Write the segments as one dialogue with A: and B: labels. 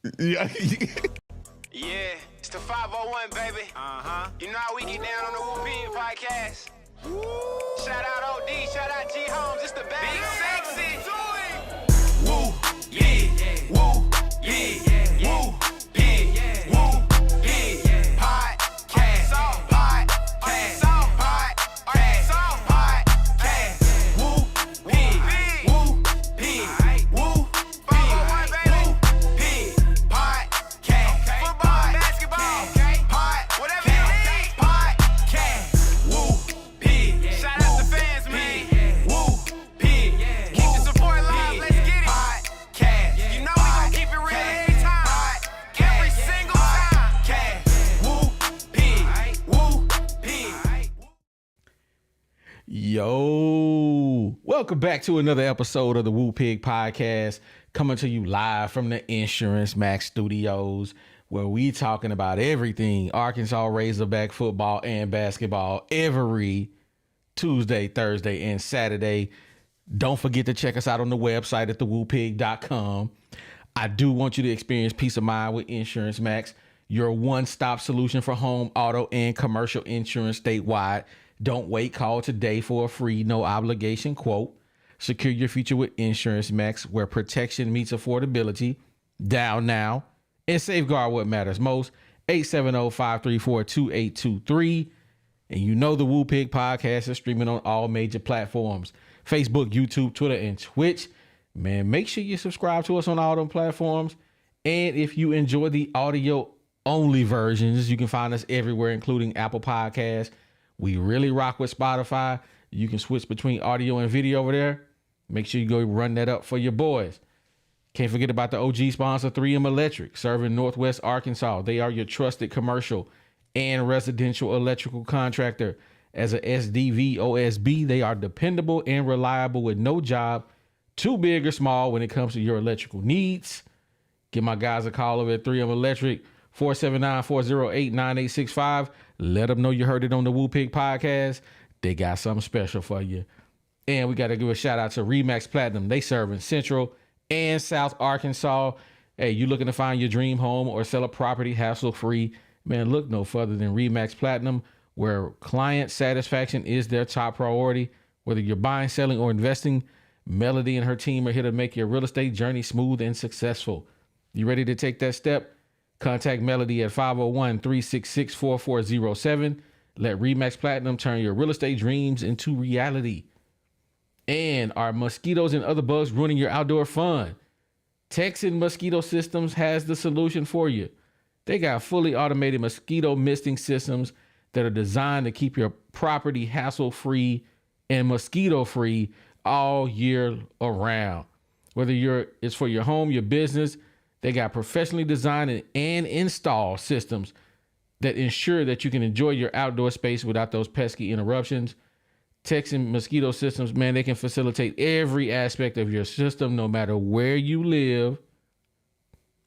A: Yeah.
B: Yeah, it's the 501, baby. You know how we get down on the Whoopin' podcast. Shout out OD, shout out G Holmes, it's the big sexy. Woo, yeah, woo, yeah, woo, yeah, woo, yeah, podcast, podcast, podcast, woo, pig, woo, pig, woo, pig, woo, pig, podcast, football, basketball, whatever you need, podcast, woo, pig, shout out the fans, man, woo, pig, keep the support live, let's get it, podcast, you know we gon' keep it real every time, every single time, podcast, woo, pig, woo, pig.
A: Yo, welcome back to another episode of the Woo Pig Podcast, coming to you live from the Insurance Max Studios, where we talking about everything Arkansas Razorback football and basketball every Tuesday, Thursday, and Saturday. Don't forget to check us out on the website at thewoopig.com. I do want you to experience peace of mind with Insurance Max, your one-stop solution for home, auto, and commercial insurance statewide. Don't wait. Call today for a free, no obligation quote. Secure your future with Insurance Max, where protection meets affordability. Dial now and safeguard what matters most. 870-534-2823. And you know the Woo Pig Podcast is streaming on all major platforms: Facebook, YouTube, Twitter, and Twitch. Man, make sure you subscribe to us on all them platforms. And if you enjoy the audio-only versions, you can find us everywhere, including Apple Podcasts. We really rock with Spotify. You can switch between audio and video over there. Make sure you go run that up for your boys. Can't forget about the OG sponsor, 3M Electric, serving Northwest Arkansas. They are your trusted commercial and residential electrical contractor. As a SDV OSB, they are dependable and reliable with no job too big or small when it comes to your electrical needs. Give my guys a call over at 3M Electric, 479-408-9865. Let them know you heard it on the Woo Pig Podcast. They got something special for you. And we got to give a shout out to Remax Platinum. They serve in Central and South Arkansas. Hey, you looking to find your dream home or sell a property hassle-free? Man, look no further than Remax Platinum, where client satisfaction is their top priority. Whether you're buying, selling, or investing, Melody and her team are here to make your real estate journey smooth and successful. You ready to take that step? Contact Melody at 501-366-4407. Let Remax Platinum turn your real estate dreams into reality. And are mosquitoes and other bugs ruining your outdoor fun? Texan Mosquito Systems has the solution for you. They got fully automated mosquito misting systems that are designed to keep your property hassle-free and mosquito-free all year around. Whether it's for your home, your business, they got professionally designed and installed systems that ensure that you can enjoy your outdoor space without those pesky interruptions. Texan Mosquito Systems, man, they can facilitate every aspect of your system, no matter where you live.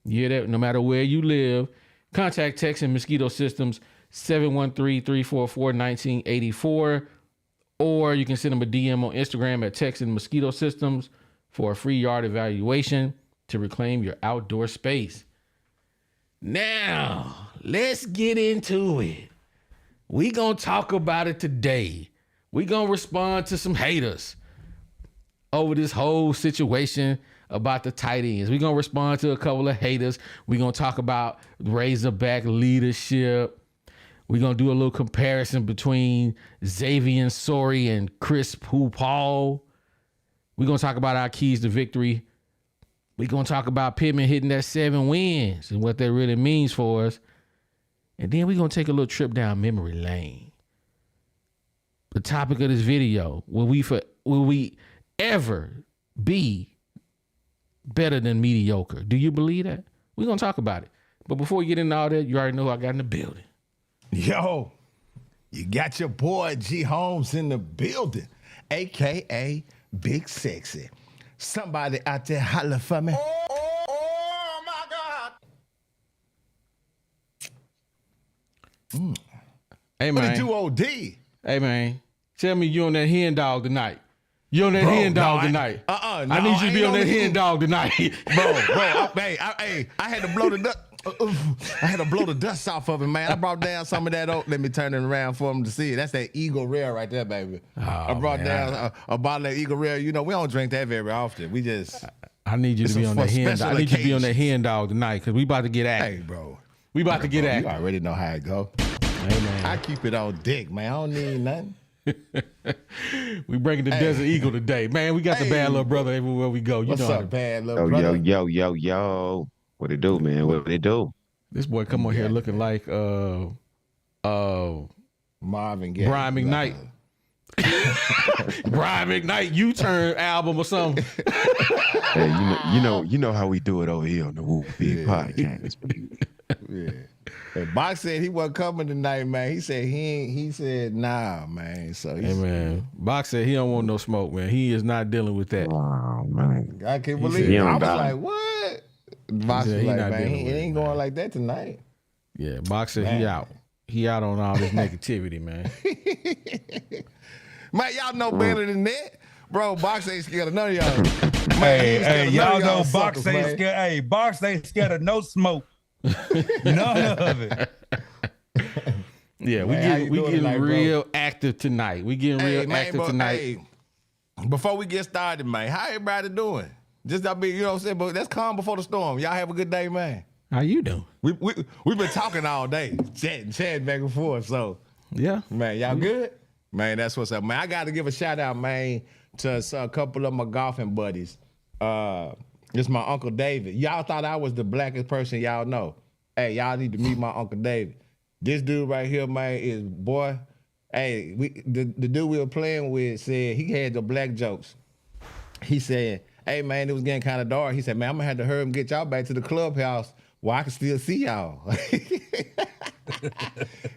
A: You hear that? No matter where you live. Contact Texan Mosquito Systems, 713-344-1984. Or you can send them a DM on Instagram at Texan Mosquito Systems for a free yard evaluation to reclaim your outdoor space. Now, let's get into it. We gonna talk about it today. We gonna respond to some haters over this whole situation about the tight ends. We gonna respond to a couple of haters. We gonna talk about Razorback leadership. We gonna do a little comparison between Xavier Sori and Chris Paul. We gonna talk about our keys to victory. We gonna talk about Pitman hitting that 7 wins and what that really means for us. And then we gonna take a little trip down memory lane. The topic of this video: will we ever be better than mediocre? Do you believe that? We're gonna talk about it. But before we get into all that, you already know who I got in the building.
C: Yo, you got your boy G Holmes in the building, aka Big Sexy. Somebody out there holler for me.
B: Oh my God.
A: Hey
C: What
A: man,
C: it do, OD?
A: hey man, tell me you on that hen dog tonight. You on that hen dog tonight?
C: No,
A: I need you to be on that hen dog tonight.
C: bro. I had to blow the dust. I had to blow the dust off of it, man. I brought down some of that. Let me turn it around for him to see it. That's that Eagle Rare right there, baby. I brought down a bottle of Eagle Rare. You know, we don't drink that very often. We just.
A: I need you to be on that hen dog. I need you to be on that hen dog tonight because we about to get active.
C: Hey, bro.
A: We about to get active.
C: You already know how it go.
A: Hey, man.
C: I keep it on dick, man. I don't need nothing.
A: We bringing the Desert Eagle today, man. We got the bad little brother everywhere we go. You
C: What's
A: know
C: up, bad little brother?
D: Yo. What it do, man? What it do?
A: This boy come on here looking like
C: Marvin Gaye.
A: Brian McKnight. Brian McKnight U-Turn album or something.
D: Hey, you know how we do it over here on the Woo Big Podcast.
C: Yeah. Hey, Box said he wasn't coming tonight, man. He said nah, man. So
A: hey man, Box said he don't want no smoke, man. He is not dealing with that.
D: Oh man,
C: I can't believe it. I was like, what? Box was like, man, he ain't going like that tonight.
A: Yeah, Box said he out. He out on all this negativity, man.
C: Man, y'all know better than that. Bro, Box ain't scared of none of y'all.
E: Hey, y'all know Box ain't scared. Hey, Box ain't scared of no smoke. None of it.
A: Yeah, we getting real active tonight. We getting real active tonight.
C: Hey, before we get started, man, how everybody doing? Just you know what I'm saying, but that's calm before the storm. Y'all have a good day, man.
A: How you doing?
C: We've been talking all day, chatting back and forth. So
A: yeah,
C: man, y'all good? Man, that's what's up, man. I got to give a shout out, man, to a couple of my golfing buddies. This my Uncle David. Y'all thought I was the blackest person y'all know. Hey, y'all need to meet my Uncle David. This dude right here, man, is boy. Hey, the dude we were playing with said he had the black jokes. He said, hey, man, it was getting kind of dark. He said, man, I'm going to have to hurry and get y'all back to the clubhouse where I can still see y'all.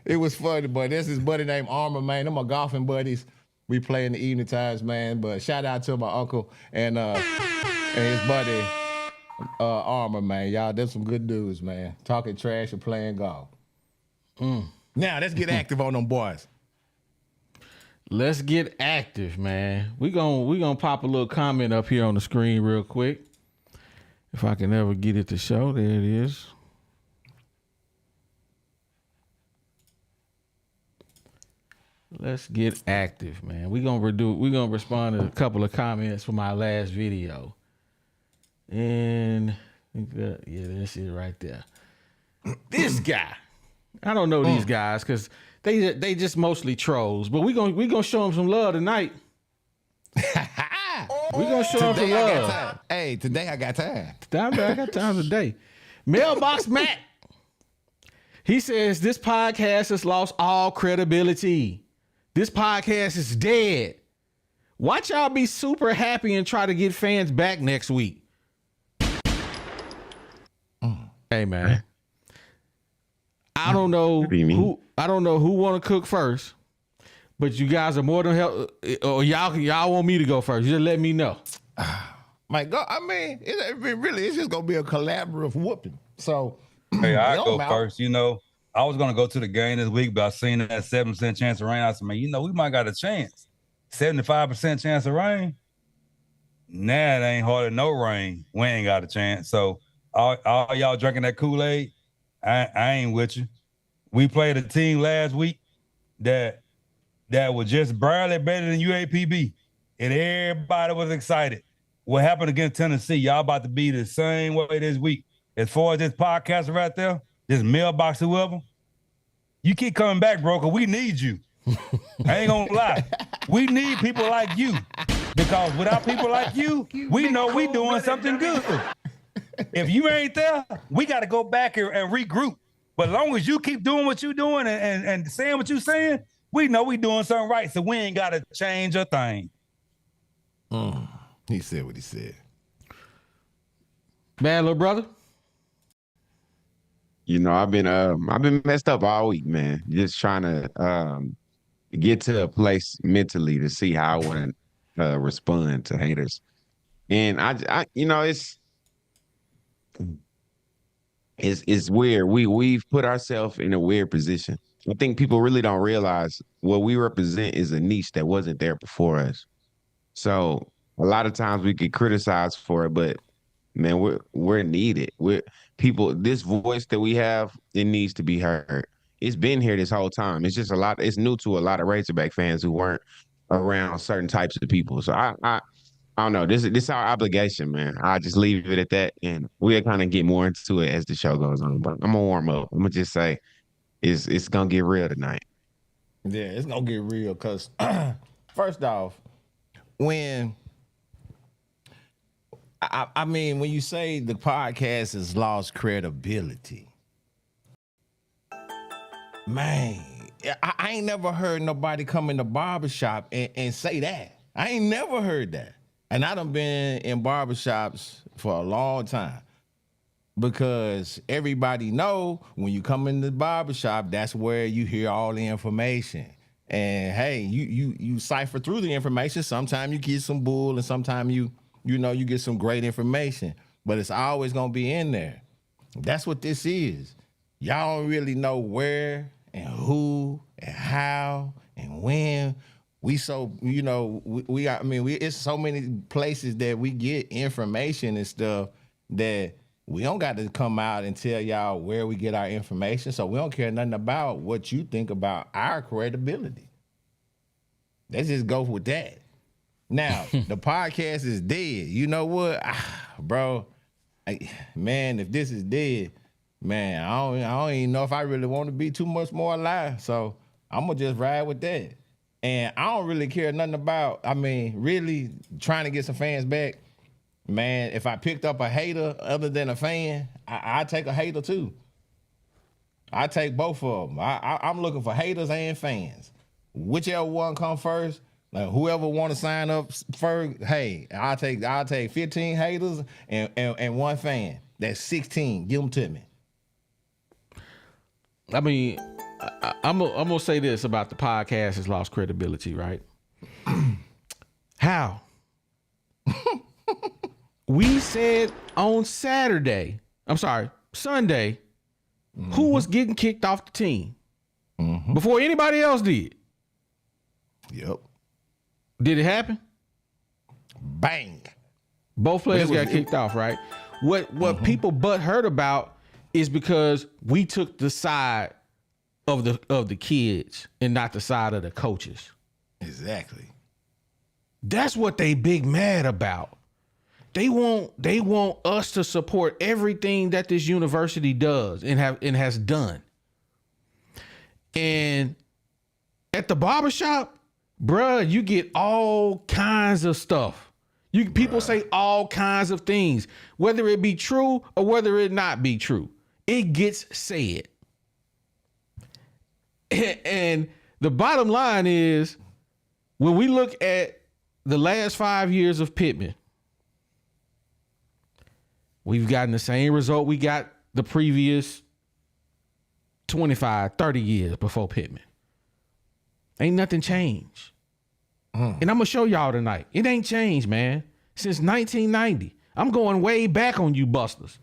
C: It was funny, but that's his buddy named Armor, man. They're my golfing buddies. We play in the evening times, man. But shout out to my uncle and his buddy Armor, man. Y'all, that's some good dudes, man. Talking trash and playing golf. Now, let's get active on them boys.
A: Let's get active, man. We gonna pop a little comment up here on the screen real quick. If I can ever get it to show, there it is. Let's get active, man. We gonna respond to a couple of comments from our last video. And this is right there. This guy. I don't know these guys because they just mostly trolls, but we gonna show them some love tonight. We gonna show them some love.
C: Hey, today I got time.
A: I got time today. Mailbox Matt. He says this podcast has lost all credibility. This podcast is dead. Watch y'all be super happy and try to get fans back next week. Hey man. I don't know who want to cook first, but you guys are more than help. Or y'all want me to go first? Just let me know.
C: My God, I mean, it's just gonna be a collaborative whooping. So,
E: hey, I go first. You know, I was gonna go to the game this week, but I seen that 7% chance of rain. I said, man, we might got a chance. 75% chance of rain. Nah, it ain't hardly no rain. We ain't got a chance. So, all y'all drinking that Kool-Aid, I ain't with you. We played a team last week that was just barely better than UAPB, and everybody was excited. What happened against Tennessee? Y'all about to be the same way this week. As far as this podcast right there, this mailbox, whoever, you keep coming back, bro, because we need you. I ain't gonna lie. We need people like you, because without people like you, we know we doing something good. If you ain't there, we got to go back here and regroup. But as long as you keep doing what you're doing and saying what you're saying, we know we doing something right, so we ain't got to change a thing.
C: He said what he said.
A: Man, little brother.
D: You know, I've been messed up all week, man. Just trying to get to a place mentally to see how I want to respond to haters. And I you know, it's weird. We've put ourselves in a weird position. I think people really don't realize what we represent is a niche that wasn't there before us. So a lot of times we get criticized for it, but man, we're needed. We're people. This voice that we have, it needs to be heard. It's been here this whole time. It's just a lot. It's new to a lot of Razorback fans who weren't around certain types of people. So I don't know. This is our obligation, man. I just leave it at that, and we'll kind of get more into it as the show goes on. But I'm gonna warm up. I'm gonna just say it's gonna get real tonight.
C: Yeah, it's gonna get real because first off, when I mean when you say the podcast has lost credibility, man, I ain't never heard nobody come in the barbershop and say that. I ain't never heard that. And I done been in barbershops for a long time because everybody know when you come in the barbershop, that's where you hear all the information. And hey, you cipher through the information. Sometimes you get some bull and sometimes you get some great information, but it's always gonna be in there. That's what this is. Y'all don't really know where and who and how and when. It's so many places that we get information and stuff that we don't got to come out and tell y'all where we get our information. So we don't care nothing about what you think about our credibility. Let's just go with that. Now, the podcast is dead. You know what? Bro, man, if this is dead, man, I don't even know if I really want to be too much more alive. So I'm going to just ride with that. And I don't really care nothing about, really trying to get some fans back. Man, if I picked up a hater other than a fan, I'd take a hater too. I take both of them. I'm looking for haters and fans. Whichever one come first, like whoever want to sign up first, hey, I'll take 15 haters and one fan. That's 16. Give them to me.
A: I'm gonna say this about the podcast has lost credibility, right? How? We said on Sunday, who was getting kicked off the team before anybody else did.
C: Yep.
A: Did it happen?
C: Bang.
A: Both players got kicked off, right? What people butthurt about is because we took the side of the kids and not the side of the coaches.
C: Exactly.
A: That's what they big mad about. They want us to support everything that this university does and has done. And at the barbershop, bruh, you get all kinds of stuff. People say all kinds of things, whether it be true or whether it not be true. It gets said. And the bottom line is, when we look at the last 5 years of Pitman, we've gotten the same result we got the previous 25, 30 years before Pitman. Ain't nothing changed. And I'm going to show y'all tonight. It ain't changed, man. Since 1990. I'm going way back on you busters.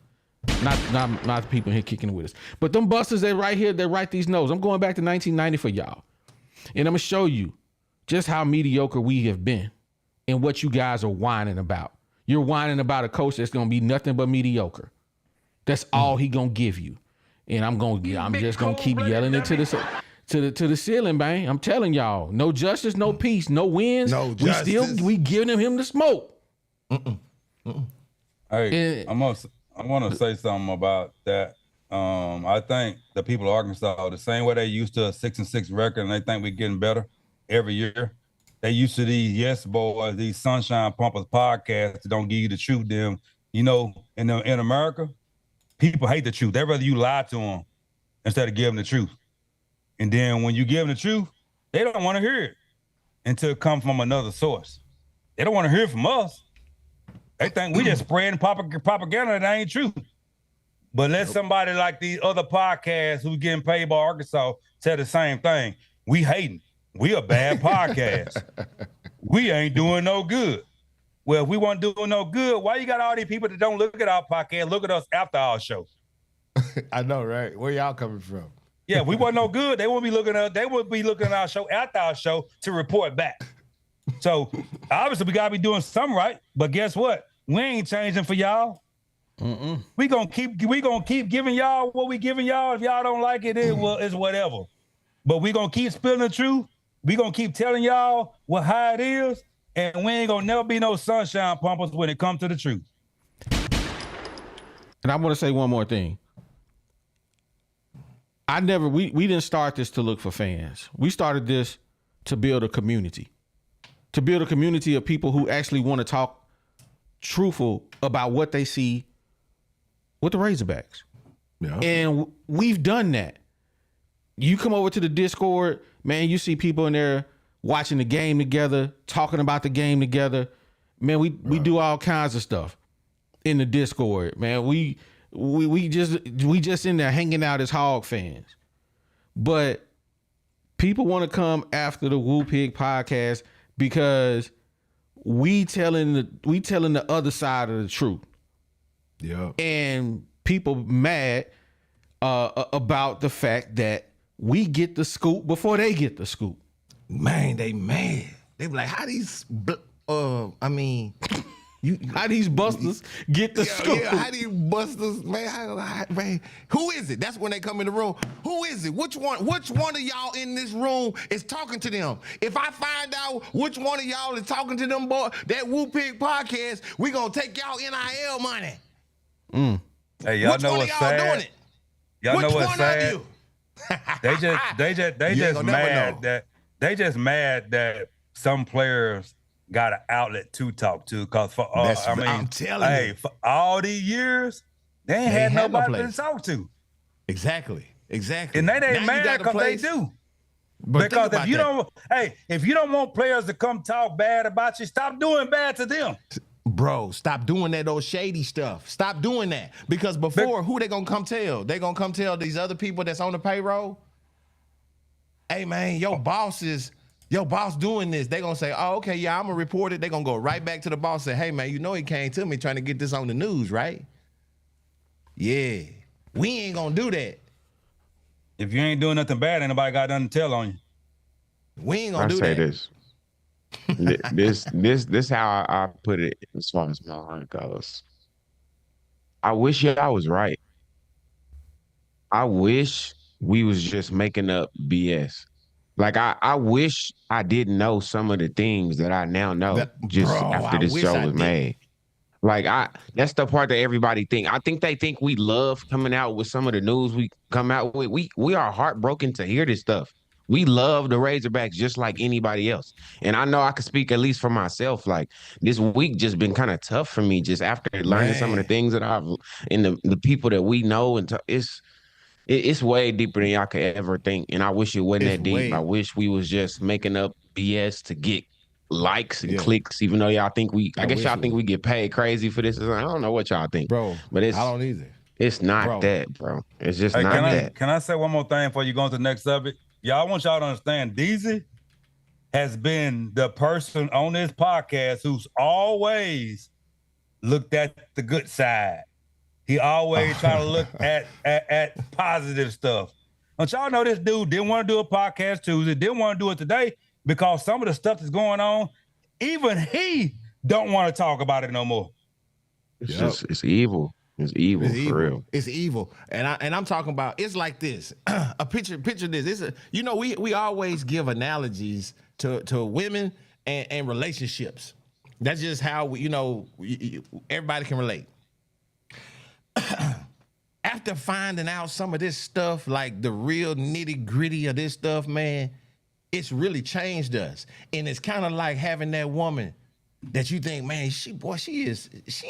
A: Not the people here kicking it with us. But them busters that right here, that write these notes. I'm going back to 1990 for y'all. And I'm going to show you just how mediocre we have been and what you guys are whining about. You're whining about a coach that's going to be nothing but mediocre. That's all he going to give you. And I'm just going to keep yelling it to the ceiling, man. I'm telling y'all, no justice, no peace, no wins.
C: No justice.
A: We giving him the smoke.
E: Hey, I want to say something about that. I think the people of Arkansas, the same way they used to a 6-6 record, and they think we're getting better every year. They used to these yes boys, these sunshine pumpers podcasts that don't give you the truth. Them, in America, people hate the truth. They'd rather you lie to them instead of give them the truth. And then when you give them the truth, they don't want to hear it until it comes from another source. They don't want to hear it from us. They think we just spreading propaganda that ain't true. But let somebody like these other podcasts who getting paid by Arkansas say the same thing. We hating. We a bad podcast. We ain't doing no good. Well, if we weren't doing no good, why you got all these people that don't look at our podcast, look at us after our show?
C: I know, right? Where y'all coming from?
E: Yeah, if we weren't no good, they wouldn't be looking at our show after our show to report back. So obviously we gotta be doing something right. But guess what? We ain't changing for y'all. We gonna keep giving y'all what we giving y'all. If y'all don't like it, it's whatever. But we gonna keep spilling the truth. We gonna keep telling y'all how it is, and we ain't gonna never be no sunshine pumpers when it comes to the truth.
A: And I want to say one more thing. We didn't start this to look for fans. We started this to build a community. To build a community of people who actually want to talk truthful about what they see with the Razorbacks.
C: Yeah.
A: And we've done that. You come over to the Discord, man, you see people in there watching the game together, talking about the game together. Man, we do all kinds of stuff in the Discord, man. We just in there hanging out as Hog fans. But people want to come after the Woo Pig podcast because we telling the other side of the truth.
C: Yeah.
A: And people mad about the fact that we get the scoop before they get the scoop.
C: Man, they mad. They be like, how these
A: how these busters get the scoop?
C: Yeah, how these busters, man, who is it? That's when they come in the room. Who is it? Which one of y'all in this room is talking to them? If I find out which one of y'all is talking to them, boy, that Woo Pig podcast, we gonna take y'all NIL money.
E: Hey, y'all
C: Which
E: know
C: one of
E: what's
C: y'all
E: sad?
C: doing it?
E: Y'all
C: Which
E: know what's
C: one
E: sad?
C: of you?
E: They just
C: gonna never know.
E: mad that some players got an outlet to talk to. Cause
C: I'm telling you.
E: For all these years, they ain't had nobody to talk to.
C: Exactly.
E: And they
C: Now
E: ain't
C: you
E: mad
C: got a
E: because they
C: place.
E: do.
C: But
E: Because if you don't want players to come talk bad about you, stop doing bad to them.
C: Bro, stop doing that old shady stuff. Stop doing that. Because before, who they gonna come tell? They gonna come tell these other people that's on the payroll? Hey man, your boss doing this. They gonna say, oh, okay, yeah, I'm gonna report it. They gonna go right back to the boss and say, hey man, you know he came to me trying to get this on the news, right? Yeah. We ain't gonna do that.
E: If you ain't doing nothing bad, ain't nobody got nothing to tell on you.
C: We ain't gonna
D: I
C: do
D: say
C: that.
D: this how I put it as far as my heart goes. I wish y'all was right. I wish we was just making up BS. Like I wish I didn't know some of the things that I now know after this show was made. Like that's the part that everybody think. I think they think we love coming out with some of the news we come out with. We are heartbroken to hear this stuff. We love the Razorbacks just like anybody else. And I know I can speak at least for myself. Like this week just been kind of tough for me just after learning some of the things that I've and the people that we know. And it's way deeper than y'all could ever think. And I wish it wasn't that deep. I wish we was just making up BS to get likes and clicks, even though y'all think I guess y'all think we get paid crazy for this. I don't know what y'all think.
C: Bro,
D: but I
C: don't either.
D: It's not that, bro. It's just not that.
E: Can I say one more thing before you go on to the next subject? Y'all, I want y'all to understand, Deezy has been the person on this podcast who's always looked at the good side. He always try to look at positive stuff. Don't y'all know this dude didn't want to do a podcast Tuesday, didn't want to do it today because some of the stuff that's going on, even he don't want to talk about it no more.
D: It's evil. It's evil for real.
C: It's evil, and I'm talking about. It's like this. A picture this. We always give analogies to women and relationships. That's just how everybody can relate. After finding out some of this stuff, like the real nitty gritty of this stuff, man, it's really changed us. And it's kind of like having that woman that you think, man, she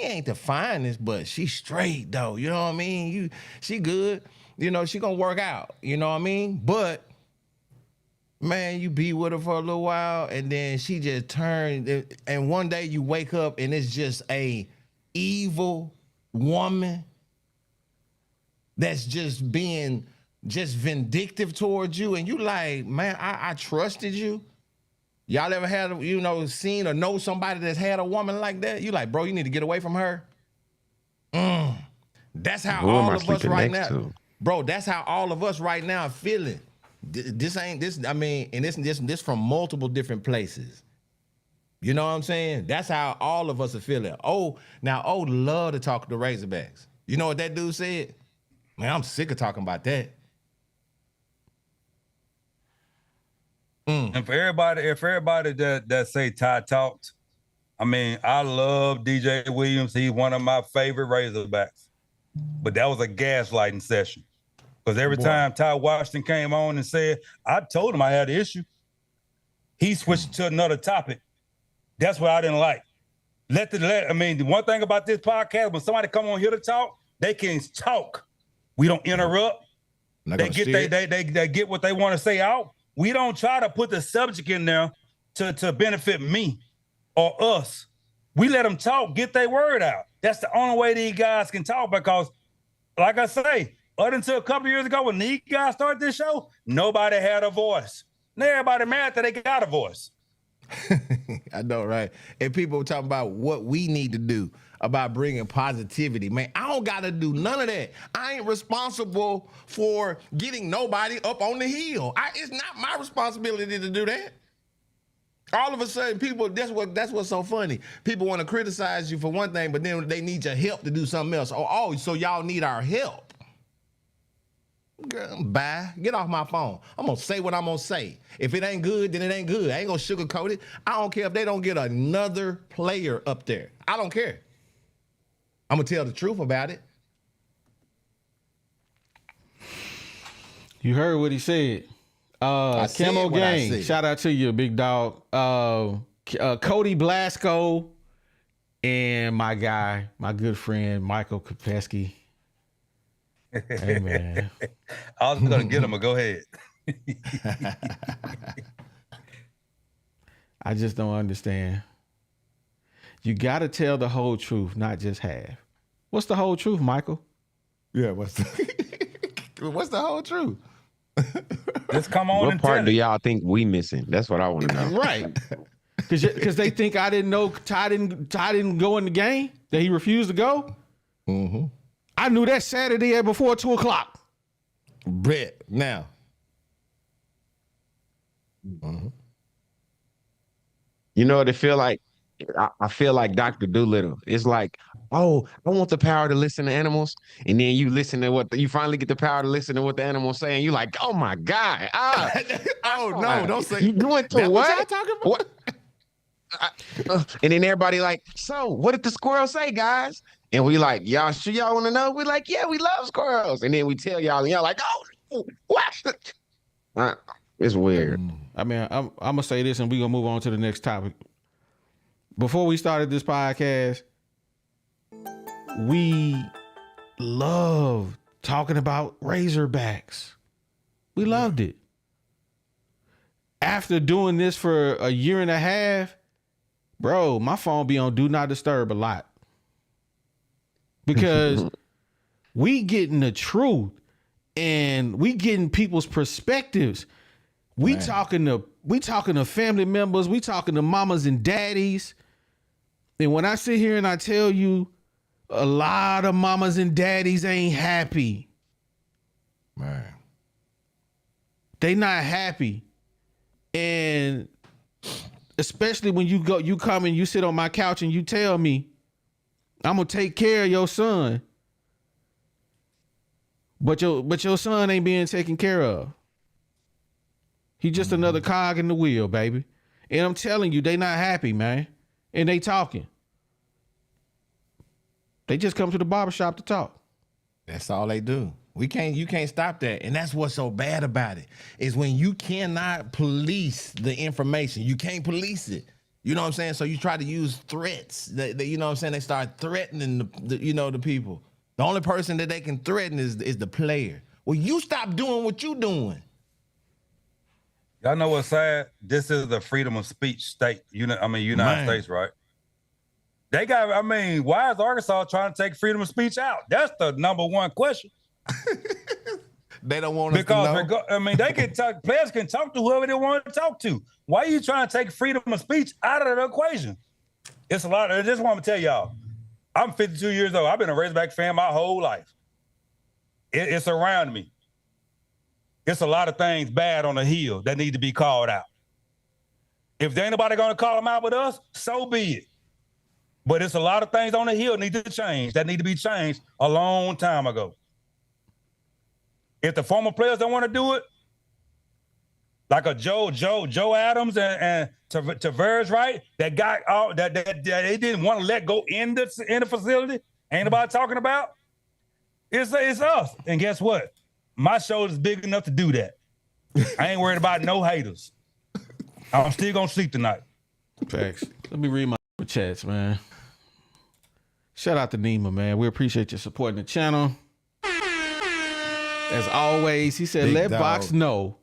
C: ain't the finest, but she's straight though. You know what I mean? She good. She gonna work out. You know what I mean? But man, you be with her for a little while, and then she just turned. And one day you wake up, and it's just a evil woman that's just being vindictive towards you, and you like, man, I trusted you. Y'all ever had, seen or know somebody that's had a woman like that? You like, bro, you need to get away from her. That's how all of us right now, bro. That's how all of us right now are feeling. This from multiple different places. You know what I'm saying? That's how all of us are feeling. Now love to talk to Razorbacks. You know what that dude said? Man, I'm sick of talking about that.
E: And if everybody that say Ty talked, I mean, I love DJ Williams. He's one of my favorite Razorbacks. But that was a gaslighting session. Because every time Ty Washington came on and said, I told him I had an issue, he switched to another topic. That's what I didn't like. I mean, the one thing about this podcast, when somebody come on here to talk, they can talk. We don't interrupt. They get what they want to say out. We don't try to put the subject in there to benefit me or us. We let them talk, get their word out. That's the only way these guys can talk because, like I say, up until a couple years ago when these guys started this show, nobody had a voice. Now everybody mad that they got a voice.
C: I know, right? And people talking about what we need to do about bringing positivity. Man, I don't got to do none of that. I ain't responsible for getting nobody up on the hill. It's not my responsibility to do that. All of a sudden, people, that's what's so funny. People want to criticize you for one thing, but then they need your help to do something else. Oh, so y'all need our help. Girl, bye. Get off my phone. I'm going to say what I'm going to say. If it ain't good, then it ain't good. I ain't going to sugarcoat it. I don't care if they don't get another player up there. I don't care. I'm going to tell the truth about it.
A: You heard what he said. Camo Gang, shout out to you, big dog. Cody Blasco and my guy, my good friend, Michael Kopesky. Hey, man.
E: I was going to get him, but go ahead.
A: I just don't understand. You got to tell the whole truth, not just half. What's the whole truth, Michael?
C: Yeah, what's the whole truth?
E: Just come on.
D: What part do y'all think we missing? That's what I want to know.
A: Right. Because they think I didn't know Ty didn't go in the game, that he refused to go.
C: Mm-hmm.
A: I knew that Saturday at before 2:00.
C: Brett, now. Mm-hmm.
D: You know what it feel like? I feel like Dr. Doolittle. It's like, oh, I want the power to listen to animals. And then you listen to you finally get the power to listen to what the animals say. And you're like, oh my God.
C: Oh no, don't say
D: you went to
C: what?
D: What
C: y'all talking about?
D: What? And then everybody like, so what did the squirrel say, guys? And we like, y'all sure y'all want to know? We're like, yeah, we love squirrels. And then we tell y'all, and y'all like, oh, what? It's weird.
A: I mean, I'm going to say this and we're going to move on to the next topic. Before we started this podcast, we loved talking about Razorbacks. We loved it. After doing this for a year and a half, bro, my phone be on Do Not Disturb a lot. Because we getting the truth and we getting people's perspectives. We talking to family members, we talking to mamas and daddies. And when I sit here and I tell you a lot of mamas and daddies ain't happy.
C: Man.
A: They not happy. And especially when you come and you sit on my couch and you tell me, I'm gonna take care of your son. But your son ain't being taken care of. He just another cog in the wheel, baby. And I'm telling you, they not happy, man. And they talking. They just come to the barbershop to talk.
C: That's all they do. You can't stop that. And that's what's so bad about it, is when you cannot police the information. You can't police it. You know what I'm saying? So you try to use threats. You know what I'm saying? They start threatening the people. The only person that they can threaten is the player. Well, you stop doing what you doing.
E: Y'all know what's sad? This is the freedom of speech state. United States, right? Why is Arkansas trying to take freedom of speech out? That's the number one question.
C: They don't want us to know.
E: They can talk. Players can talk to whoever they want to talk to. Why are you trying to take freedom of speech out of the equation? It's a lot. I just want to tell y'all, I'm 52 years old. I've been a Razorback fan my whole life. It's around me. It's a lot of things bad on the hill that need to be called out. If there ain't nobody gonna call him out with us, so be it. But it's a lot of things on the hill need to change. That need to be changed a long time ago. If the former players don't want to do it, like a Joe Adams and Tavares, right? That got out that they didn't want to let go in the facility. Ain't nobody talking about. It's us. And guess what? My shoulder is big enough to do that. I ain't worried about no haters. I'm still gonna sleep tonight.
A: Facts. Let me read my chats, man. Shout out to Nima, man. We appreciate you supporting the channel. As always, he said,
C: Big
A: let
C: dog.
A: Box know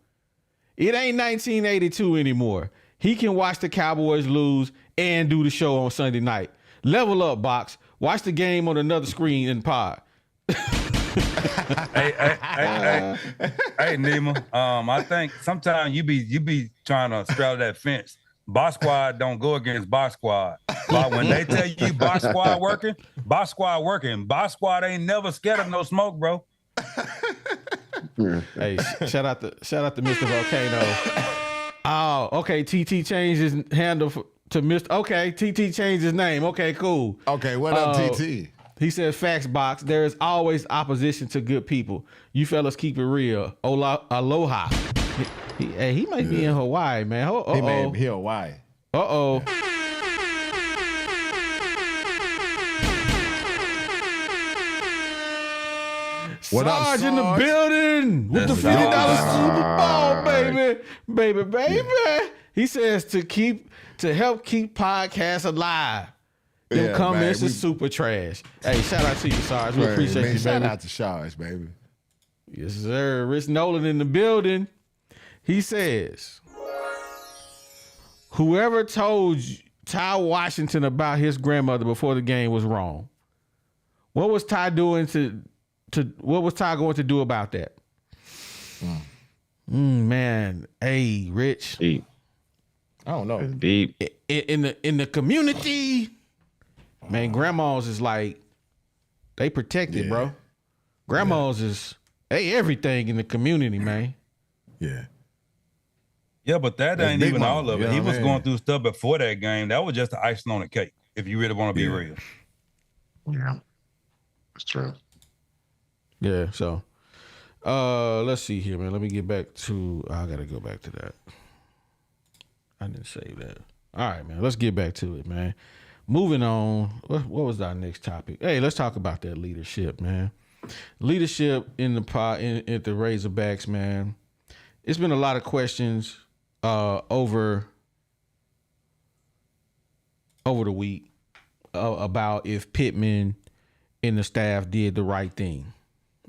A: it ain't 1982 anymore. He can watch the Cowboys lose and do the show on Sunday night. Level up, Box. Watch the game on another screen in pod.
E: Hey, Nima. I think sometimes you be trying to straddle that fence. Box squad don't go against box squad. But when they tell you box squad working. Box squad ain't never scared of no smoke, bro.
A: Hey, shout out to Mr. Volcano. Oh, okay. TT changed his handle to Mr. Okay, TT changed his name. Okay, cool.
C: Okay, what up, TT?
A: He said, facts, Box. There is always opposition to good people. You fellas keep it real. Aloha. He might be in Hawaii, man.
C: He may be Hawaii.
A: Uh-oh.
C: What up,
A: Sarge in the
C: Sarge?
A: building with the $50 Super Bowl, baby. He says to help keep podcasts alive. Them
C: Yeah,
A: comments
C: man,
A: is super trash. Hey, shout out to you, Sarge. We appreciate
C: man,
A: you,
C: shout
A: baby.
C: out to Sarge, baby.
A: Yes, sir. Rich Nolan in the building. He says, whoever told Ty Washington about his grandmother before the game was wrong. What was Ty doing what was Ty going to do about that? Man, hey, Rich.
D: Deep.
C: I don't know.
D: Deep.
A: In the community, man, grandmas is like, they protected, bro. Grandmas is everything in the community, man.
C: Yeah.
E: Yeah, but that
C: That's
E: ain't
C: big
E: even
C: mama,
E: all of
C: you
E: it.
C: know
E: He
C: what I
E: was
C: mean?
E: going through stuff before that game. That was just the icing on the cake, if you really want to be real.
D: Yeah. That's true.
A: Yeah, so let's see here, man. Let me get back to I gotta go back to that. I didn't save that. All right, man. Let's get back to it, man. Moving on. What was our next topic? Hey, let's talk about that leadership, man. Leadership in the at the Razorbacks, man. It's been a lot of questions over the week about if Pitman and the staff did the right thing.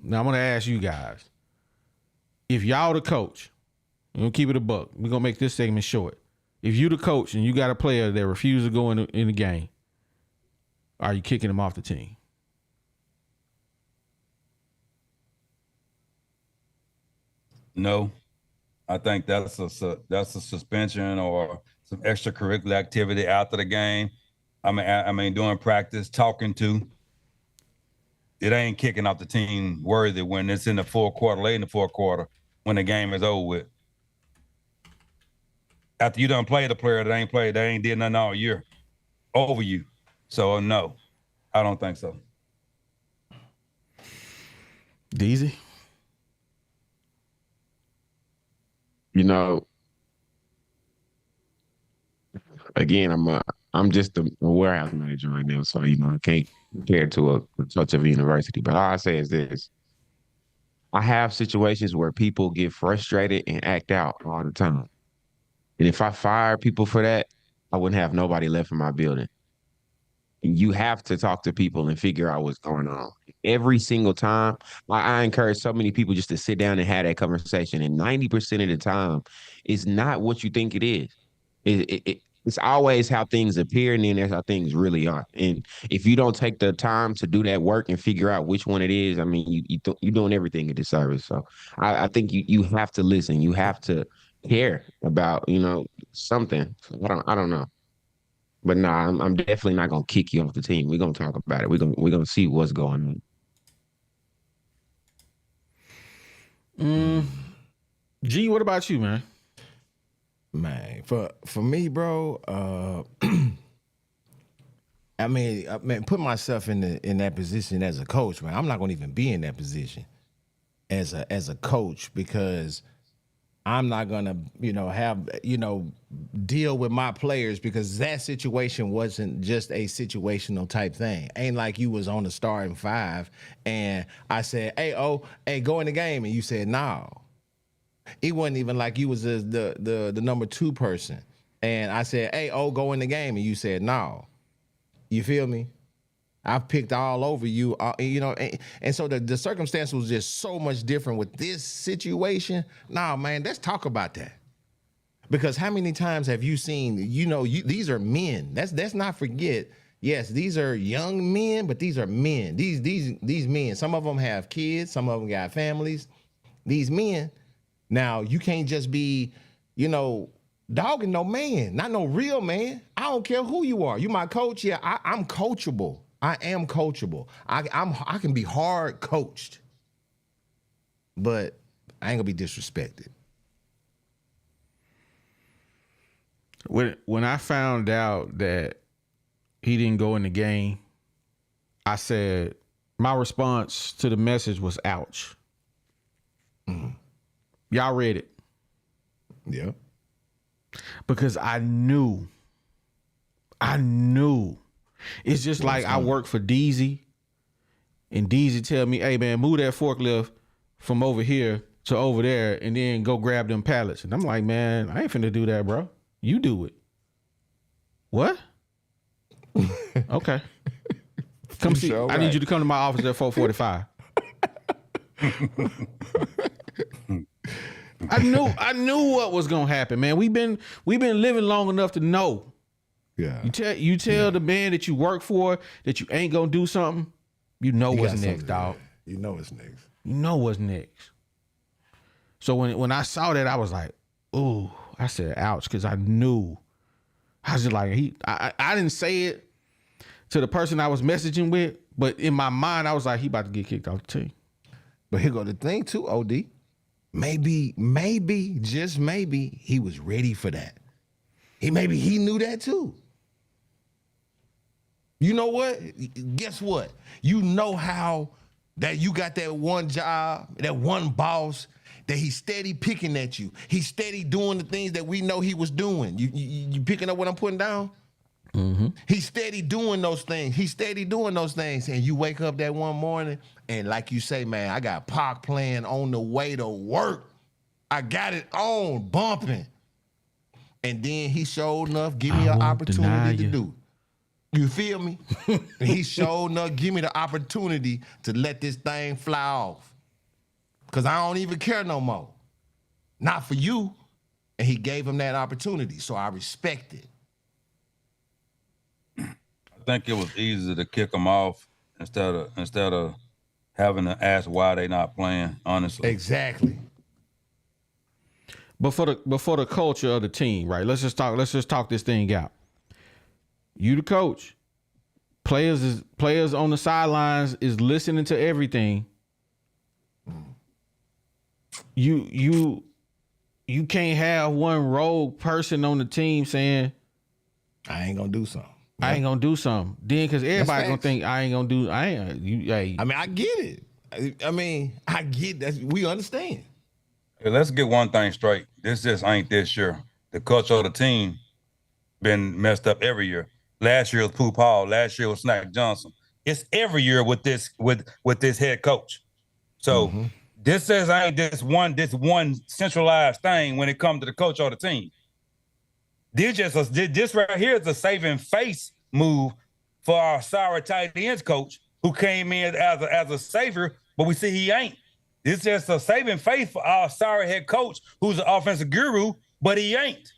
A: Now, I'm going to ask you guys, if y'all the coach, we're going to keep it a buck. We're going to make this segment short. If you the coach and you got a player that refuses to go in the game, are you kicking him off the team?
E: No, I think that's a suspension or some extracurricular activity after the game. I mean, during practice, talking to. It ain't kicking off the team worthy when it's in the fourth quarter, late in the fourth quarter, when the game is over with. After you done played a player that ain't played, they ain't did nothing all year over you. So no, I don't think so.
A: Deezy?
D: You know, again, I'm just a warehouse manager right now, so I can't compare to a such of a university. But all I say is this: I have situations where people get frustrated and act out all the time, and if I fire people for that, I wouldn't have nobody left in my building. You have to talk to people and figure out what's going on. Every single time, I encourage so many people just to sit down and have that conversation. And 90% of the time, it's not what you think it is. It's always how things appear, and then that's how things really are. And if you don't take the time to do that work and figure out which one it is, I mean, you're doing everything a disservice. So I think you have to listen. You have to care about something. I don't know. But no, I'm definitely not gonna kick you off the team. We're gonna talk about it. We're gonna see what's going
A: on. G, what about you, man?
C: Man, For me, bro, I mean, put myself in that position as a coach, man. I'm not gonna even be in that position as a coach because I'm not gonna, have deal with my players because that situation wasn't just a situational type thing. Ain't like you was on the starting five and I said, hey, go in the game, and you said no. It wasn't even like you was the number 2 person, and I said, hey, go in the game, and you said no. You feel me? I picked all over you, and so the circumstance was just so much different with this situation. Nah, man, let's talk about that. Because how many times have you seen, these are men. Let's not forget, yes, these are young men, but these are men. These men, some of them have kids, some of them got families. These men, now you can't just be, dogging no man, not no real man. I don't care who you are. You my coach, yeah. I'm coachable. I am coachable. I can be hard coached, but I ain't gonna be disrespected.
A: When I found out that he didn't go in the game, I said my response to the message was "ouch." Mm-hmm. Y'all read it,
C: yeah.
A: Because I knew. It's just like I work for Deezy, and Deezy tell me, hey man, move that forklift from over here to over there and then go grab them pallets. And I'm like, man, I ain't finna do that, bro. You do it. What? Okay. Come see.
C: Sure,
A: I need you to come to my office at 4:45. I knew what was gonna happen, man. We've been living long enough to know.
C: Yeah.
A: You tell the man that you work for that you ain't gonna do something, you know what's next, dog.
C: You know what's next.
A: You know what's next. So when I saw that, I was like, ooh, I said ouch, because I knew. I was just like, I didn't say it to the person I was messaging with, but in my mind, I was like, he about to get kicked off the team.
C: But here go the thing too, OD. Maybe, just maybe, he was ready for that. He knew that too. You know what? Guess what? You know how that you got that one job, that one boss, that he's steady picking at you. He's steady doing the things that we know he was doing. You picking up what I'm putting down? Mm-hmm. He's steady doing those things. And you wake up that one morning, and like you say, man, I got Pac playing on the way to work. I got it on, bumping. And then he showed enough, give me an opportunity to do. You feel me? He showed enough, give me the opportunity to let this thing fly off. Because I don't even care no more. Not for you. And he gave him that opportunity. So I respect it.
E: I think it was easier to kick them off instead of having to ask why they not playing, honestly.
C: Exactly.
A: But for the culture of the team, right? Let's just talk this thing out. You the coach. Players on the sidelines is listening to everything. You can't have one rogue person on the team saying,
C: I ain't gonna do something.
A: I ain't gonna do something. Then because everybody gonna think I ain't gonna do. I mean,
C: I get it. I get that. We understand.
E: Hey, let's get one thing straight. This just ain't this year. The culture of the team been messed up every year. Last year was Pooh Paul. Last year was Snack Johnson. It's every year with this head coach. So this says ain't this one centralized thing when it comes to the coach of the team. This right here is a saving face move for our sorry tight ends coach who came in as a savior, but we see he ain't. This is just a saving faith for our sorry head coach who's an offensive guru, but he ain't.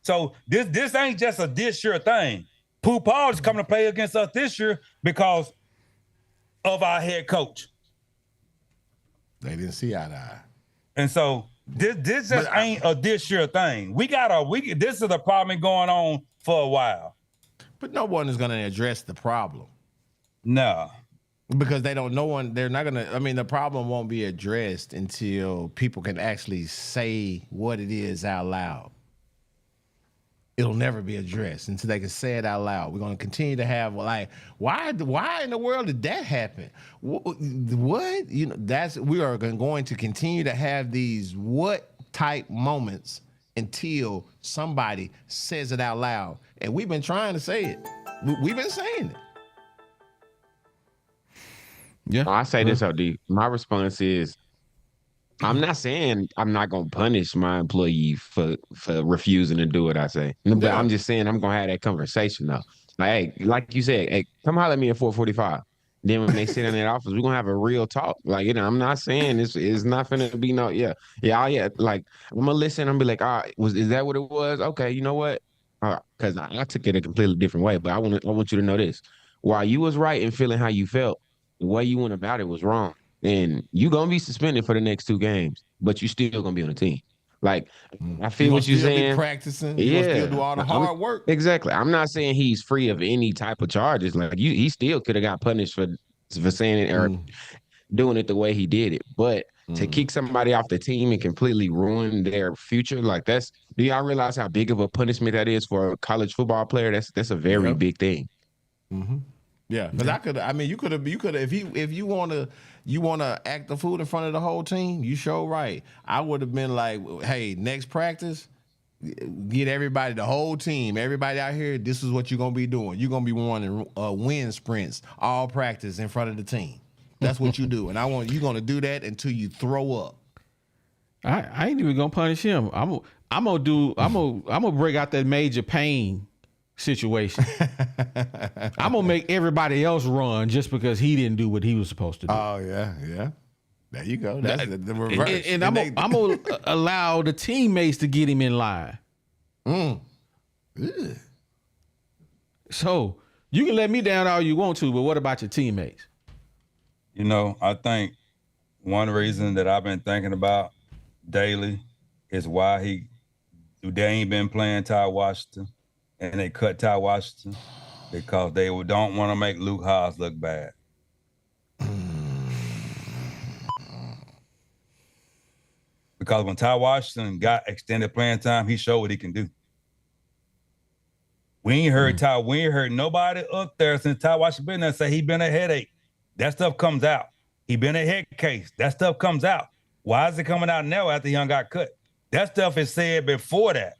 E: So this ain't just a this year thing. Pooh Paul is coming to play against us this year because of our head coach.
C: They didn't see eye to eye.
E: And so this just ain't a this year thing. This is a problem going on for a while.
C: But no one is going to address the problem.
E: No.
C: Because they're not going to, the problem won't be addressed until people can actually say what it is out loud. it'll never be addressed until they can say it out loud. We're going to continue to have like, why in the world did that happen? What? You know, we are going to continue to have these what type moments until somebody says it out loud. And we've been trying to say it. We've been saying it.
A: Yeah.
D: I say this, OD. My response is, I'm not saying I'm not gonna punish my employee for refusing to do what I say, but
C: Yeah.
D: I'm just saying I'm gonna have that conversation though. Like, hey, like you said, hey, come holler at me at 4:45. Then when they sit in that office, we're gonna have a real talk. Like, you know, I'm not saying it's not gonna be no, yeah. Like, I'm gonna listen and be like, all right, is that what it was? Okay, you know what? All right, because I took it a completely different way. But I want you to know this: while you was right in feeling how you felt, the way you went about it was wrong. And you gonna be suspended for the next 2 games, but you still gonna be on the team. Like, I feel what you're saying.
C: Be practicing. You're gonna still do all the hard work.
D: Exactly. I'm not saying he's free of any type of charges. Like, he still could have got punished for saying it or doing it the way he did it. But to kick somebody off the team and completely ruin their future, like do y'all realize how big of a punishment that is for a college football player? That's a very big thing.
C: Mm-hmm. Yeah, because you could have, if you wanna act the fool in front of the whole team, you sure right. I would have been like, hey, next practice, get everybody, the whole team, everybody out here. This is what you're gonna be doing. You're gonna be running wind sprints all practice in front of the team. That's what you do, and you're gonna do that until you throw up.
A: I ain't even gonna punish him. I'm gonna break out that major pain situation. I'm gonna make everybody else run just because he didn't do what he was supposed to do.
C: Oh yeah. There you go. That's the reverse.
A: And I'm gonna allow the teammates to get him in line. So you can let me down all you want to, but what about your teammates?
E: You know, I think one reason that I've been thinking about daily is why they ain't been playing Ty Washington. And they cut Ty Washington because they don't want to make Luke Hogs look bad. Because when Ty Washington got extended playing time, he showed what he can do. We ain't heard nobody up there since Ty Washington been there say he been a headache. That stuff comes out. He been a head case. That stuff comes out. Why is it coming out now after he got cut? That stuff is said before that.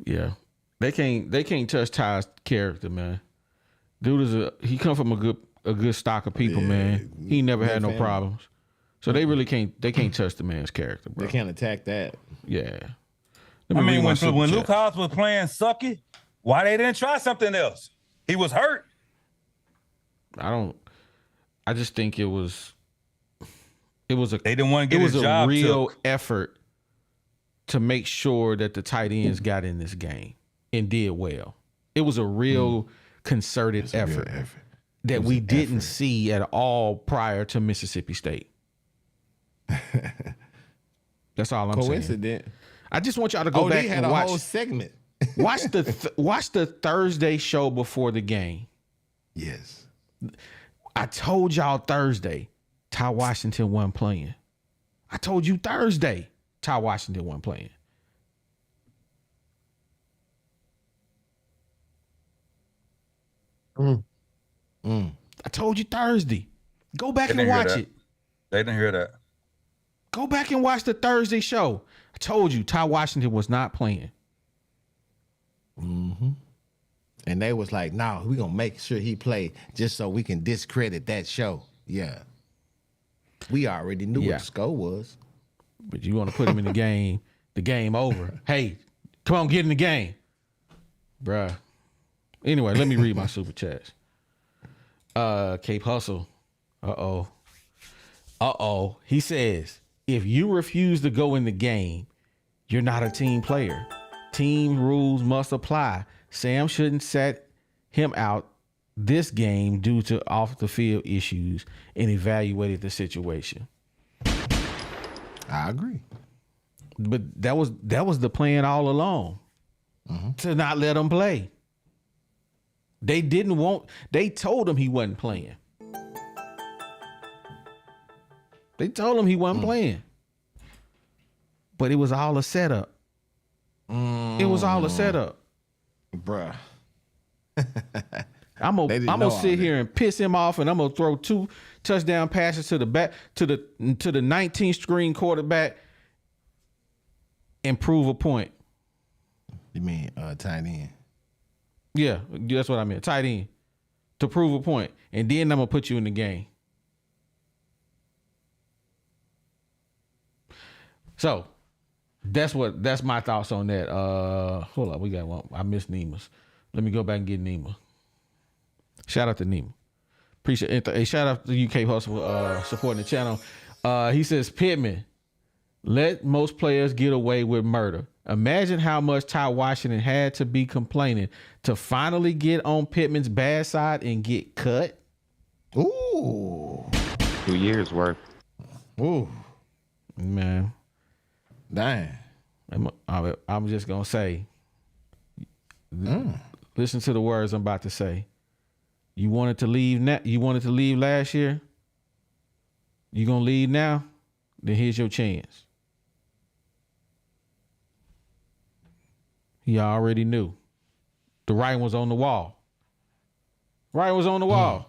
A: Yeah, they can't touch Ty's character, man. Dude he come from a good stock of people, man. He never had no problems, so they really can't touch the man's character, bro.
C: They can't attack that.
A: Yeah,
E: when Luke Hogs was playing sucky, why they didn't try something else? He was hurt.
A: I just think it was
E: they didn't want to get his job.
A: It was a real effort to make sure that the tight ends got in this game and did well. It was a real concerted effort that we didn't see at all prior to Mississippi State. That's all I'm saying. I just want y'all to go back and watch.
C: Whole segment.
A: watch the Thursday show before the game.
C: Yes.
A: I told y'all Thursday, Ty Washington wasn't playing. I told you Thursday, Ty Washington wasn't playing. I told you Thursday. Go back and watch it.
E: They didn't hear that.
A: Go back and watch the Thursday show. I told you Ty Washington was not playing.
C: Mm-hmm. And they was like, no, we're going to make sure he play just so we can discredit that show. Yeah. We already knew what the score was.
A: But you want to put him in the game over. Hey, come on, get in the game. Bruh. Anyway, let me read my super chats. Cape Hustle. Uh-oh. He says, if you refuse to go in the game, you're not a team player. Team rules must apply. Sam shouldn't set him out this game due to off the field issues and evaluated the situation.
C: I agree.
A: But that was the plan all along. To not let him play. They told him he wasn't playing. They told him he wasn't playing. But it was all a setup. It was all a setup.
C: Bruh.
A: I'm gonna sit here and piss him off, and I'm gonna throw 2 touchdown passes to the back to the 19th string quarterback and prove a point.
C: You mean tight end?
A: Yeah, that's what I meant. Tight end to prove a point, and then I'm gonna put you in the game. So that's my thoughts on that. Hold up, we got one. I missed Neema's. Let me go back and get Neema. Shout out to Neema. Appreciate it. Hey, shout out to UK Hustle for supporting the channel. He says, Pitman, let most players get away with murder. Imagine how much Ty Washington had to be complaining to finally get on Pittman's bad side and get cut.
C: Ooh.
D: 2 years worth.
C: Ooh.
A: Man.
C: Dang.
A: I'm just going to say, listen to the words I'm about to say. You wanted to leave now. You wanted to leave last year. You gonna leave now? Then here's your chance. He already knew. The writing was on the wall. Writing was on the wall.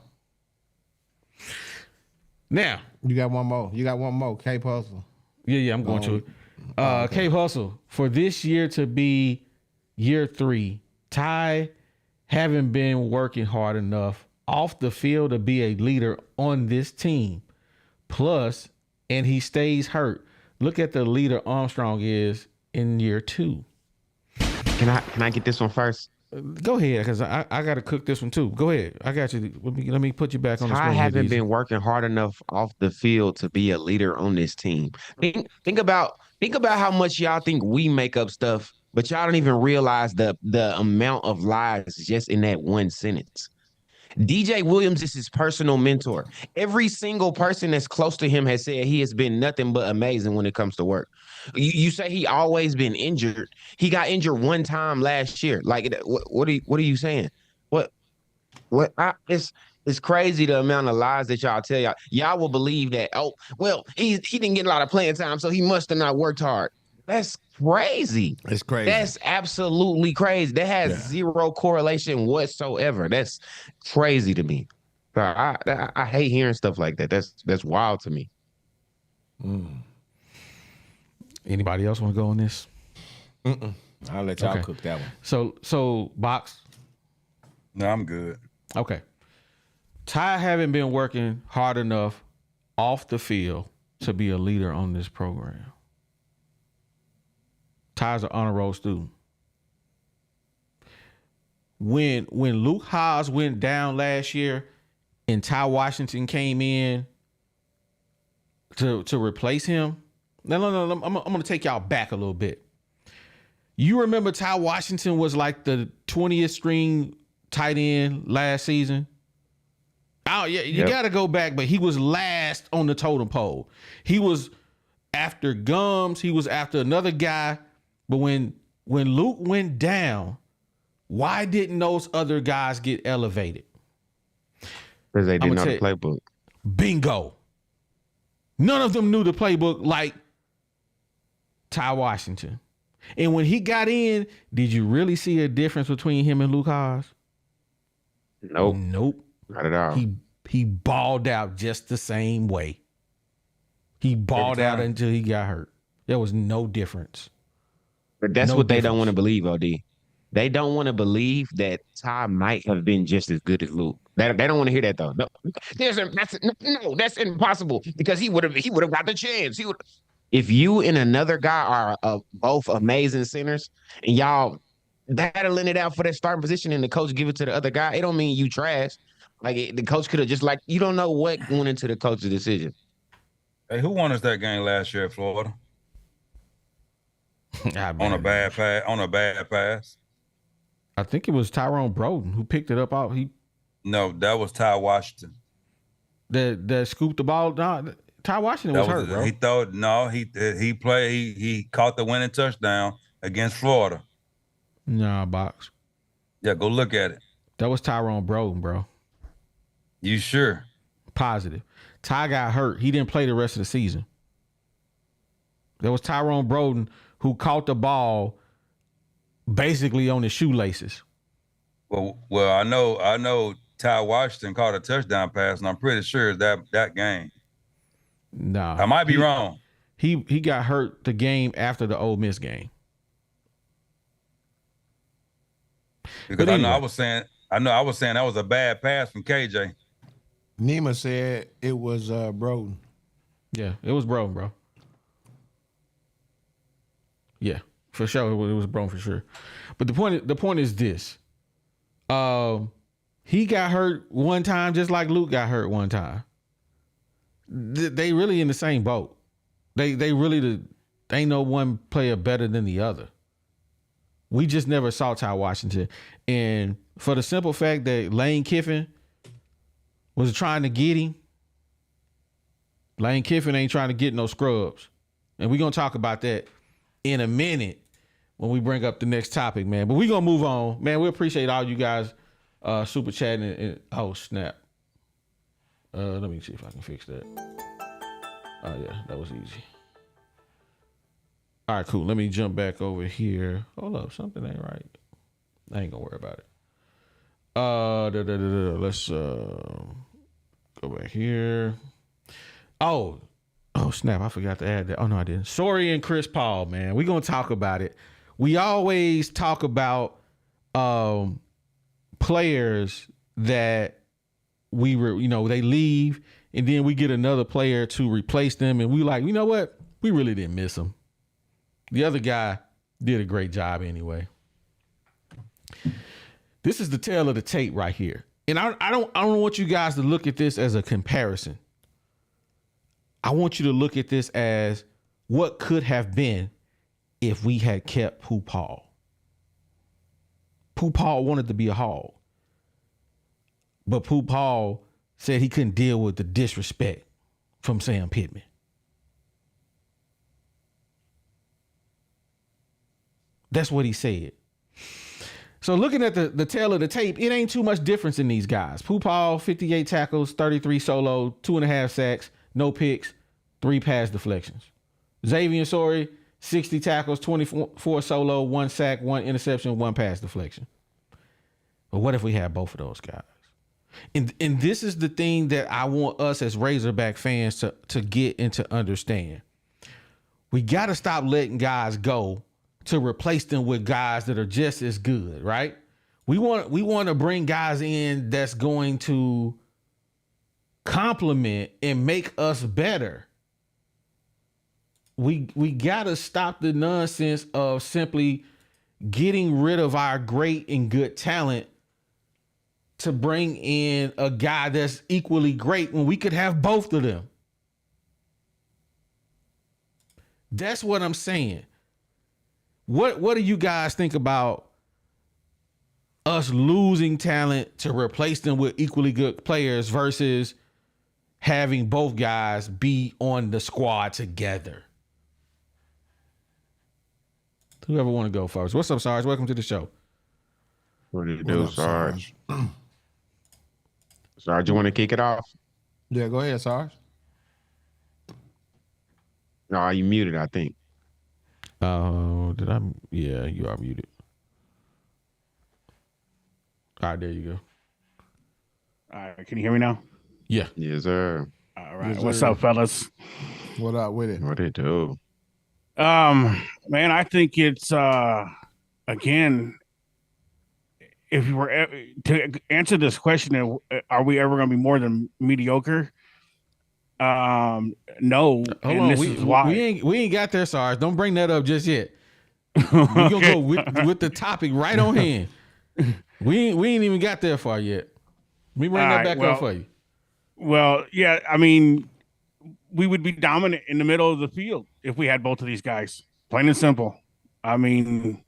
A: Now
C: you got one more. Cape Hustle.
A: Yeah. I'm going to it. Okay. Cape Hustle, for this year to be year 3, Ty haven't been working hard enough off the field to be a leader on this team. Plus, and he stays hurt. Look at the leader Armstrong is in year 2.
D: Can I get this one first?
A: Go ahead, because I got to cook this one too. Go ahead. I got you. Let me put you back on the screen.
D: I haven't been working hard enough off the field to be a leader on this team. Think about how much y'all think we make up stuff, but y'all don't even realize the amount of lies just in that one sentence. DJ Williams is his personal mentor. Every single person that's close to him has said he has been nothing but amazing when it comes to work. You say he always been injured. He got injured one time last year. Like, what are you saying? It's crazy the amount of lies that y'all tell y'all. Y'all will believe that, oh, well, he didn't get a lot of playing time, so he must have not worked hard. That's crazy.
C: It's crazy. That's
D: absolutely crazy. That has zero correlation whatsoever. That's crazy to me. I hate hearing stuff like that. That's wild to me.
A: Anybody else want to go on this?
C: I'll let y'all cook that one.
A: So Box.
E: No, I'm good.
A: Okay. Ty haven't been working hard enough off the field to be a leader on this program. Ty's an honor roll student. When Luke Hogs went down last year and Ty Washington came in to replace him. No, I'm going to take y'all back a little bit. You remember Ty Washington was like the 20th string tight end last season? Oh, yeah, you got to go back, but he was last on the totem pole. He was after Gums. He was after another guy. But when Luke went down, why didn't those other guys get elevated?
D: Because they didn't know the playbook.
A: Bingo. None of them knew the playbook like Ty Washington. And when he got in, did you really see a difference between him and Luke Hogs?
D: Nope.
A: Not
D: at all.
A: He balled out just the same way. He balled out until he got hurt. There was no difference.
D: But that's what they don't want to believe, OD. They don't want to believe that Ty might have been just as good as Luke. They don't want to hear that though. No, that's impossible because he would have got the chance. If you and another guy are both amazing centers and y'all battling it out for that starting position and the coach give it to the other guy, it don't mean you trash. Like the coach could have just you don't know what went into the coach's decision.
E: Hey, who won us that game last year at Florida? On a bad pass.
A: I think it was Tyrone Broden who picked it up out.
E: No, that was Ty Washington.
A: That scooped the ball down. Ty Washington was hurt, bro.
E: He caught the winning touchdown against Florida.
A: Nah, Box.
E: Yeah, go look at it.
A: That was Tyrone Broden, bro.
E: You sure?
A: Positive. Ty got hurt. He didn't play the rest of the season. There was Tyrone Broden who caught the ball basically on his shoelaces.
E: Well, I know Ty Washington caught a touchdown pass, and I'm pretty sure it's that game.
A: Nah,
E: I might be wrong.
A: He got hurt the game after the Ole Miss game.
E: Because anyway. I was saying that was a bad pass from KJ.
C: Nima said it was Broden.
A: Yeah, it was Broden, bro. Yeah, for sure. It was Broden for sure. But the point is this. He got hurt one time just like Luke got hurt one time. They really in the same boat. They really ain't no one player better than the other. We just never saw Ty Washington. And for the simple fact that Lane Kiffin was trying to get him, Lane Kiffin ain't trying to get no scrubs. And we're going to talk about that in a minute when we bring up the next topic, man. But we're going to move on. Man, we appreciate all you guys super chatting. And oh, snap. Let me see if I can fix that. Oh, yeah, that was easy. All right, cool. Let me jump back over here. Hold up, something ain't right. I ain't gonna worry about it. Let's go back here. Oh, snap! I forgot to add that. Oh no, I didn't. Sorry and Chris Paul, man. We're gonna talk about it. We always talk about players that they leave, and then we get another player to replace them, and we like, you know what? We really didn't miss them. The other guy did a great job anyway. This is the tail of the tape right here. And I don't want you guys to look at this as a comparison. I want you to look at this as what could have been if we had kept Pooh Paul. Pooh Paul wanted to be a Hog. But Pooh Paul said he couldn't deal with the disrespect from Sam Pitman. That's what he said. So looking at the tail of the tape, it ain't too much difference in these guys. Pooh Paul, 58 tackles, 33 solo, 2.5 sacks, no picks, 3 pass deflections. Xavier Sorey, 60 tackles, 24 solo, 1 sack, 1 interception, 1 pass deflection. But what if we had both of those guys? And this is the thing that I want us as Razorback fans to get and to understand. We got to stop letting guys go to replace them with guys that are just as good, right? We want to bring guys in that's going to complement and make us better. We got to stop the nonsense of simply getting rid of our great and good talent to bring in a guy that's equally great when we could have both of them. That's what I'm saying. What do you guys think about us losing talent to replace them with equally good players versus having both guys be on the squad together? Whoever want to go first. What's up, Sarge? Welcome to the show.
D: What do you do, Sarge? Sarge, you want to kick it off?
C: Yeah, go ahead, Sarge.
D: No, you muted, I think.
A: Did I? Yeah, you are muted. All right, there you go.
F: All right, can you hear me now?
A: Yeah.
D: Yes, sir.
F: All right. What's up, fellas?
C: What up with it?
D: What they do?
F: Man, I think it's again, if you were to answer this question, are we ever going to be more than mediocre? No.
A: Hold on.
F: This is why.
A: We ain't got there, Sarge. Don't bring that up just yet. We gonna go with the topic right on hand. We ain't even got there far yet. We bring that back up for you.
F: Well, yeah, I mean, we would be dominant in the middle of the field if we had both of these guys. Plain and simple. I mean,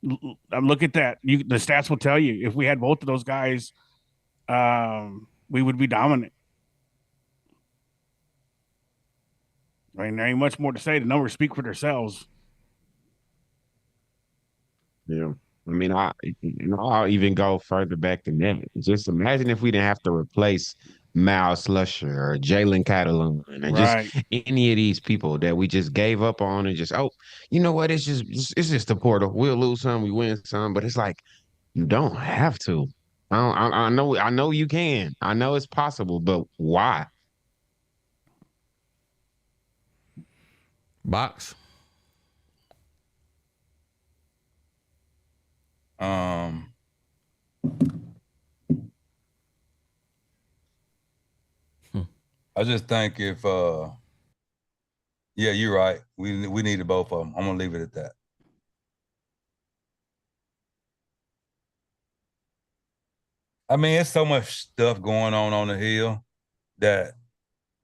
F: look at that. The stats will tell you if we had both of those guys, we would be dominant. I mean, there ain't much more to say. The numbers speak for themselves.
D: Yeah. I mean, I'll even go further back than that. Just imagine if we didn't have to replace Miles Slusher or Jalen Catalon and just
F: Right.
D: any of these people that we just gave up on and just, oh, you know what? It's just the portal. We'll lose some, we win some, but it's like you don't have to. I know you can. I know it's possible, but why?
A: Box.
E: I just think if yeah, you're right. We needed both of them. I'm gonna leave it at that. I mean, it's so much stuff going on the hill that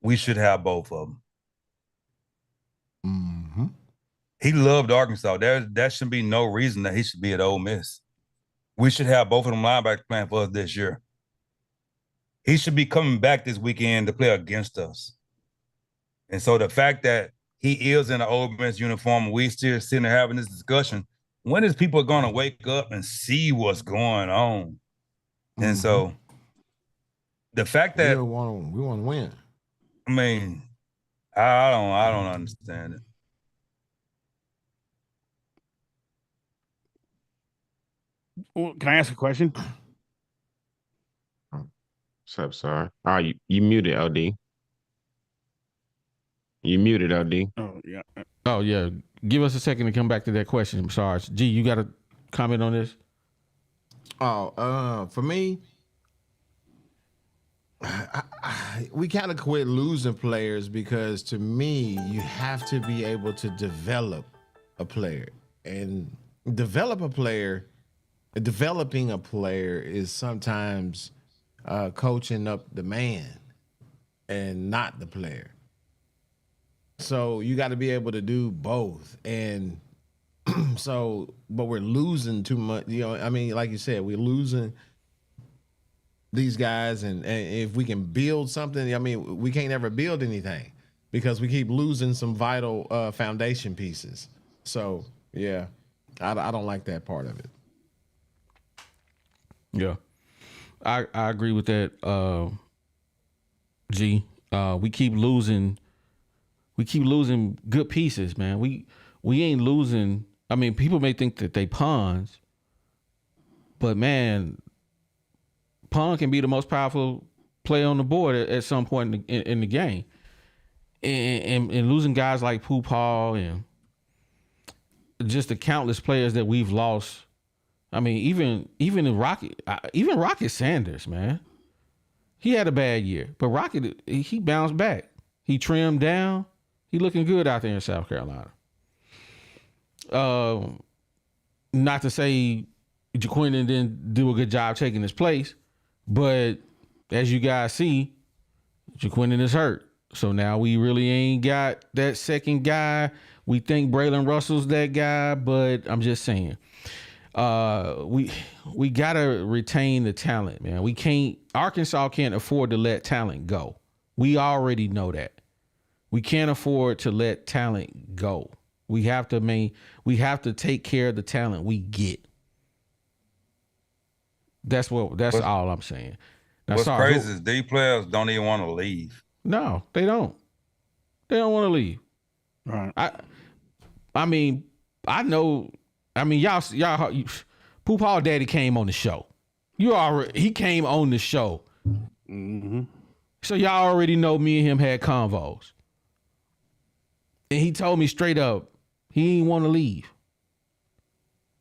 E: we should have both of them.
C: Mm-hmm.
E: He loved Arkansas. There should be no reason that he should be at Ole Miss. We should have both of them linebackers playing for us this year. He should be coming back this weekend to play against us. And so the fact that he is in an Ole Miss uniform, we still sitting there having this discussion, when is people going to wake up and see what's going on? And so the fact that
C: we want to win.
E: I mean, I don't understand it.
F: Well, can I ask a question?
D: What's up, sorry? Oh, you muted, LD. You muted, LD.
F: Oh, yeah.
A: Oh, yeah. Give us a second to come back to that question, Sarge. G, you got a comment on this?
C: Oh, for me, we kind of quit losing players because to me, you have to be able to develop a player. And developing a player is sometimes coaching up the man and not the player. So you got to be able to do both. And so, but we're losing too much. You know, I mean, like you said, we're losing these guys. And if we can build something, I mean, we can't ever build anything because we keep losing some vital foundation pieces. So, yeah, I don't like that part of it.
A: Yeah. I agree with that, G. We keep losing good pieces, man. We ain't losing. I mean, people may think that they pawns, but man, pawn can be the most powerful player on the board at some point in the game. And losing guys like Pooh Paul and just the countless players that we've lost. I mean, even Rocket Sanders, man, he had a bad year, but Rocket, he bounced back. He trimmed down. He looking good out there in South Carolina. Not to say Jaquindon didn't do a good job taking his place, but as you guys see, Jaquindon is hurt. So now we really ain't got that second guy. We think Braylon Russell's that guy, but I'm just saying. We gotta retain the talent, man. Arkansas can't afford to let talent go. We already know that. We can't afford to let talent go. We have to take care of the talent we get. That's all I'm saying. Now,
E: what's crazy is these players don't even want to leave.
A: No, they don't. They don't want to leave.
F: Right.
A: I mean, I know. I mean, y'all, Pooh Paul Daddy came on the show. He came on the show.
F: Mm-hmm.
A: So y'all already know me and him had convos. And he told me straight up, he didn't want to leave.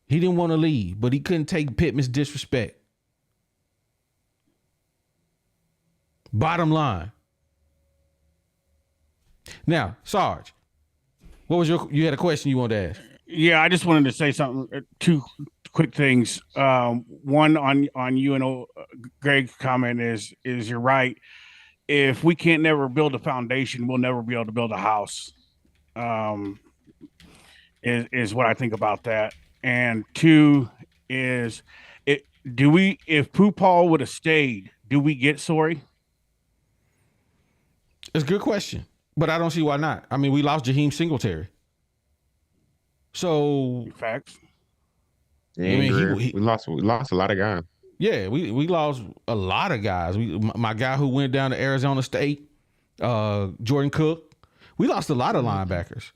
A: He didn't want to leave, but he couldn't take Pitman's disrespect. Bottom line. Now, Sarge, what was you had a question you wanted to ask?
F: Yeah, I just wanted to say something. Two quick things. One on you and Greg's comment is you're right. If we can't never build a foundation, we'll never be able to build a house. Is what I think about that. And two is if Pooh Paul would have stayed, do we get Sorry?
A: It's a good question, but I don't see why not. I mean, we lost Jaheim Singletary. So
F: Facts.
D: Yeah, we lost a lot of guys.
A: Yeah, we lost a lot of guys. My guy who went down to Arizona State, Jordan Cook. We lost a lot of linebackers,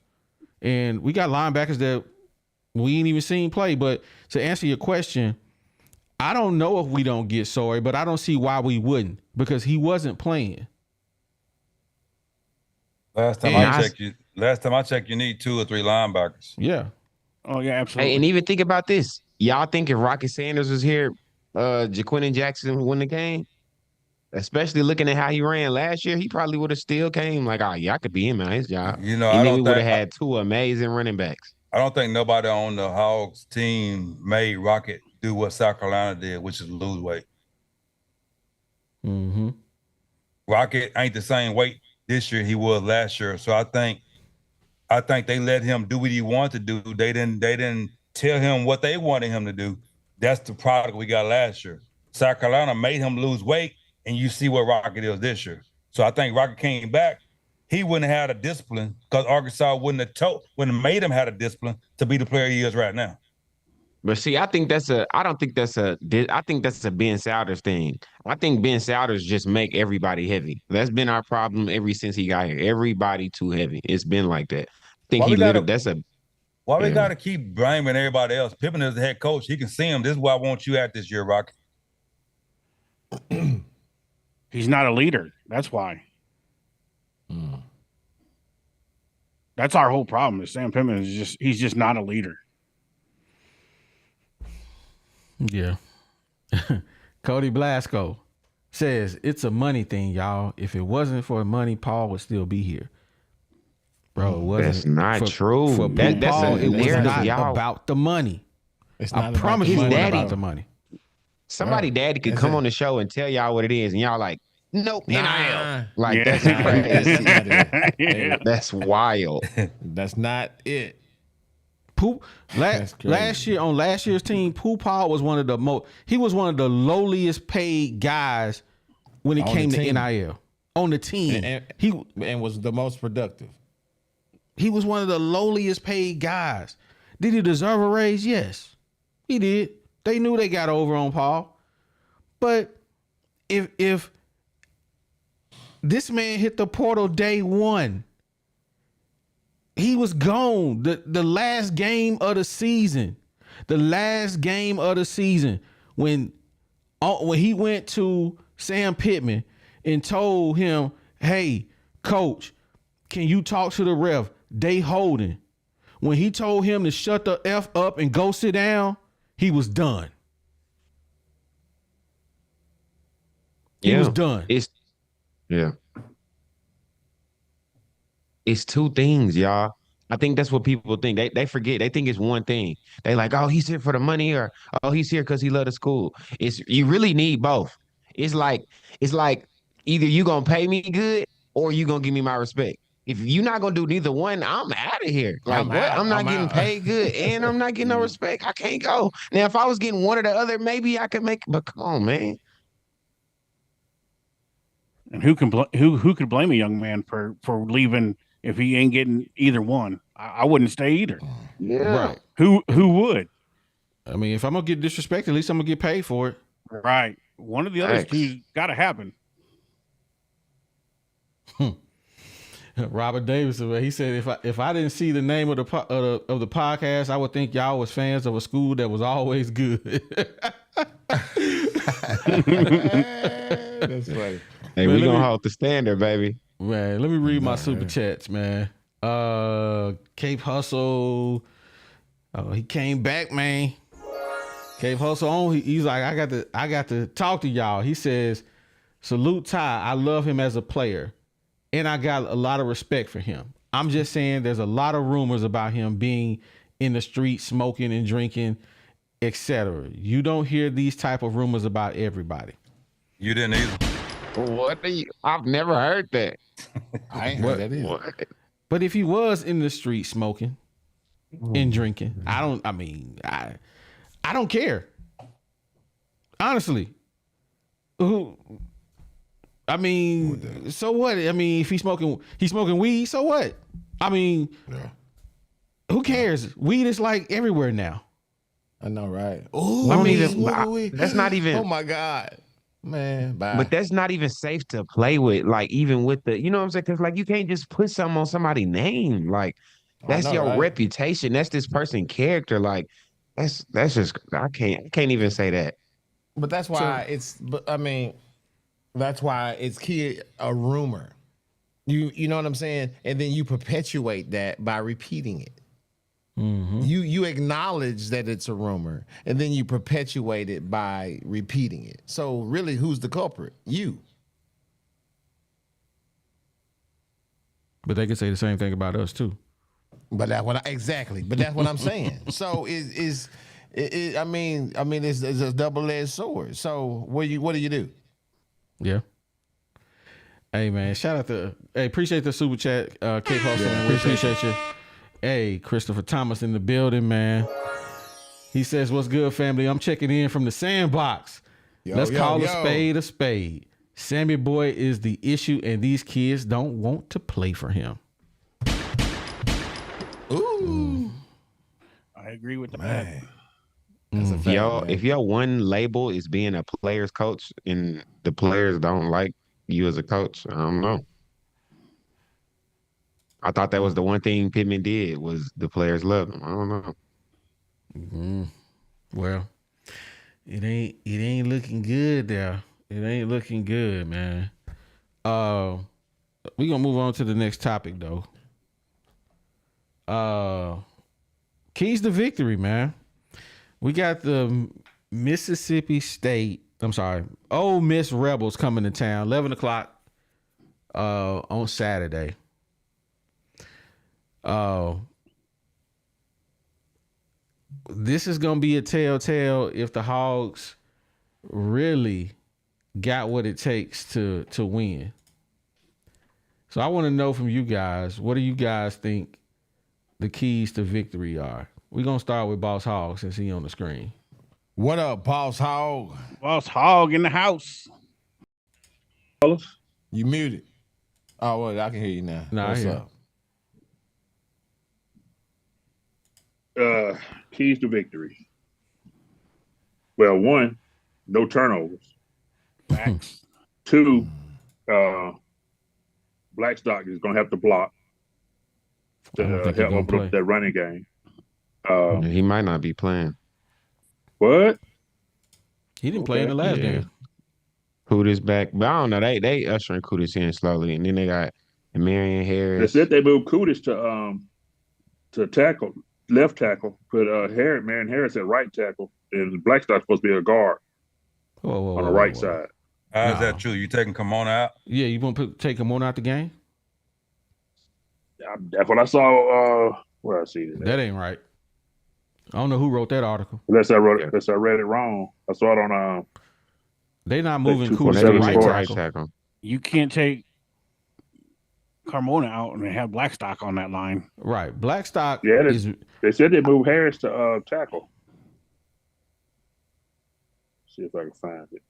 A: and we got linebackers that we ain't even seen play. But to answer your question, I don't know if we don't get Sawyer, but I don't see why we wouldn't, because he wasn't playing.
E: Last time I checked, you need 2 or 3 linebackers.
A: Yeah.
F: Oh yeah, absolutely.
D: Hey, and even think about this. Y'all think if Rocket Sanders was here, Jaquindon Jackson would win the game? Especially looking at how he ran last year, he probably would have still came like, oh yeah, I could be him at his job.
E: You know,
D: and
E: I
D: then
E: don't
D: we would have
E: think
D: had 2 amazing running backs.
E: I don't think nobody on the Hogs team made Rocket do what South Carolina did, which is lose weight.
A: Mm-hmm.
E: Rocket ain't the same weight this year he was last year. So I think they let him do what he wanted to do. They didn't tell him what they wanted him to do. That's the product we got last year. South Carolina made him lose weight, and you see what Rocket is this year. So I think Rocket came back. He wouldn't have had a discipline because Arkansas wouldn't have made him have a discipline to be the player he is right now.
D: But see, I think that's a Ben Souders thing. I think Ben Souders just make everybody heavy. That's been our problem ever since he got here. Everybody too heavy. It's been like that. I think we got
E: to keep blaming everybody else? Pitman is the head coach. He can see him. This is where I want you at this year, Rocket.
F: He's not a leader. That's why. That's our whole problem. Is Sam Pitman he's just not a leader.
A: Yeah. Cody Blasco says it's a money thing, y'all. If it wasn't for money, Paul would still be here. Bro, it wasn't.
D: That's not true.
A: For
D: That's
A: Paul,
D: a
A: it was
D: narrative,
A: not
D: y'all.
A: about the money.
C: It's
A: I
C: not about
A: promise
C: the
A: you, it
C: money.
A: wasn't about the money.
D: Somebody daddy could come on the show and tell y'all what it is, and y'all like, nope, NIL. Like,
F: Yeah.
D: that's crazy.
F: Yeah.
D: That's wild.
C: That's not it.
A: Last year on last year's team, Pooh Paul was one of the lowliest paid guys when it
C: On
A: came
C: the
A: to
C: team.
A: NIL on the team.
C: And was the most productive.
A: He was one of the lowliest paid guys. Did he deserve a raise? Yes, he did. They knew they got over on Paul. But if this man hit the portal day one, he was gone. The last game of the season. When he went to Sam Pitman and told him, hey, coach, can you talk to the ref? They holding. When he told him to shut the F up and go sit down, he was done. He was done.
D: It's 2 things, y'all. I think that's what people think. They forget. They think it's one thing. They like, oh, he's here for the money, or oh, he's here because he love the school. You really need both. It's like either you gonna pay me good or you gonna give me my respect. If you're not gonna do neither one, I'm out of here. Like I'm not getting paid good and I'm not getting no respect. I can't go. Now, if I was getting one or the other, maybe I could make. But come on, man.
F: And who could blame a young man for leaving if he ain't getting either one? I wouldn't stay either.
D: Yeah.
A: Right.
F: Who would?
A: I mean, if I'm gonna get disrespected, at least I'm gonna get paid for it.
F: Right. One of the other two got to happen.
A: Robert Davidson, he said, if I didn't see the name of the podcast, I would think y'all was fans of a school that was always good.
C: That's funny.
D: Hey, we gonna hold the standard, baby.
A: Man, let me read my super chats, man. Cape Hustle. Oh, he came back, man. Cape Hustle on. He's like, I got to talk to y'all. He says, salute Ty. I love him as a player, and I got a lot of respect for him. I'm just saying there's a lot of rumors about him being in the street, smoking and drinking, etc. You don't hear these type of rumors about everybody.
E: You didn't either.
D: What? I've never heard that.
C: I ain't heard that either.
D: What?
A: But if he was in the street smoking and drinking, I don't care. Honestly. So what? I mean, if he's smoking weed, so what? I mean, who cares? Weed is like everywhere now.
C: I know, right? Ooh,
D: I mean,
C: that's not even. Oh my God, man! Bye.
D: But that's not even safe to play with. Like even with the, you know what I'm saying? Because like you can't just put something on somebody's name. Like that's
C: know,
D: your
C: right?
D: reputation. That's this person's character. Like that's just I can't even say that.
C: But that's why it's. But I mean, that's why it's a rumor. You know what I'm saying? And then you perpetuate that by repeating it. You acknowledge that it's a rumor, and then you perpetuate it by repeating it. So really, who's the culprit? You.
A: But they can say the same thing about us too.
C: But that's what exactly. But that's what I'm saying. So I mean, it's a double-edged sword. So what do you do?
A: Yeah. Hey man, shout out to appreciate the super chat, K Postal, man. We appreciate you. Hey, Christopher Thomas in the building, man. He says, "What's good, family? I'm checking in from the sandbox. Let's call a spade a spade. Sammy Boy is the issue, and these kids don't want to play for him."
C: Ooh,
F: I agree with that.
C: man.
D: If your one label is being a player's coach and the players don't like you as a coach, I don't know. I thought that was the one thing Pitman did was the players loved him. I don't know.
A: Well, it ain't looking good there. It ain't looking good, man. We gonna move on to the next topic though. Keys to victory, man. We got the Ole Miss Rebels coming to town, 11 o'clock on Saturday. This is gonna be a telltale if the Hogs really got what it takes to win. So I want to know from you guys, what do you guys think the keys to victory are? We're gonna start with Boss Hog since he's on the screen.
C: What up, Boss Hog?
F: Boss Hog in the house.
C: You muted. Oh, well, I can hear you now. What's up?
G: Keys to victory. Well, one, no turnovers.
F: Facts.
G: Two, Blackstock is going to have to block to help open up that running game.
D: He might not be playing.
G: What?
A: He didn't play in the last game.
D: Kudus back, but I don't know. They ushering Kudus in slowly, and then they got Marion Harris.
G: They said they moved Kudus to tackle, left tackle, put Marion Harris at right tackle, and Blackstock's supposed to be a guard on the right side.
E: How is that true? You taking Kimona out?
A: Yeah, you want to take Kimona out the game?
G: That's what I saw. Where I see it.
A: That ain't right. I don't know who wrote that article.
G: Unless I read it wrong. I saw it on.
A: They not moving
G: Kudus
A: to
G: right
D: tackle.
F: You can't take Carmona out and have Blackstock on that line.
A: Right. Blackstock
G: they said they moved Harris to tackle. See if I can find it.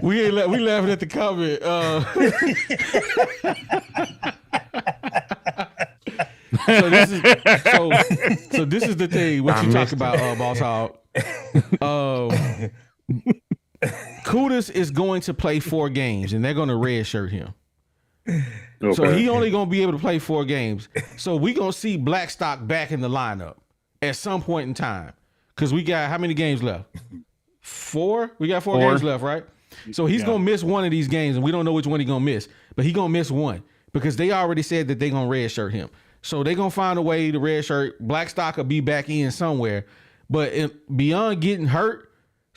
A: we laughing at the comment. So this is the thing. What you talk about, Boss Hog? Kudus is going to play 4 games, and they're going to redshirt him. Okay. So he only going to be able to play 4 games. So we going to see Blackstock back in the lineup at some point in time. Because we got how many games left? 4? We got 4 games left, right? So he's going to miss one of these games, and we don't know which one he's going to miss. But he's going to miss one because they already said that they're going to redshirt him. So they're going to find a way to redshirt. Blackstock will be back in somewhere. But beyond getting hurt,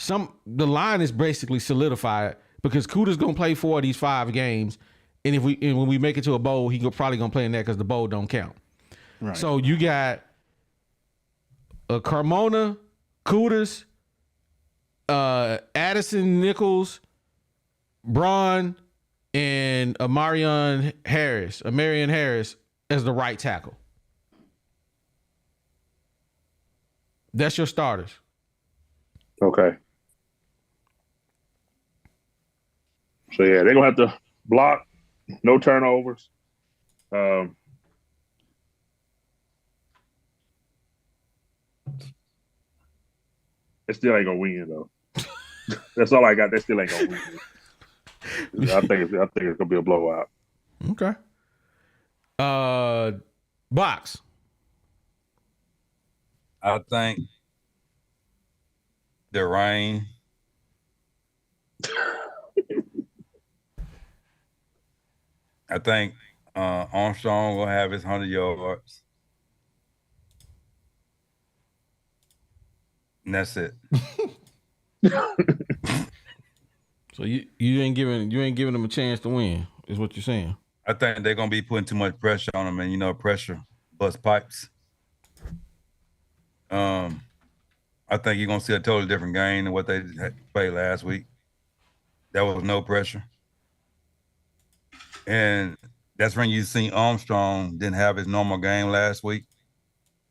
A: the line is basically solidified because Kuda's going to play 4 of these 5 games. And when we make it to a bowl, he's probably going to play in that because the bowl don't count. Right. So you got Carmona, Kudus, Addison Nichols, Braun, and Marion Harris as the right tackle. That's your starters.
G: Okay. So yeah, they're gonna have to block, no turnovers. It still ain't gonna win though. That's all I got. That still ain't gonna win. I think it's gonna be a blowout.
A: Okay. Box.
E: I think the rain. I think Armstrong will have his 100 yards. And that's it.
A: So you ain't giving them a chance to win, is what you're saying.
E: I think they're gonna be putting too much pressure on them, and you know, pressure busts pipes. I think you're gonna see a totally different game than what they played last week. There was no pressure. And that's when you see Armstrong didn't have his normal game last week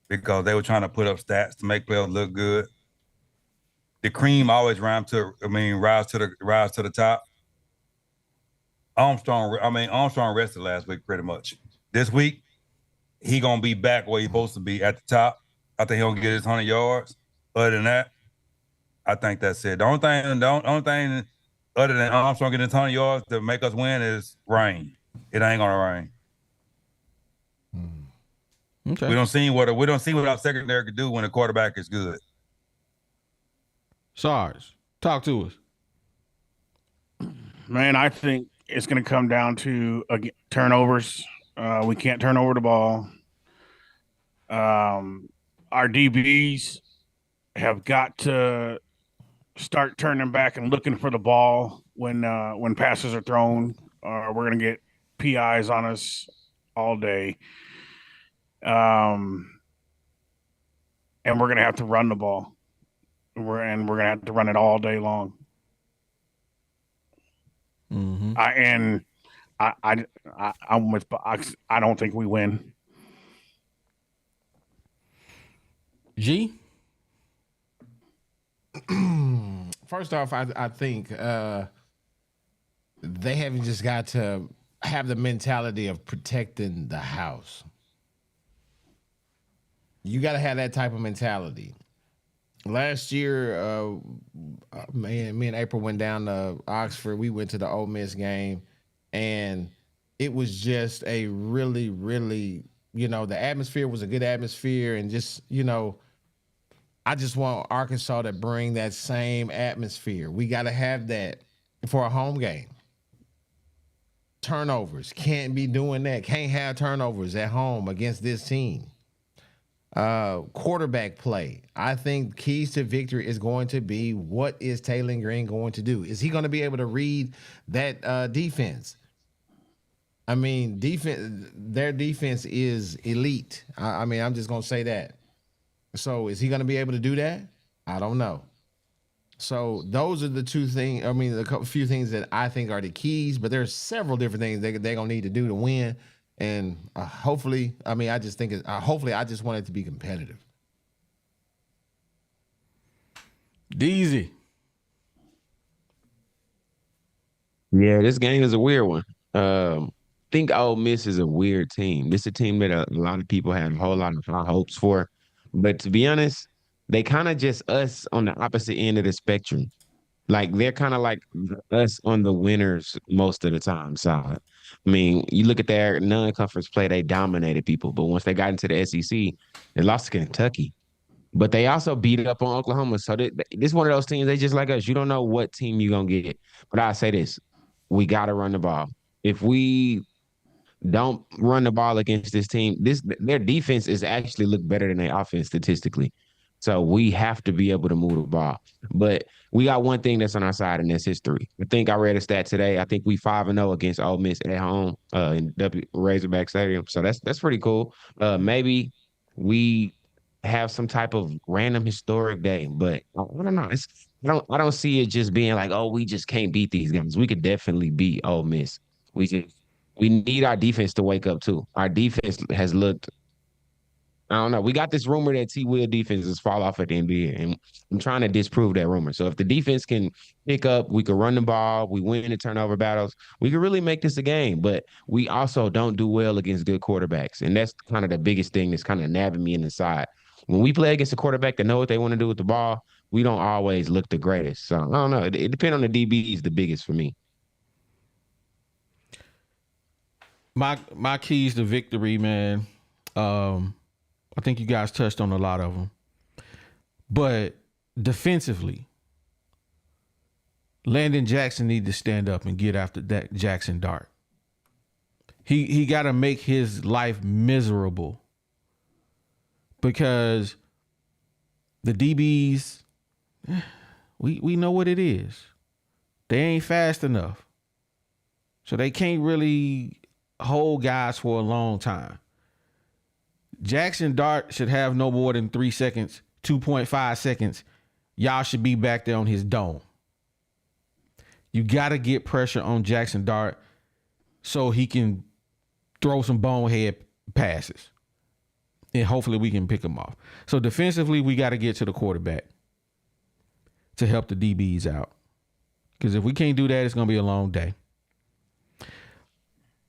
E: because they were trying to put up stats to make players look good. The cream always rise to the top. Armstrong rested last week pretty much. This week, he gonna be back where he's supposed to be at the top. I think he'll get his 100 yards. Other than that, I think that's it. The only thing other than Armstrong getting his 100 yards to make us win is rain. It ain't gonna rain.
A: Okay.
E: We don't see what our secondary could do when the quarterback is good.
A: Sarge, talk to us.
F: Man, I think it's going to come down to turnovers. We can't turn over the ball. Our DBs have got to start turning back and looking for the ball when passes are thrown. We're going to get PIs on us all day. And we're going to have to run the ball. We're going to have to run it all day long.
A: Mm-hmm.
F: I'm with Box. I don't think we win.
A: G?
C: First off, I think they haven't just got to have the mentality of protecting the house. You got to have that type of mentality. Last year, me and April went down to Oxford. We went to the Ole Miss game, and it was just a really, really, the atmosphere was a good atmosphere, and just, I just want Arkansas to bring that same atmosphere. We got to have that for a home game. Turnovers. Can't be doing that. Can't have turnovers at home against this team. Quarterback play. I think keys to victory is going to be, what is Taylor Green going to do? Is he going to be able to read that defense? I mean, their defense is elite. I'm just going to say that. So is he going to be able to do that? I don't know. So those are the two things. A few things that I think are the keys, but there's several different things they're going to need to do to win. And hopefully, I just want it to be competitive.
A: Deezy.
D: Yeah, this game is a weird one. I think Ole Miss is a weird team. This is a team that a lot of people had a whole lot of high hopes for. But to be honest, they kind of just us on the opposite end of the spectrum. Like, they're kind of like us on the winners most of the time side. You look at their non-conference play, they dominated people. But once they got into the SEC, they lost to Kentucky. But they also beat up on Oklahoma. So this is one of those teams, they just like us. You don't know what team you're going to get. But I say this, we got to run the ball. If we don't run the ball against this team, their defense is actually look better than their offense statistically. So we have to be able to move the ball. But we got one thing that's on our side, and that's history. I think I read a stat today. I think we 5-0 against Ole Miss at home in Razorback Stadium. So that's pretty cool. Maybe we have some type of random historic day, but I don't know. I don't see it just being like, oh, we just can't beat these guys. We could definitely beat Ole Miss. We need our defense to wake up too. Our defense has looked I don't know. We got this rumor that T. Will defenses fall off at the NBA, and I'm trying to disprove that rumor. So if the defense can pick up, we can run the ball, we win the turnover battles, we can really make this a game. But we also don't do well against good quarterbacks, and that's kind of the biggest thing that's kind of nabbing me in the side. When we play against a quarterback that know what they want to do with the ball, we don't always look the greatest. So I don't know. It depends on the DBs, the biggest for me.
A: My keys to victory, man. I think you guys touched on a lot of them. But defensively, Landon Jackson need to stand up and get after that Jackson Dart. He got to make his life miserable because the DBs, we know what it is. They ain't fast enough. So they can't really hold guys for a long time. Jackson Dart should have no more than 3 seconds, 2.5 seconds. Y'all should be back there on his dome. You got to get pressure on Jackson Dart so he can throw some bonehead passes. And hopefully we can pick him off. So defensively, we got to get to the quarterback to help the DBs out. Because if we can't do that, it's going to be a long day.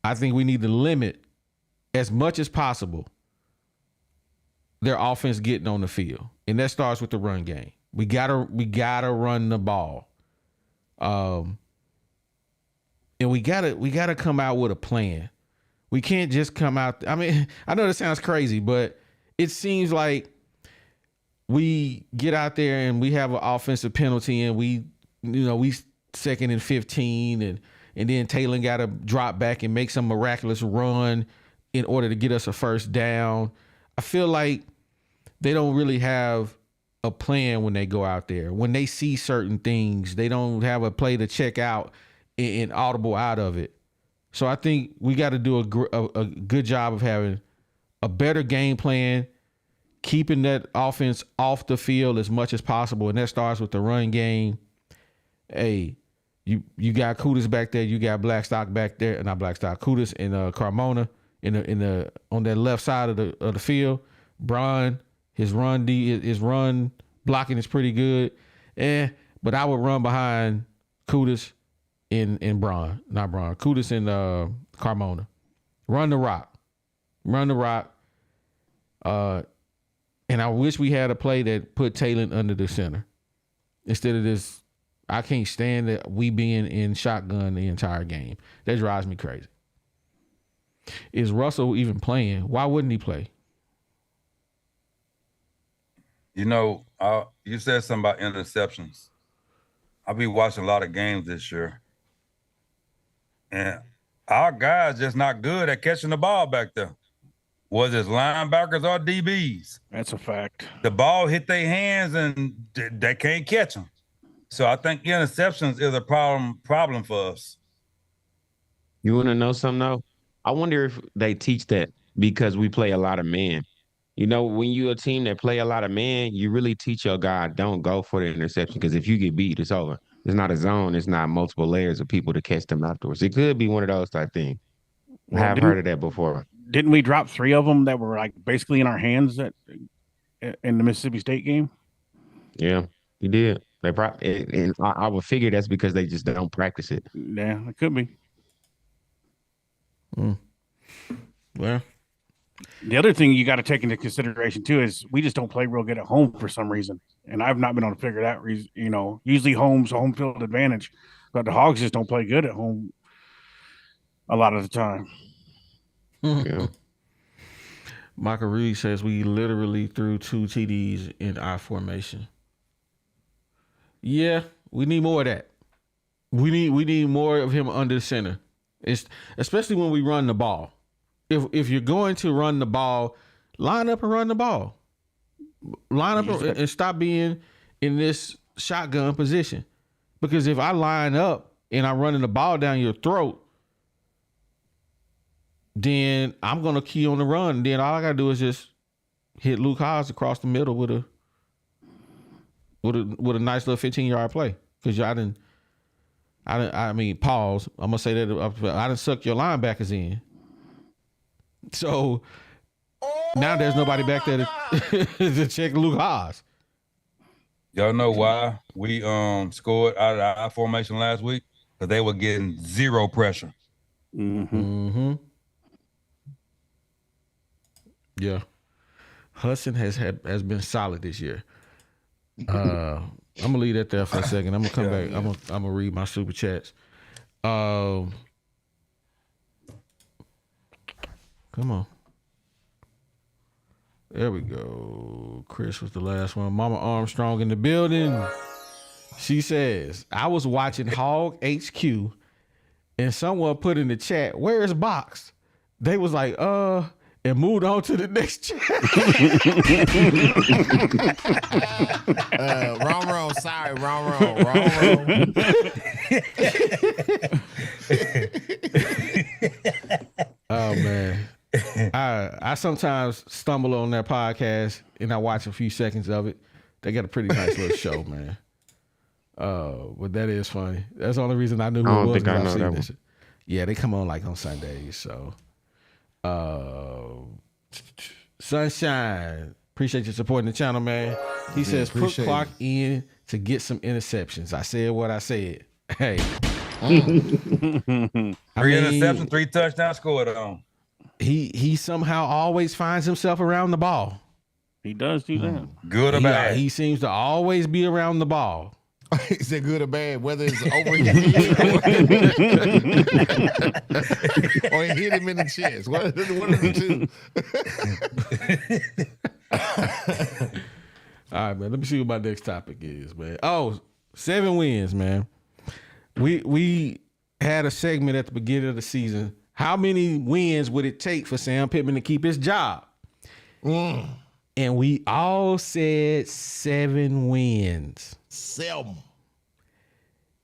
A: I think we need to limit as much as possible their offense getting on the field. And that starts with the run game. We gotta run the ball. And we gotta come out with a plan. We can't just come out. I mean, I know this sounds crazy, but it seems like we get out there and we have an offensive penalty and we 2nd and 15 and then Taylor got to drop back and make some miraculous run in order to get us a first down. I feel like they don't really have a plan when they go out there. When they see certain things, they don't have a play to check out and audible out of it. So I think we got to do a good job of having a better game plan, keeping that offense off the field as much as possible, and that starts with the run game. Hey, you got Kudus back there, you got Blackstock back there, not Blackstock, Kudus and Carmona on that left side of the field. Braun, his run blocking is pretty good. But I would run behind Kudus and Braun, not Braun. Kudus and Carmona. Run the rock. And I wish we had a play that put Taylor under the center instead of this. I can't stand that we being in shotgun the entire game. That drives me crazy. Is Russell even playing? Why wouldn't he play?
E: You said something about interceptions. I'll be watching a lot of games this year. And our guys just not good at catching the ball back there. Was it linebackers or DBs?
F: That's a fact.
E: The ball hit their hands and they can't catch them. So I think interceptions is a problem for us.
D: You want to know something, though? I wonder if they teach that because we play a lot of man. When you're a team that play a lot of man, you really teach your guy, don't go for the interception because if you get beat, it's over. It's not a zone. It's not multiple layers of people to catch them afterwards. It could be one of those type things. I have heard of that before.
F: Didn't we drop 3 of them that were like basically in our hands in the Mississippi State game?
D: Yeah, we did. They probably, and I would figure that's because they just don't practice it.
F: Yeah, it could be.
A: Well,
F: the other thing you got to take into consideration too is we just don't play real good at home for some reason, and I've not been able to figure that reason. Usually home field advantage, but the Hogs just don't play good at home a lot of the time.
D: Yeah.
A: Michael Reed says we literally threw 2 TDs in our formation. Yeah, we need more of that. We need more of him under the center. It's especially when we run the ball. If you're going to run the ball, line up and run the ball. Line up and stop being in this shotgun position. Because if I line up and I'm running the ball down your throat, then I'm gonna key on the run. Then all I gotta do is just hit Luke Hogs across the middle with a nice little 15-yard play. Because I mean, pause. I'm gonna say that I didn't suck your linebackers in. So Now there's nobody back there to check Luke Haas.
E: Y'all know why we scored out of our formation last week? Because they were getting zero pressure.
A: Mm-hmm. Yeah. Hudson has been solid this year. I'm gonna leave that there for a second. I'm gonna come back. I'm gonna read my super chats. Come on. There we go. Chris was the last one. Mama Armstrong in the building. She says, I was watching Hog HQ and someone put in the chat, where is Box? They was like, and moved on to the next chat.
C: Wrong. Sorry, wrong.
A: Oh man. I sometimes stumble on their podcast and I watch a few seconds of it. They got a pretty nice little show, man. But that is funny. That's the only reason I knew who
D: I
A: it
D: don't
A: was.
D: think I know
A: I've seen
D: that
A: this.
D: one.
A: Yeah, they come on like on Sundays. So, Sunshine, appreciate you supporting the channel, man. He says put
C: appreciate
A: clock in to get some interceptions. I said what I said. Hey,
E: Three interceptions, 3 touchdowns scored on.
A: He somehow always finds himself around the ball.
F: He does do that.
E: Good or bad?
A: He seems to always be around the ball.
C: Is it good or bad? Whether it's over his head or it hit him in the chest. One of the two.
A: All right, man. Let me see what my next topic is, man. Oh, 7 wins, man. We had a segment at the beginning of the season. How many wins would it take for Sam Pitman to keep his job? And we all said 7 wins.
C: 7.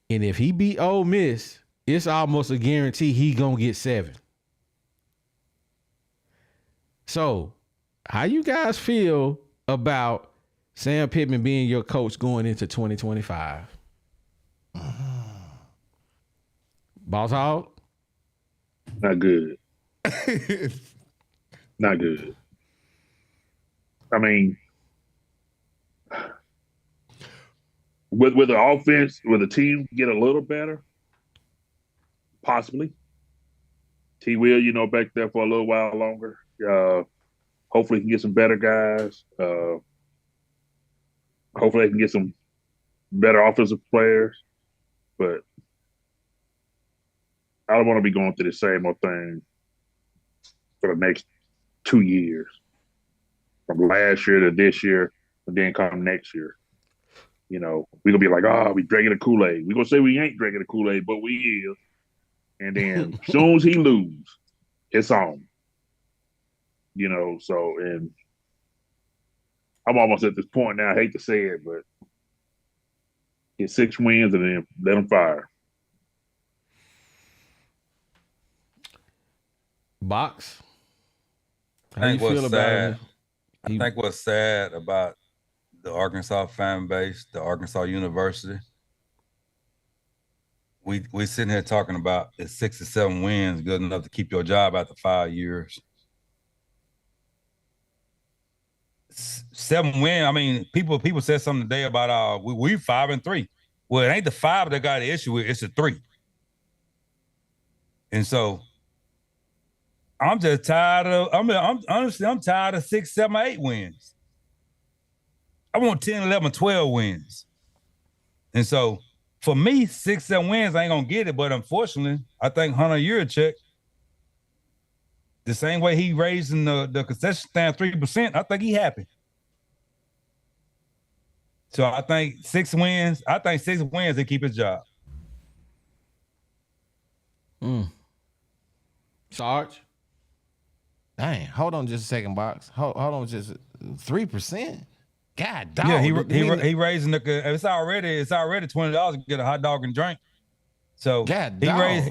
A: And if he beat Ole Miss, it's almost a guarantee he gonna get 7. So, how you guys feel about Sam Pitman being your coach going into 2025? Boss Hog?
G: Not good. Not good. I mean, with the offense, with the team get a little better, possibly. T will, back there for a little while longer. Hopefully he can get some better guys. Hopefully they can get some better offensive players. But I don't want to be going through the same old thing for the next 2 years. From last year to this year, and then come next year. We're going to be like, we drinking the Kool-Aid. We're going to say we ain't drinking the Kool-Aid, but we is. And then as soon as he lose, it's on. And I'm almost at this point now. I hate to say it, but get 6 wins and then let him fire.
A: Box?
E: I think what's sad. I think what's sad about the Arkansas fan base, the Arkansas University, we sitting here talking about is 6 or 7 wins good enough to keep your job after 5 years. 7 wins. I mean, people said something today about we 5-3. Well, it ain't the 5 that got the issue with, it's the 3. And so I'm just tired of. I'm tired of 6, 7, 8 wins. I want 10, 11, 12 wins. And so for me, 6, 7 wins, I ain't gonna get it. But unfortunately, I think Hunter Yurachek, the same way he raising the concession stand 3%, I think he happy. So I think 6 wins. I think 6 wins to keep his job.
A: Sarge?
C: Dang, hold on just a second, Box. Hold on just 3%? God dog.
E: Yeah, he raising the. It's already $20 to get a hot dog and drink. So
C: God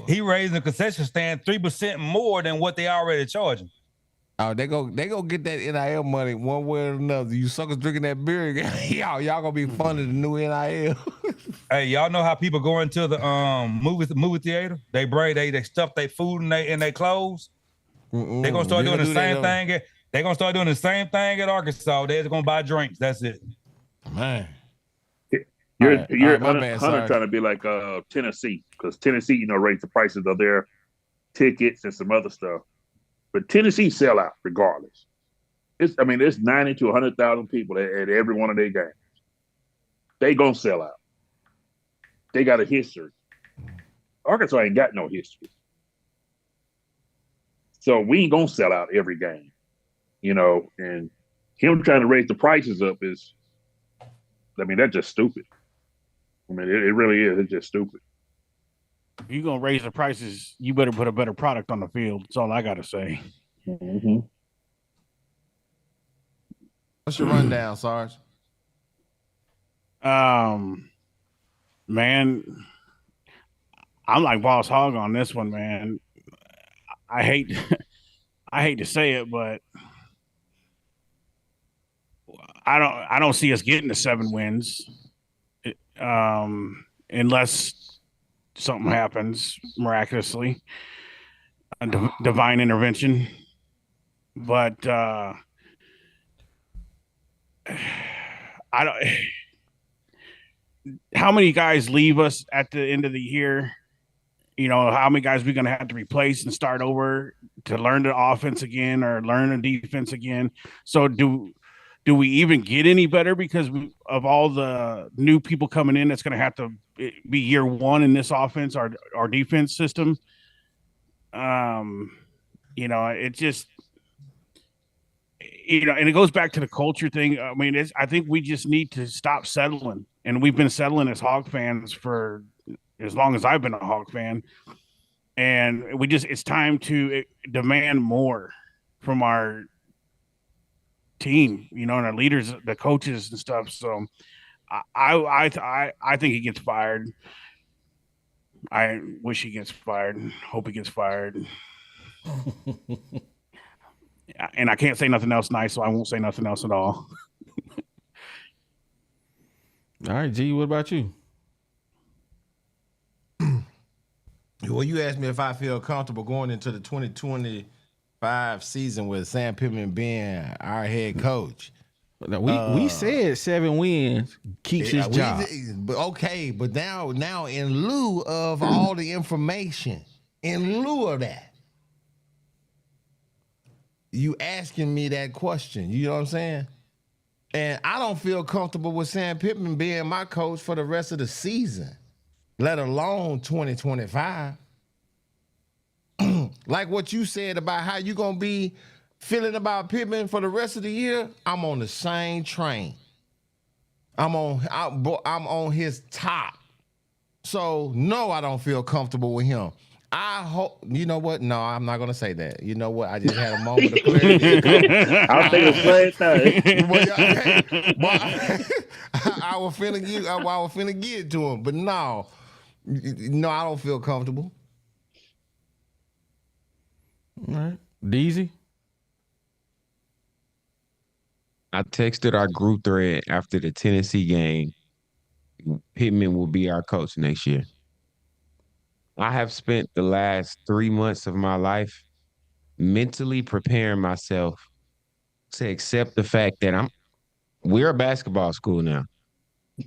E: he raising the concession stand 3% more than what they already charging.
C: Oh, they go get that NIL money one way or another. You suckers drinking that beer, y'all gonna be funding the new NIL.
E: Hey, y'all know how people go into the movie theater? They stuff their food in their clothes. They're gonna start doing the same thing. They're gonna start doing the same thing at Arkansas. They're gonna buy drinks. That's it.
C: Man.
G: You're
C: All right, my
G: Hunter,
C: bad,
G: Hunter
C: sorry.
G: trying to be like Tennessee, because Tennessee, raised the prices of their tickets and some other stuff. But Tennessee sell out regardless. It's 90 to 100,000 people at every one of their games. They gonna sell out. They got a history. Arkansas ain't got no history. So we ain't gonna sell out every game, and him trying to raise the prices up is, that's just stupid. It really is. It's just stupid.
F: If you're gonna raise the prices, you better put a better product on the field. That's all I gotta say.
G: Mm-hmm.
C: What's your rundown, Sarge?
F: Man, I'm like Boss Hog on this one, man. I hate to say it, but I don't see us getting to 7 wins, unless something happens miraculously, a divine intervention. But I don't. How many guys leave us at the end of the year? How many guys we're going to have to replace and start over to learn the offense again or learn the defense again? So do we even get any better because of all the new people coming in? That's going to have to be year one in this offense, our defense system. It just, and it goes back to the culture thing. I think we just need to stop settling. And we've been settling as Hog fans for as long as I've been a Hog fan. And it's time to demand more from our team, and our leaders, the coaches and stuff. So I think he gets fired. I wish he gets fired. Hope he gets fired. And I can't say nothing else nice, so I won't say nothing else at all.
A: All right, G, what about you?
C: Well, you asked me if I feel comfortable going into the 2025 season with Sam Pittman being our head coach.
A: We said 7 wins keeps his job.
C: But now in lieu of all the information, in lieu of that, you asking me that question. You know what I'm saying? And I don't feel comfortable with Sam Pittman being my coach for the rest of the season, let alone 2025. Like what you said about how you gonna be feeling about Pittman for the rest of the year, I'm on the same train. I'm on his top. So no, I don't feel comfortable with him. I hope, you know what? No, I'm not gonna say that. You know what? I just had a moment of clarity.
G: I'll think the same thing.
C: I was finna get to him, but no, I don't feel comfortable.
A: All right, Deezy.
D: I texted our group thread after the Tennessee game. Pitman will be our coach next year. I have spent the last 3 months of my life mentally preparing myself to accept the fact that we're a basketball school now.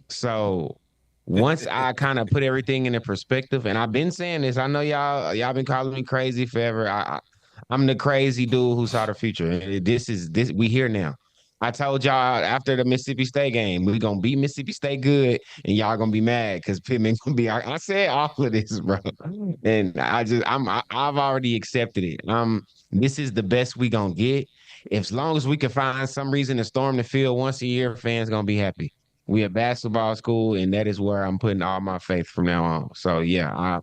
D: So once I kind of put everything into perspective, and I've been saying this, I know y'all been calling me crazy forever. I'm the crazy dude who saw the future. This we here now. I told y'all after the Mississippi State game, we gonna beat Mississippi State good, and y'all gonna be mad because Pittman gonna be. I said all of this, bro, and I've already accepted it. This is the best we gonna get. As long as we can find some reason to storm the field once a year, fans gonna be happy. We a basketball school, and that is where I'm putting all my faith from now on. So yeah,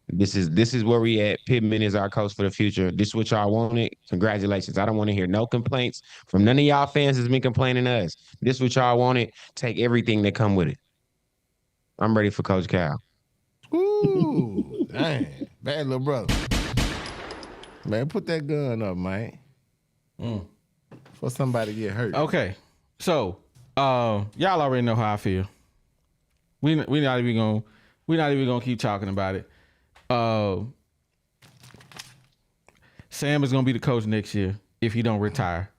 D: this is where we at. Pittman is our coach for the future. This is what y'all wanted. Congratulations. I don't want to hear no complaints from none of y'all fans that's been complaining to us. This is what y'all wanted. Take everything that come with it. I'm ready for Coach Cal.
C: Ooh, dang. Bad little brother. Man, put that gun up, man. For somebody to get hurt.
A: Okay, so y'all already know how I feel. We not even gonna keep talking about it. Sam is gonna be the coach next year if he don't retire.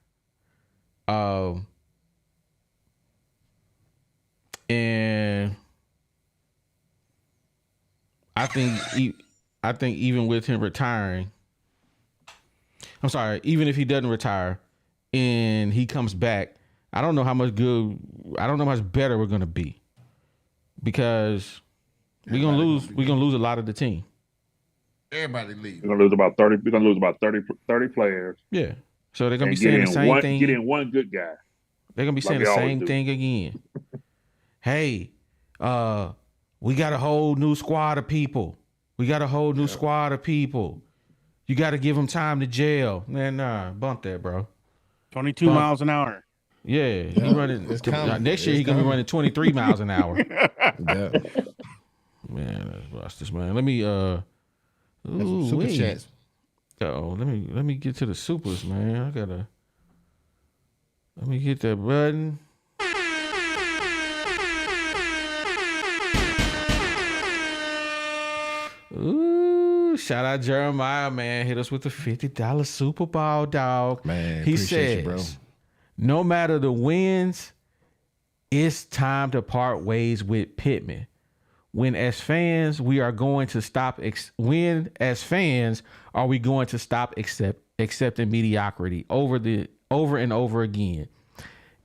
A: And I think even with him retiring, I'm sorry, even if he doesn't retire and he comes back, I don't know how much better we're gonna be, because we're gonna lose a lot of the team.
H: Everybody leave.
G: We're gonna lose about 30. We're gonna lose about 30 players.
A: Yeah. So they're gonna be
G: And
A: saying the same thing.
G: Get in one good guy.
A: They're gonna be saying
G: we
A: the
G: always
A: same
G: do.
A: thing again. Hey, we got a whole new squad of people. We got a whole new squad of people. You got to give them time to jail. Man, nah, bump that, bro.
F: 22 miles an hour.
A: Yeah, he running.
C: It's coming.
A: Next year
C: It's
A: he's gonna be
C: coming.
A: running 23 miles an hour.
C: Yeah.
A: Man, let's watch this, man. Let me
C: Super chats.
A: Oh, let me get to the supers, man. Let me hit that button. Ooh, shout out Jeremiah, man. Hit us with the $50 Super Bowl, dog.
C: Man,
A: he
C: appreciate
A: says,
C: you, bro.
A: no matter the wins, it's time to part ways with Pitman. When as fans are we going to stop accepting mediocrity over and over again?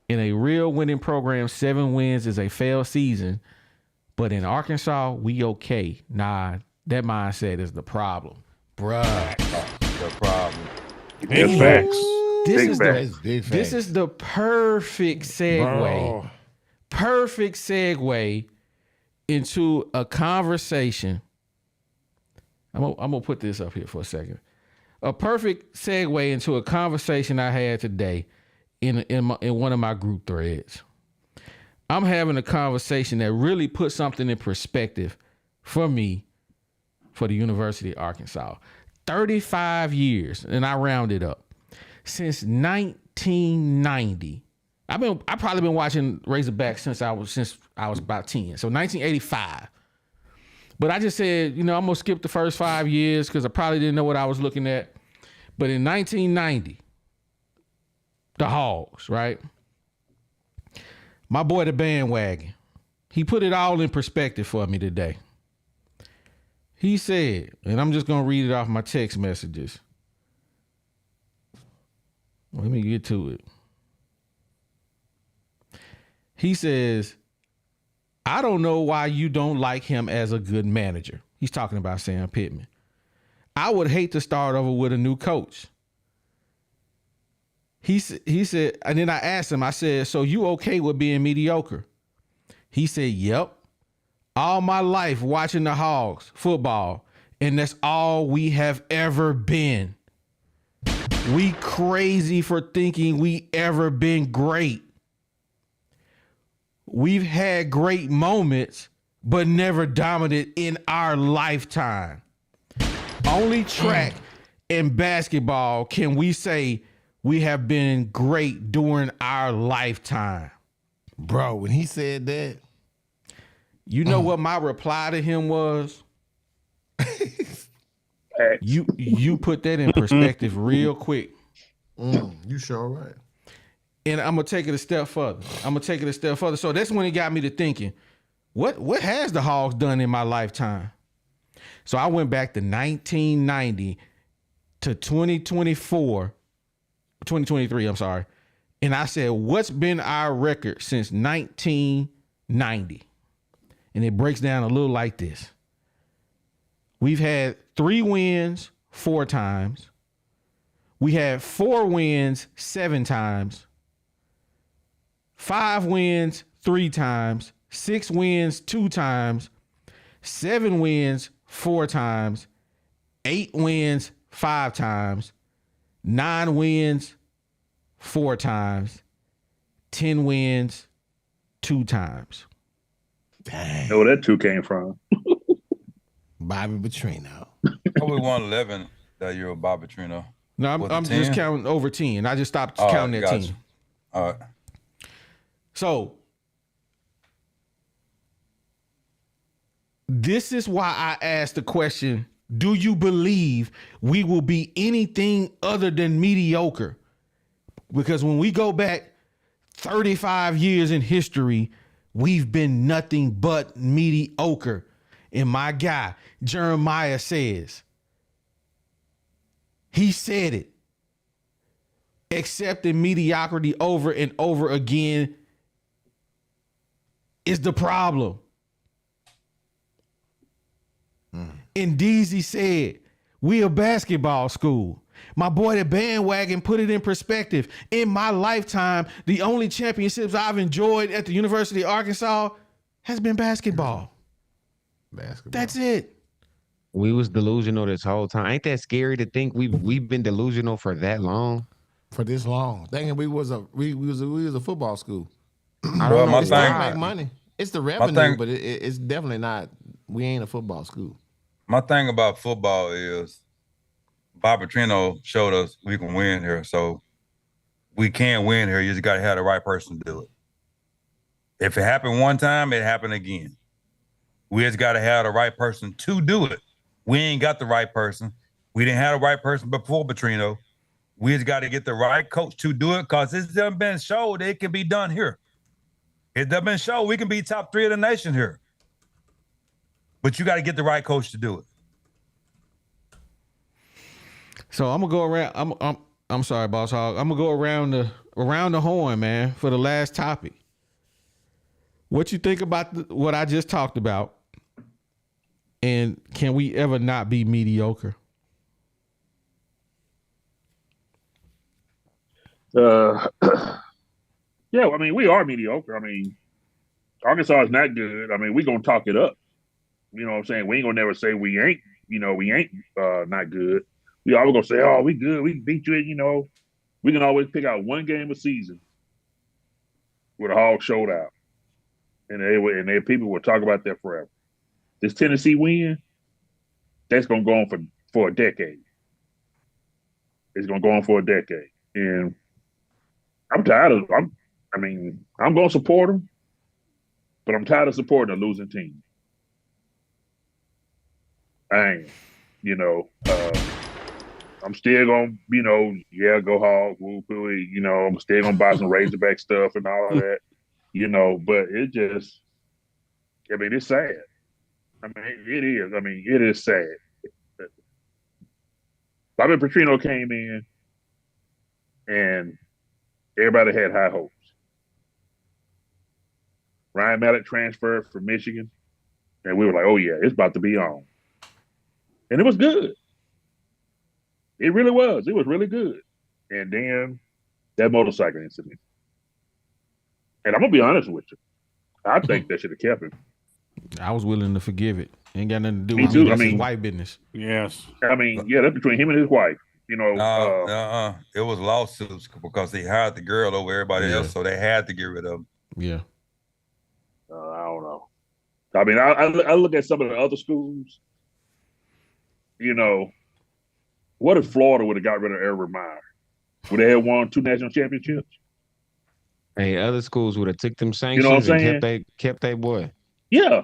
A: In a real winning program, 7 wins is a failed season, but in Arkansas, we okay. Nah, that mindset is the problem, bruh.
E: The problem.
G: That's facts.
A: This is the perfect segue.
C: Bro.
A: Perfect segue into a conversation. I'm gonna put this up here for a second. A perfect segue into a conversation I had today in one of my group threads. I'm having a conversation that really put something in perspective for me, for the University of Arkansas. 35 years, and I rounded up. Since 1990. I've probably been watching Razorbacks since I was about 10. So 1985. But I just said, I'm gonna skip the first 5 years because I probably didn't know what I was looking at. But in 1990, the Hogs, right? My boy, the bandwagon, he put it all in perspective for me today. He said, and I'm just gonna read it off my text messages. Let me get to it. He says, I don't know why you don't like him as a good manager. He's talking about Sam Pitman. I would hate to start over with a new coach. He said, and then I asked him, I said, so you okay with being mediocre? He said, yep. All my life watching the Hogs football, and that's all we have ever been. We crazy for thinking we ever been great. We've had great moments, but never dominant in our lifetime. Only track and basketball can we say we have been great during our lifetime.
C: Bro, when he said that,
A: you know what my reply to him was? You put that in perspective real quick.
C: you sure right.
A: And I'm gonna take it a step further. So that's when it got me to thinking, what has the Hogs done in my lifetime? So I went back to 1990 to 2023, I'm sorry. And I said, what's been our record since 1990? And it breaks down a little like this. We've had 3 wins 4 times. We had 4 wins 7 times. 5 wins 3 times. 6 wins 2 times. 7 wins 4 times. 8 wins 5 times. 9 wins 4 times. 10 wins 2 times.
C: Dang.
G: Know where that 2 came from.
C: Bobby Petrino.
E: Probably won 11 that year with Bob Petrino.
A: No, I'm just counting over 10. I just stopped counting that 10.
E: All right.
A: So this is why I asked the question, do you believe we will be anything other than mediocre? Because when we go back 35 years in history, we've been nothing but mediocre. And my guy, Jeremiah says, he said it. Accepting mediocrity over and over again is the problem. And Deezy said, we a basketball school. My boy, the bandwagon, put it in perspective. In my lifetime, the only championships I've enjoyed at the University of Arkansas has been basketball. That's it.
D: We was delusional this whole time. Ain't that scary to think we've been delusional for that long?
C: For this long, thinking we was a football school.
D: I don't know.
E: my
C: It's
E: thing-
C: not make money. It's the revenue, but it's definitely not. We ain't a football school.
E: My thing about football is Bob Petrino showed us we can win here. So we can win here. You just got to have the right person to do it. If it happened one time, it happened again. We just got to have the right person to do it. We ain't got the right person. We didn't have the right person before Petrino. We just got to get the right coach to do it because it's done been showed it can be done here. It's done been showed we can be top 3 of the nation here. But you got to get the right coach to do it.
A: So I'm gonna go around. I'm sorry, Boss Hog. I'm gonna go around the horn, man, for the last topic. What you think about what I just talked about? And can we ever not be mediocre?
G: Yeah, I mean, we are mediocre. I mean, Arkansas is not good. I mean, we gonna talk it up. You know what I'm saying? We ain't gonna never say we ain't not good. We always gonna say, oh, we good, we can beat you. You know, we can always pick out one game a season where the Hogs showed out, and people will talk about that forever. This Tennessee win, that's gonna go on for a decade. It's gonna go on for a decade, and I'm tired of. I'm gonna support them, but I'm tired of supporting a losing team. I ain't, I'm still gonna, go Hogs, whoop, I'm still gonna buy some Razorback stuff and all of that, but it just, it's sad. It is. It is sad. Bobby Petrino came in and everybody had high hopes. Ryan Mallett transferred from Michigan, and we were like, oh yeah, it's about to be on. And it was good. It really was. It was really good. And then that motorcycle incident. And I'm going to be honest with you. I think they should have kept him.
A: I was willing to forgive it. Ain't got nothing to do
G: Me
A: with
G: too.
A: me. That's his white business.
F: Yes.
G: That's between him and his wife.
E: It was lawsuits because they hired the girl over everybody else, so they had to get rid of him.
A: Yeah.
G: I don't know. I look at some of the other schools. What if Florida would have got rid of Urban Meyer? Would they have won 2 national championships?
D: Hey, other schools would have took them
G: You know what
D: sanctions
G: I'm
D: and
G: saying?
D: kept they boy.
G: Yeah.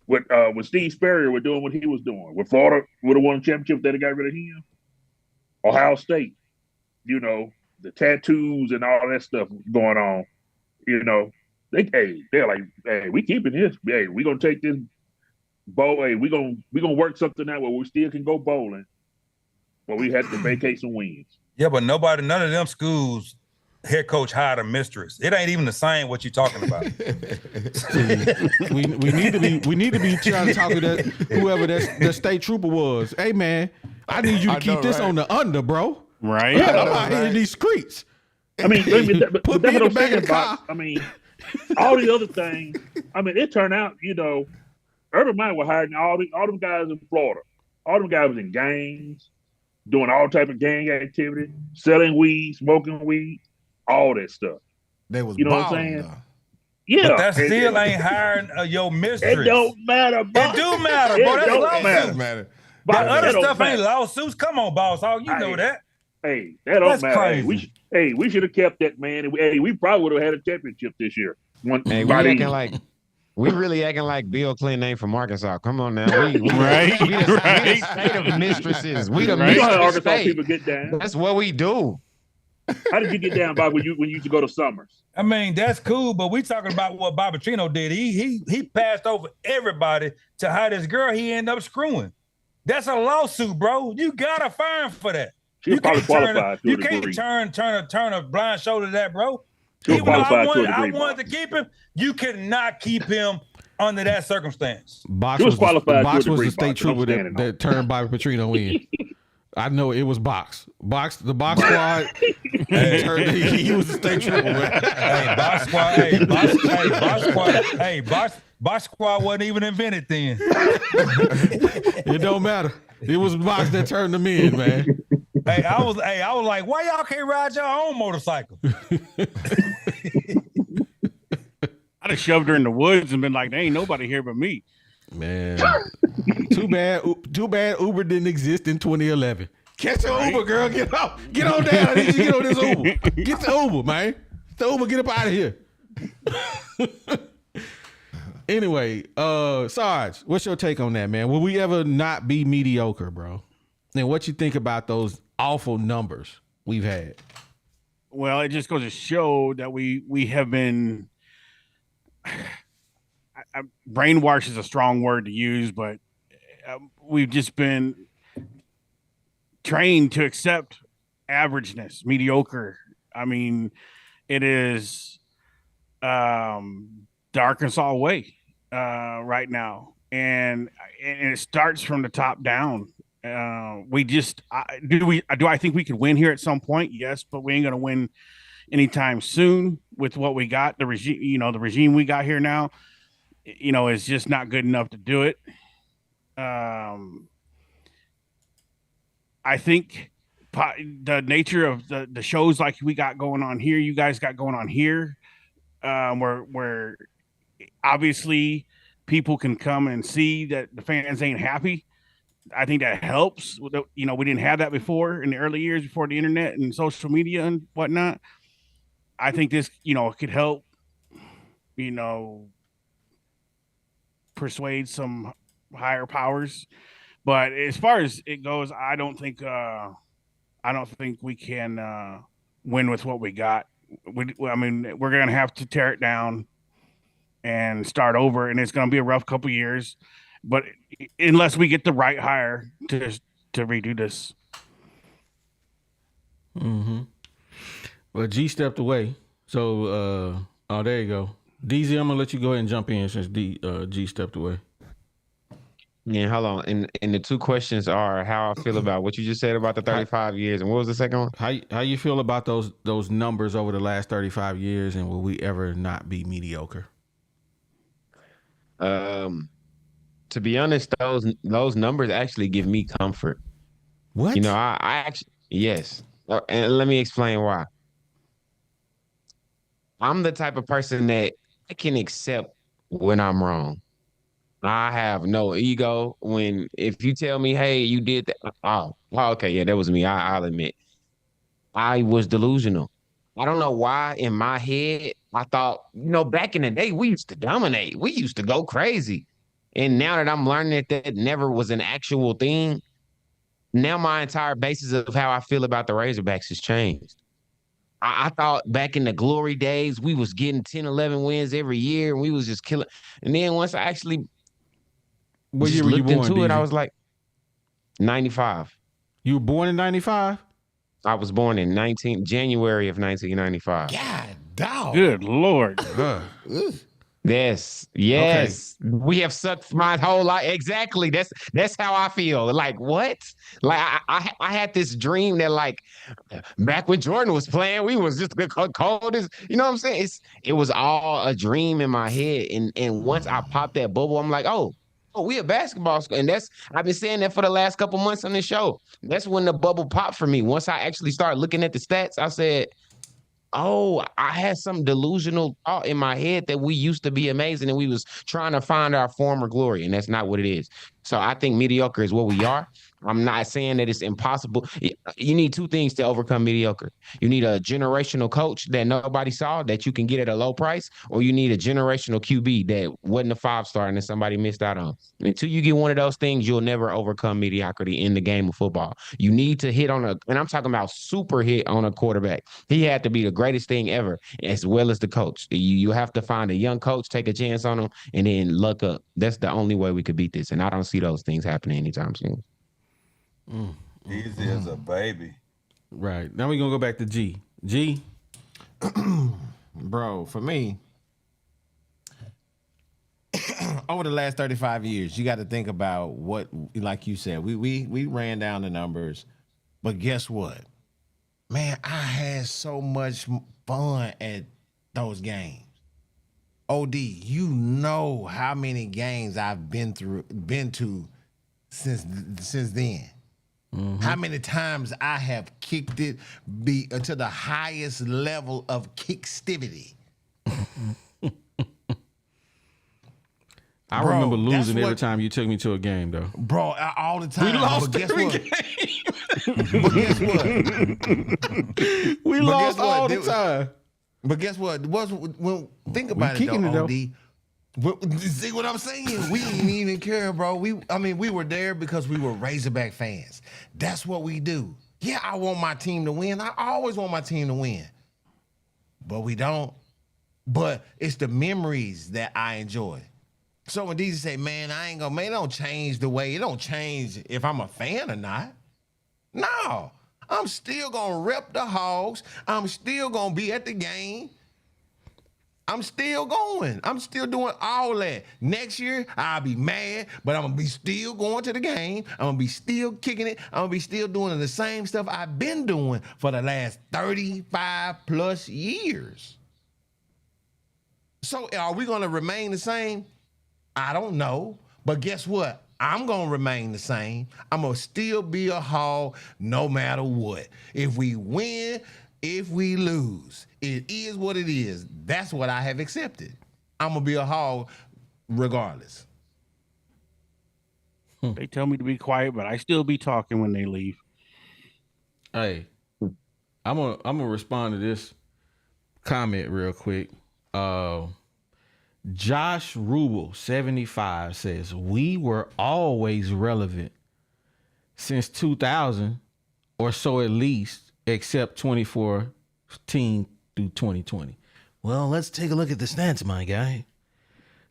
G: When Steve Spurrier was doing what he was doing, when Florida would have won a championship, they'd have got rid of him. Ohio State, the tattoos and all that stuff going on, they're like, hey, we keeping this. Hey, we gonna take this bowl. Hey, we gonna work something out where we still can go bowling, but we had to vacate some wins.
E: Yeah, but none of them schools head coach hired a mistress. It ain't even the same what you talking about.
A: we need to be trying to talk to that whoever that state trooper was. Hey man, I need you to keep this on the under, bro.
F: Right.
A: Yeah, I'm out here in these streets.
G: Put me in the back of the car. All the other things. It turned out, Urban Meyer was hiring all them guys in Florida. All them guys was in gangs, doing all type of gang activity, selling weed, smoking weed, all that stuff.
C: They was
G: what I'm
C: balling,
G: saying?
C: though.
G: Yeah,
E: But that still ain't hiring your mistress.
G: It don't matter, bro.
E: It do matter, bro. That's
G: don't
E: lawsuits.
C: matter.
E: But other
G: That don't
E: stuff ain't
G: matter.
E: lawsuits. Come on, boss. You know that.
G: Hey, that don't
E: That's
G: matter.
E: crazy.
G: We should have kept that man. We probably would have had a championship this year.
D: Hey, we really acting like Bill Clinton ain't from Arkansas. Come on now. We
F: Right.
D: the state of mistresses. We the
G: You know how
D: mistress
G: Arkansas
D: state.
G: people get down.
D: That's what we do.
G: How did you get down, Bob, when you used to go to Summers?
E: I mean, that's cool, but we talking about what Bobby Trino did. He passed over everybody to how this girl he ended up screwing. That's a lawsuit, bro. You gotta fine for that.
G: She was probably qualified to a
E: You
G: degree.
E: can't turn a blind shoulder to that, bro.
G: She was
E: Even though
G: qualified to a
E: I
G: degree,
E: wanted
G: Bob.
E: to keep him, you cannot keep him under that circumstance.
A: Box
G: She was
A: the-
G: qualified
A: Box
G: to a
A: was the
G: degree,
A: state
G: Box, and I'm
A: trooper
G: standing
A: that turned Bobby Petrino in. I know it was Box. The Box Squad. He was the state trooper. Man.
E: Box Squad wasn't even invented then.
A: It don't matter. It was Box that turned them in, man.
E: I was like, why y'all can't ride your own motorcycle?
F: I'd have shoved her in the woods and been like, there ain't nobody here but me.
A: Man, too bad Uber didn't exist in 2011. Catch your Uber, girl. Get on down. I need you to get on this Uber. Get the Uber, man. The Uber, get up out of here. Anyway, Sarge, what's your take on that, man? Will we ever not be mediocre, bro? And what you think about those awful numbers we've had?
F: Well, it just goes to show that we have been brainwash is a strong word to use, but we've just been trained to accept averageness, mediocre. I mean, it is the Arkansas way right now, and it starts from the top down. Do I think we could win here at some point? Yes, but we ain't gonna win anytime soon with what we got. The regime we got here now, is just not good enough to do it. I think the nature of the shows like we got going on here, you guys got going on here, where obviously people can come and see that the fans ain't happy. I think that helps. We didn't have that before in the early years before the internet and social media and whatnot. I think this, could help, persuade some higher powers. But as far as it goes, I don't think we can win with what we got. We're going to have to tear it down and start over, and it's going to be a rough couple years. But unless we get the right hire to redo this.
A: Mm-hmm. Well, G stepped away. So, there you go. DZ, I'm going to let you go ahead and jump in since G stepped away.
D: Yeah, hold on. And the two questions are how I feel about what you just said about the 35 years. And what was the second one?
A: How you feel about those numbers over the last 35 years, and will we ever not be mediocre?
D: To be honest, those numbers actually give me comfort.
A: What?
D: I actually, yes. And let me explain why. I'm the type of person that I can accept when I'm wrong. I have no ego if you tell me, hey, you did that. Oh, okay. Yeah, that was me. I'll admit. I was delusional. I don't know why in my head, I thought, back in the day, we used to dominate. We used to go crazy. And now that I'm learning that never was an actual thing, now my entire basis of how I feel about the Razorbacks has changed. I thought back in the glory days, we was getting 10, 11 wins every year, and we was just killing. And then once I actually
A: what year were you
D: looked
A: born,
D: into it,
A: DZ?
D: I was like, 95.
A: You were born in 95?
D: I was born in January of 1995.
C: God, dog.
F: Good Lord.
D: Yes. Okay. We have sucked my whole life. Exactly. That's how I feel. Like, what? Like, I had this dream that, like, back when Jordan was playing, we was just the coldest. You know what I'm saying? It was all a dream in my head. And once I popped that bubble, I'm like, oh, we a basketball school. And I've been saying that for the last couple months on this show. That's when the bubble popped for me. Once I actually started looking at the stats, I said, oh, I had some delusional thought in my head that we used to be amazing and we was trying to find our former glory, and that's not what it is. So I think mediocre is what we are. I'm not saying that it's impossible. You need two things to overcome mediocre. You need a generational coach that nobody saw that you can get at a low price, or you need a generational QB that wasn't a 5-star and that somebody missed out on. And until you get one of those things, you'll never overcome mediocrity in the game of football. You need to hit on and I'm talking about super hit on a quarterback. He had to be the greatest thing ever, as well as the coach. You have to find a young coach, take a chance on him, and then luck up. That's the only way we could beat this. And I don't see those things happening anytime soon.
E: Easy as a baby.
A: Right. Now we're going to go back to G. G.
C: Bro, for me, over the last 35 years, you got to think about what, like you said, we ran down the numbers, but guess what? Man, I had so much fun at those games. OD, you know how many games I've been to since then. Mm-hmm. How many times I have kicked it to the highest level of kickstivity.
A: I remember losing every time you took me to a game, though.
C: Bro, all the time.
A: We lost every game.
C: But guess what?
A: We lost all the time.
C: But guess what? Think about it, though, OD. See what I'm saying? We didn't even care, bro. We were there because we were Razorback fans. That's what we do. Yeah, I want my team to win. I always want my team to win. But we don't. But it's the memories that I enjoy. So when DJ say, man, it don't change the way, it don't change if I'm a fan or not. No. I'm still going to rep the Hogs. I'm still going to be at the game. I'm still going. I'm still doing all that. Next year, I'll be mad, but I'm going to be still going to the game. I'm going to be still kicking it. I'm going to be still doing the same stuff I've been doing for the last 35 plus years. So are we going to remain the same? I don't know. But guess what? I'm going to remain the same. I'm going to still be a Hog no matter what. If we win, if we lose, it is what it is. That's what I have accepted. I'm going to be a Hog regardless.
F: They tell me to be quiet, but I still be talking when they leave.
A: Hey, I'm gonna respond to this comment real quick. Josh Rubel 75 says, we were always relevant since 2000 or so at least, except 2014 through 2020. Well, let's take a look at the stats, my guy.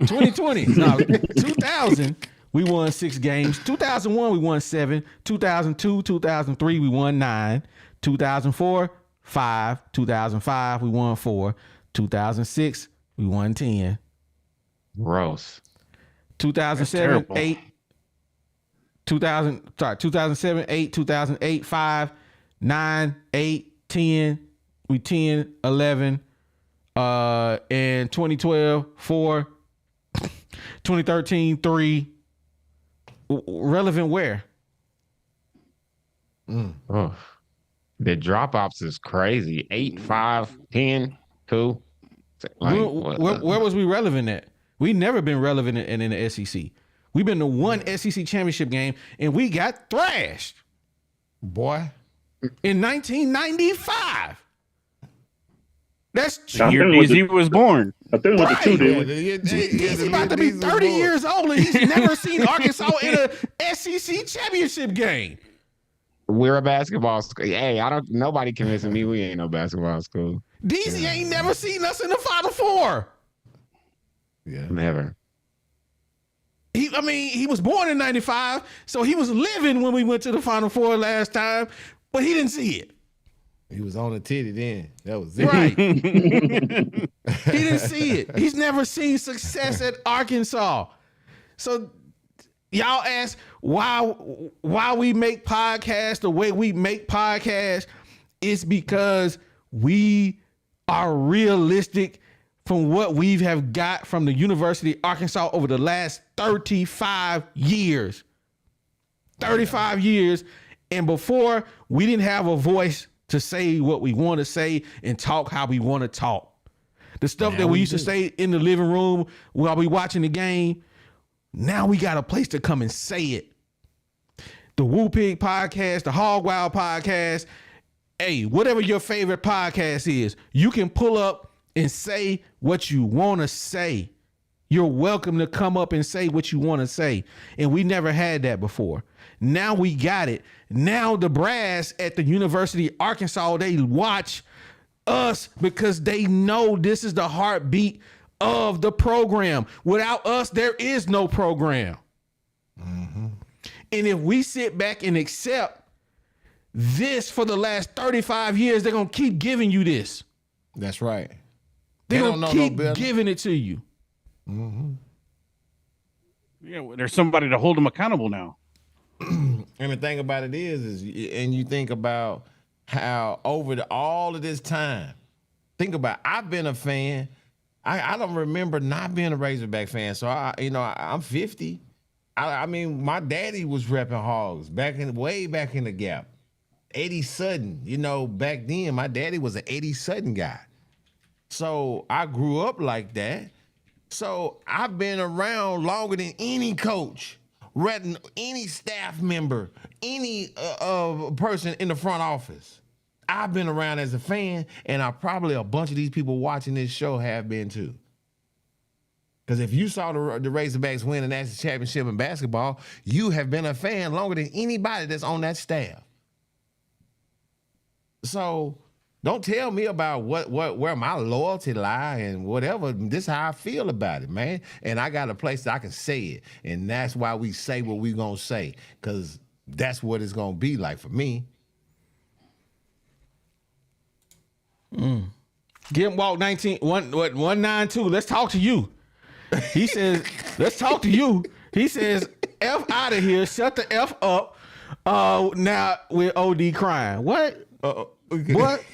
A: 2020, no, 2000, we won 6 games. 2001, we won 7. 2002, 2003, we won 9. 2004, 5. 2005, we won 4. 2006, we won 10.
D: Gross.
A: 2007, 8. 2007, 8, 2008, 5, 9, 8, 10. We 10, 11. And 2012, 4. 2013, 3. Relevant where?
D: Oh, the drop-offs is crazy. 8, 5, 10, 2. Like,
A: where was we relevant at? We never been relevant in the SEC. We've been to one SEC championship game and we got thrashed.
C: Boy.
A: In 1995. That's
F: the year DZ was born.
G: I think it was the 2, didn't we?
A: He's about to be 30 years old and he's never seen Arkansas in a SEC championship game.
D: We're a basketball school. Hey, nobody convincing me we ain't no basketball school.
A: DZ ain't never seen us in the Final Four.
C: Yeah.
D: Never.
A: He was born in 95, so he was living when we went to the Final Four last time, but he didn't see it.
C: He was on the titty then. That was it.
A: Right. He didn't see it. He's never seen success at Arkansas. So y'all ask why we make podcasts the way we make podcasts. It's because we are realistic from what we have got from the University of Arkansas over the last 35 years. 35 years. And before, we didn't have a voice to say what we want to say and talk how we want to talk. The stuff that we used to say in the living room while we watching the game, now we got a place to come and say it. the Woo Pig podcast, the Hog Wild podcast, hey, whatever your favorite podcast is, you can pull up and say what you want to say. You're welcome to come up and say what you want to say. And we never had that before. Now we got it. Now the brass at the University of Arkansas, they watch us because they know this is the heartbeat of the program. Without us, there is no program. Mm-hmm. And if we sit back and accept this for the last 35 years, they're going to keep giving you this.
C: That's right.
A: They're going to keep giving it to you.
F: Mm-hmm. Yeah, there's somebody to hold them accountable now.
C: And the thing about it is and you think about how over all of this time, think about, I've been a fan. I don't remember not being a Razorback fan. So I'm 50. I mean, my daddy was repping Hogs way back in the Gap. Eddie Sutton, back then my daddy was an Eddie Sutton guy. So I grew up like that. So I've been around longer than any coach, any staff member, any person in the front office. I've been around as a fan, and probably a bunch of these people watching this show have been too. Because if you saw the Razorbacks win the national championship in basketball, you have been a fan longer than anybody that's on that staff. So don't tell me about where my loyalty lie and whatever. This is how I feel about it, man. And I got a place that I can say it. And that's why we say what we gonna say. Because that's what it's gonna be like for me.
A: Get Walk 192. Let's talk to you. He says, let's talk to you. He says, F out of here. Shut the F up. Now with OD crying. What? What?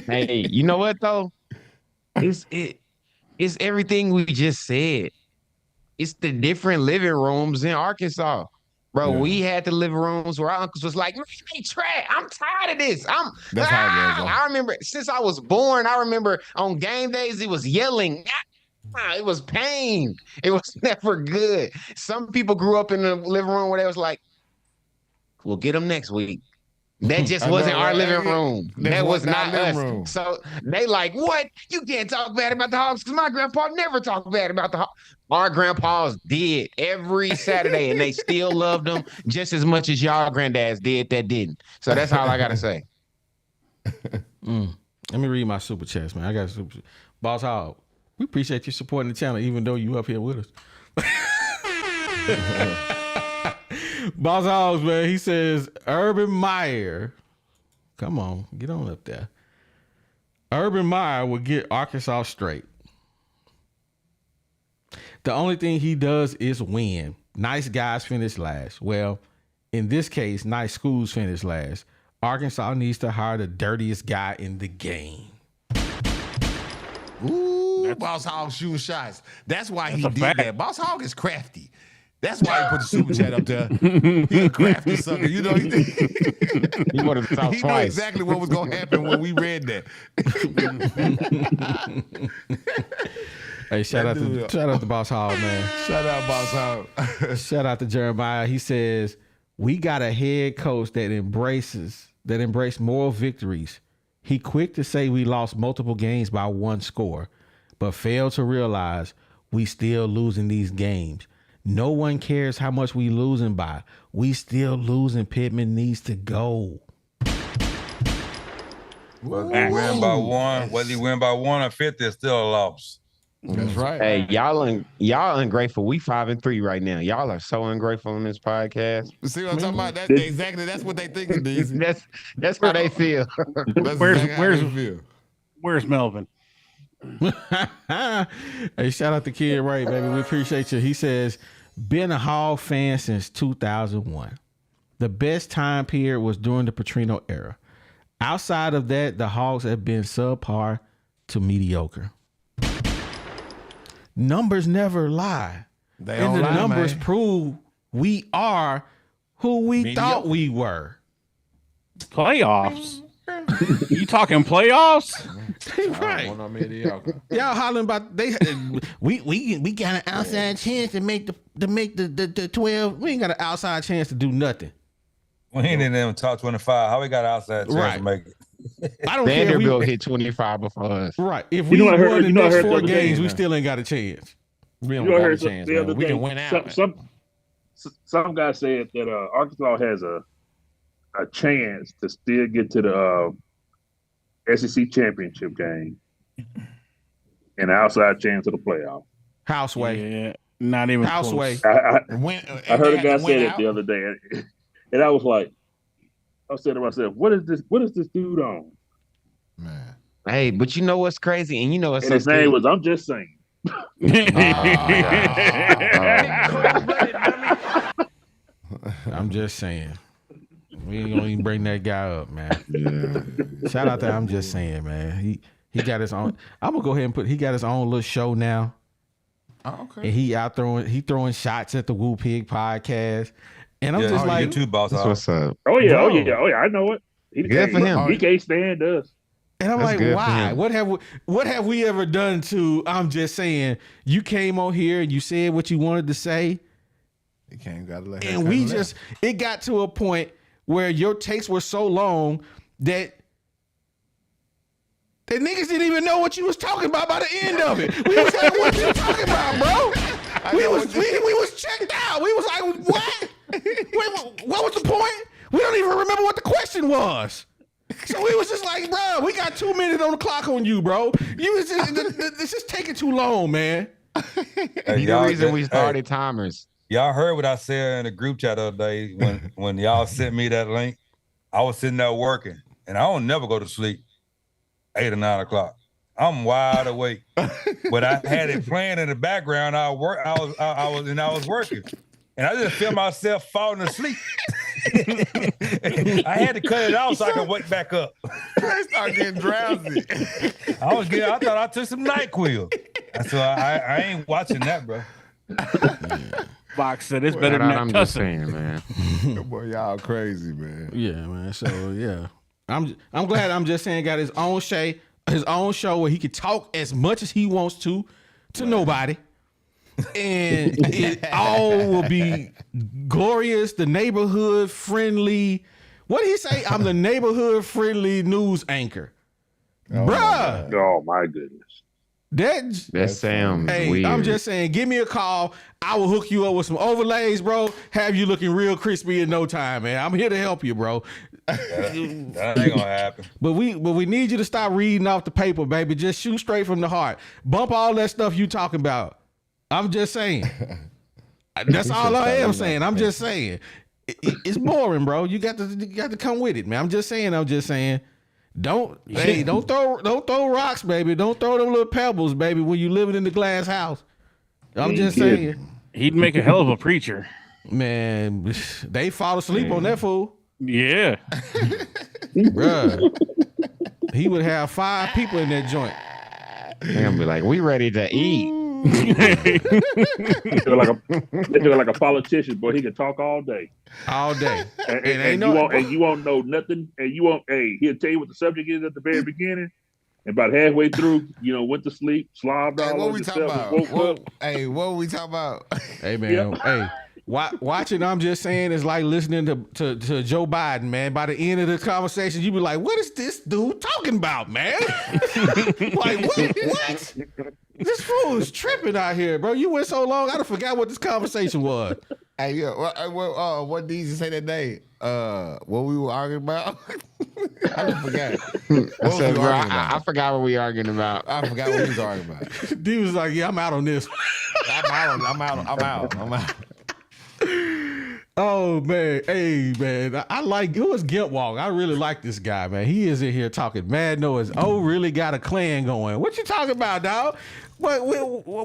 D: Hey, you know what though? It's everything we just said. It's the different living rooms in Arkansas. Bro, we had the living rooms where our uncles was like, hey, Trey, I'm tired of this.
C: That's how it was,
D: I remember since I was born, I remember on game days, it was yelling. It was pain. It was never good. Some people grew up in the living room where they was like, we'll get them next week. That just wasn't our living room. That was not us. So they like, what? You can't talk bad about the Hogs because my grandpa never talked bad about the Hogs. Our grandpas did every Saturday, and they still loved them just as much as y'all granddads did that didn't. So that's all I got to say.
A: Let me read my super chats, man. I got a super Boss Hog. We appreciate you supporting the channel, even though you up here with us. Boss Hogs, man, he says, Urban Meyer. Come on, get on up there. Urban Meyer will get Arkansas straight. The only thing he does is win. Nice guys finish last. Well, in this case, nice schools finish last. Arkansas needs to hire the dirtiest guy in the game.
C: Ooh, Boss Hog shooting shots. That's why he did that. Boss Hog is crafty. That's why he put the super chat up there. He a crafty sucker. You know, he
D: wanted to talk
C: he knew exactly what was going to happen when we read that.
A: Hey, shout out to Boss Hog, man.
C: Shout out, Boss Hog.
A: Shout out to Jeremiah. He says, we got a head coach that embraced moral victories. He quick to say we lost multiple games by one score, but failed to realize we still losing these games. No one cares how much we losing by. We still losing. Pitman needs to go.
E: Whether he win by one or 50, it's still a loss.
C: That's right.
D: Hey, y'all ungrateful. We 5-3 right now. Y'all are so ungrateful on this podcast.
C: See what I'm talking about? That's what they think it is.
D: That's how they feel.
F: Where's Melvin?
A: Hey, shout out to Kid Ray, baby. We appreciate you. He says, been a Hog fan since 2001. The best time period was during the Petrino era. Outside of that, the Hogs have been subpar to mediocre. Numbers never lie. And the numbers prove we are who we thought we were.
F: Playoffs? You talking playoffs?
A: Right.
H: Want no mediocre.
A: Y'all hollering about we got an outside chance to make the 12. We ain't got an outside chance to do nothing.
E: We ain't in them top 25. How we got outside chance
A: Right.
E: to make it?
A: I don't care.
D: Vanderbilt hit 25 before us.
A: Right. If
G: You
A: we
G: know what I heard-
A: won the
G: you know what I
A: next
G: heard the
A: 4
G: other day,
A: games, we
H: man.
A: still ain't got a chance.
H: We don't
G: You know, I
H: got a
G: heard
H: chance,
G: the
H: man.
G: other
H: We
G: day,
H: can win out.
G: some guy said that Arkansas has a chance to still get to the SEC championship game and an outside chance of the playoff.
A: Houseway.
F: Yeah, not even
A: Houseway.
F: close.
G: I heard a guy say that the other day, and I was like, I said to myself, "What is this? What is this dude on?"
H: Man.
D: Hey, but you know what's crazy? And you know what's
G: And
D: so
G: his name
D: scary?
G: was, I'm just saying.
A: I'm just saying. We ain't gonna even bring that guy up, man. Shout out to I'm just saying, man. He got his own. I'm gonna go ahead and he got his own little show now.
H: Oh, okay.
A: And he throwing shots at the Woo Pig podcast. And I'm just like,
E: YouTube boss.
D: That's what's up.
G: Oh yeah,
A: Bro.
G: I know it.
D: Good for him.
G: He can't stand us.
A: and I'm
D: That's
A: like,
D: good for
A: why?
D: him.
A: What have we ever done to? I'm just saying. You came on here and you said what you wanted to say,
H: You can't gotta let her
A: and
H: cut
A: we
H: it
A: just it got to a point where your takes were so long that niggas didn't even know what you was talking about by the end of it. We was like, what you talking about, bro? We was checked out. We was like, what? Wait, what was the point? We don't even remember what the question was. So we was just like, bro, we got 2 minutes on the clock on you, bro. You was just, it's just taking too long, man.
E: Hey,
D: He the reason we started timers.
E: Y'all heard what I said in the group chat the other day when y'all sent me that link. I was sitting there working, and I don't never go to sleep 8 or 9 o'clock. I'm wide awake, but I had it playing in the background. I was working, and I just feel myself falling asleep. I had to cut it out so I could wake back up.
H: I start getting drowsy.
E: I thought I took some NyQuil. So I ain't watching that, bro.
F: Fox said it's better than
D: I'm
F: that
D: just
F: tussing.
D: saying, man.
H: Boy, y'all crazy, man.
A: Yeah, man. So yeah, I'm glad I'm just saying got his own show where he can talk as much as he wants to nobody, and it all will be glorious. The neighborhood friendly. What did he say? I'm the neighborhood friendly news anchor, bruh.
G: Oh my goodness.
D: That sounds
A: Hey,
D: weird.
A: I'm just saying, give me a call. I will hook you up with some overlays, bro. Have you looking real crispy in no time, man. I'm here to help you, bro.
E: That ain't gonna happen.
A: But we need you to stop reading off the paper, baby. Just shoot straight from the heart. Bump all that stuff you talking about. I'm just saying. That's all I am saying. I'm just saying. It's boring, bro. You got to come with it, man. I'm just saying. Don't throw rocks, baby. Don't throw them little pebbles, baby, when you living in the glass house. I'm just saying.
F: He'd make a hell of a preacher.
A: Man, they fall asleep on that fool.
F: Yeah.
A: Bruh. He would have 5 people in that joint.
D: They're gonna be like, we ready to eat.
G: They feel like a politician, boy. He can talk all day.
A: All day.
G: And you won't know nothing. And you won't. Hey, he'll tell you what the subject is at the very beginning, and about halfway through, went to sleep, slobbed
H: Hey,
G: all
H: what
G: over
H: we talking
G: yourself,
H: about?
G: and woke up.
H: What we talking about?
A: Hey, man. Hey, watching, I'm just saying, is like listening to Joe Biden, man. By the end of the conversation, you be like, what is this dude talking about, man? Like, what? This fool is tripping out here, bro. You went so long, I done forgot what this conversation was.
H: Hey, yeah. What did you say that day? What we were arguing about? I forgot.
D: I said, bro, I forgot what we arguing about.
H: I forgot what we was arguing about.
A: Dude was like, yeah, I'm out on this.
H: I'm out.
A: Oh, man. Hey, man. I like, it was Gimp Walk. I really like this guy, man. He is in here talking mad noise. Oh, really got a clan going. What you talking about, dog? But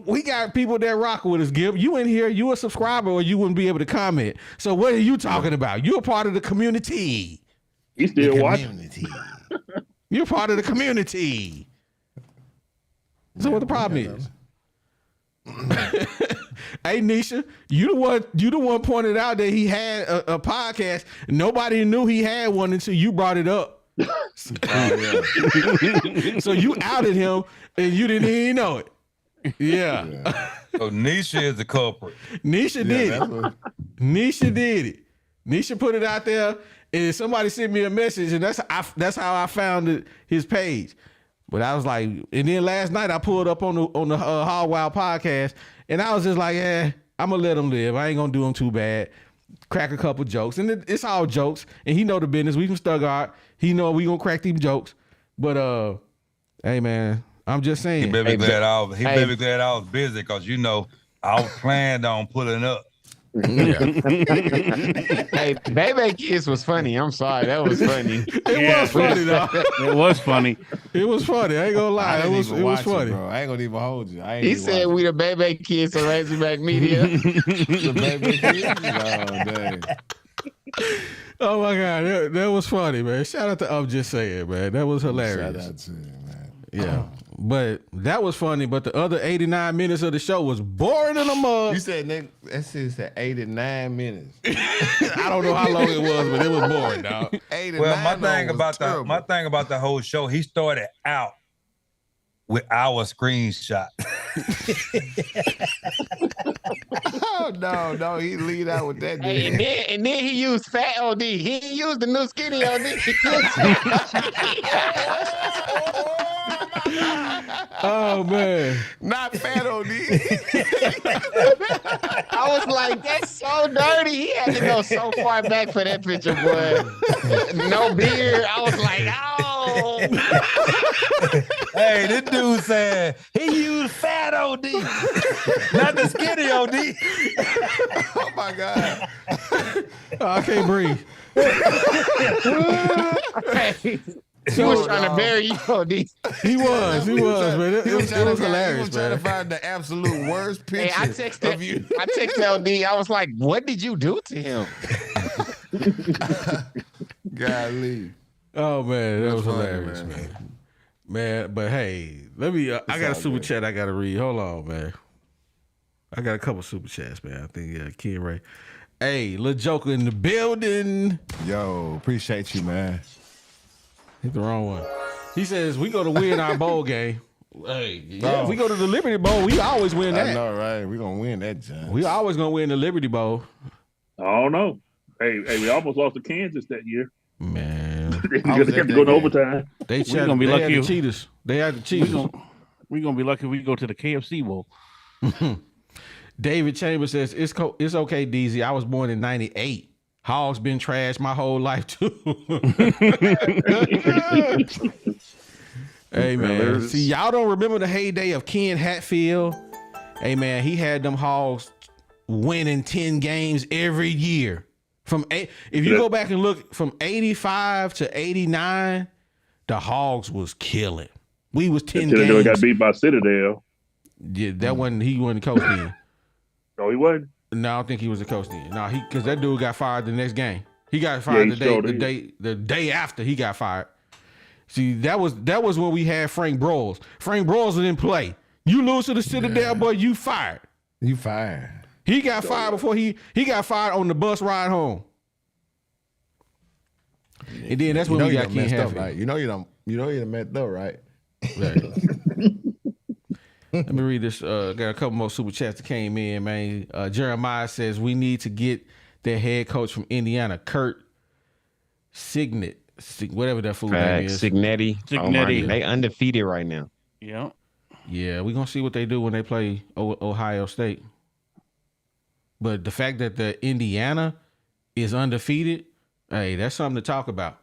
A: we got people that rock with us, Gimp. You in here, you a subscriber, or you wouldn't be able to comment. So what are you talking about? You're a part of the community.
G: He's still watching.
A: You're part of the community. So what the problem is? Hey, Nisha, you the one pointed out that he had a podcast. Nobody knew he had one until you brought it up. So you outed him and you didn't even know it. Yeah.
E: So Nisha is the culprit.
A: Nisha did it. Nisha did it. Nisha put it out there, and somebody sent me a message, and that's how I found his page. But I was like, and then last night I pulled up on the Hog Wild podcast, and I was just like, I'm gonna let him live. I ain't gonna do him too bad. Crack a couple jokes, and it's all jokes. And he know the business. We from Stuttgart. He know we gonna crack these jokes. But hey man, I'm just saying.
E: He better be glad I was busy because I was planned on pulling up.
D: Hey, Baby Kiss was funny. I'm sorry, that was funny.
A: It was funny though.
F: It was funny.
A: It was funny. I ain't gonna lie. It was funny.
H: bro. I ain't gonna even hold you.
D: He said we the Baby Kiss of Razorback Media.
H: the baby kids. Oh, dang.
A: Oh my God, that was funny, man. Shout out to I'm Just Saying, man. That was hilarious.
H: Shout out to you, man.
A: Yeah. But that was funny, but the other 89 minutes of the show was boring in the mug.
H: You said, nigga, that shit said 89 minutes.
A: I don't know how long it was, but it was boring, dog.
H: 89
E: Well, my thing
H: was
E: about the whole show, he started out with our screenshot.
H: Oh, no, he lead out with that.
D: Hey,
H: Dude.
D: and then he used Fat OD. He didn't use the new skinny OD.
A: Oh man,
H: Not Fat OD.
D: I was like, that's so dirty. He had to go so far back for that picture, boy. No beard. I was like, oh.
E: Hey, this dude said he used Fat OD, not the skinny OD.
H: Oh my God.
A: Oh, I can't breathe.
D: He was trying to bury you, OD.
A: He was, man. It was hilarious,
H: He was trying
A: man.
H: to find the absolute worst
D: Hey,
H: picture
D: I
H: of you.
D: texted LD. I was like, what did you do to him?
H: Golly.
A: Oh man, that was
H: funny,
A: hilarious, man. But hey, let me. I got a super chat I got to read. Hold on, man. I got a couple super chats, man. I think Ken Ray. Hey, Lil Joker in the building.
H: Yo, appreciate you, man.
A: Hit the wrong one. He says we go to win our bowl game. Hey, if we go to the Liberty Bowl, we always win that.
H: I know, right? We're gonna win that, John.
A: We always gonna win the Liberty Bowl.
G: I don't know. Hey, we almost lost to Kansas that year.
A: Man,
G: You have to go to overtime.
A: they
F: gonna be lucky.
A: had the cheaters. They had the cheaters.
F: We're gonna be lucky if we go to the KFC Bowl.
A: David Chambers says it's okay, DZ. I was born in '98. Hogs been trashed my whole life too. Hey man, see y'all don't remember the heyday of Ken Hatfield? Hey man, he had them Hogs winning 10 games every year. If you go back and look from 85 to 89, the Hogs was killing. We was 10
G: Citadel
A: games.
G: got beat by Citadel.
A: Yeah, that wasn't he wasn't the coach then.
G: No, he wasn't.
A: No, I don't think he was the coach then. No, because that dude got fired the next game. He got fired the day after he got fired. See, that was when we had Frank Broyles. Frank Broyles didn't play. You lose to the Citadel, boy, you fired.
H: You fired.
A: He got fired before he got fired on the bus ride home. And then that's when we got Ken Hatfield.
H: Right? You know you done messed up, right?
A: Right. Let me read this. Got a couple more super chats that came in, man. Jeremiah says we need to get their head coach from Indiana, Kurt Signet, whatever that fool name is.
D: Signetti.
F: Signetti.
D: They undefeated right now.
F: Yeah.
A: Yeah, we're gonna see what they do when they play Ohio State. But the fact that the Indiana is undefeated, hey, that's something to talk about.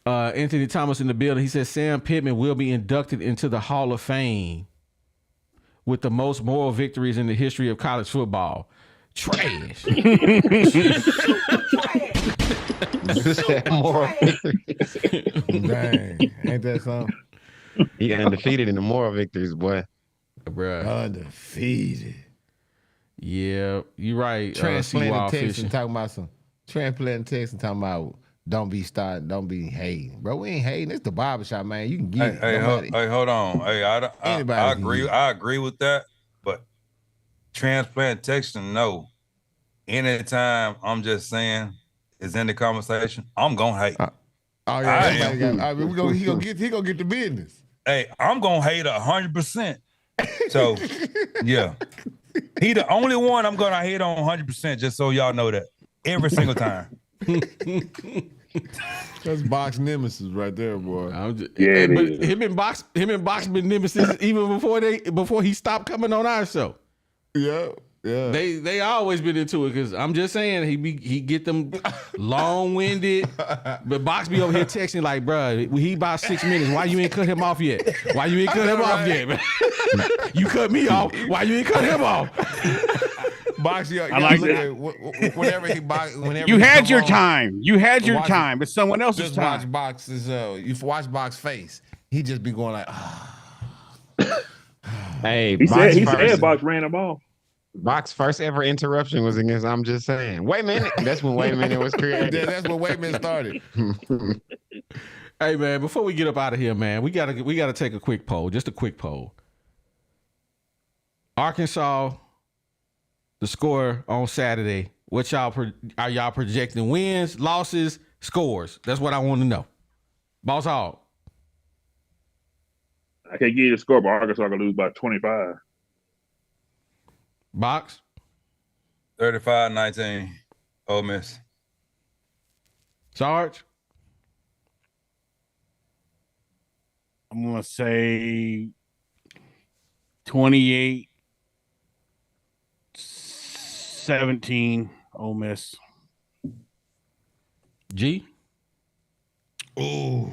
A: Anthony Thomas in the building. He says Sam Pitman will be inducted into the Hall of Fame with the most moral victories in the history of college football. Trash.
D: Moral victories.
H: Dang, ain't that something?
D: He undefeated in the moral victories, boy.
A: Bruh.
H: Undefeated.
A: Yeah, you're right.
H: Transplanting Texan
A: fishing.
H: talking about some transplanting Texan talking about don't be hating, bro. We ain't hating. It's the barbershop, man. You can get
E: Hey, hold on. Hey, I
H: Anybody
E: I agree with that, but transplant Texan, no. Anytime I'm just saying is in the conversation, I'm gonna hate.
H: Oh yeah, he gonna get the business.
E: Hey, I'm gonna hate 100%. So yeah, he the only one I'm gonna hate on 100%. Just so y'all know that every single time.
H: That's box nemesis right there, boy.
A: But him and box been nemesis even before he stopped coming on our show.
H: Yeah.
A: They always been into it because I'm just saying he get them long-winded, but Box be over here texting like, bruh, he about 6 minutes. Why you ain't cut him off yet? Why you ain't cut him off yet, man? You cut me off. Why you ain't cut him off?
H: Box,
F: I like
H: that. Whenever
F: you had your time. You had your time. It's someone else's
H: just
F: time.
H: watch Box's. You watch Box face. He just be going like,
D: Hey,
G: He said Box ran him off.
D: Box's first ever interruption was against I'm Just Saying. Wait a minute. That's when Wait a Minute was created.
H: Yeah, that's when Wait a Minute started.
A: Hey man, before we get up out of here, man, we gotta take a quick poll. Just a quick poll. Arkansas, the score on Saturday. What are y'all projecting? Wins, losses, scores? That's what I want to know. Boss Hog.
G: I can't give you the score, but Arkansas gonna lose by 25.
A: Box.
E: 35-19. Ole Miss.
A: Sarge.
F: I'm gonna say 28-17. Ole Miss.
A: G.
H: Ooh.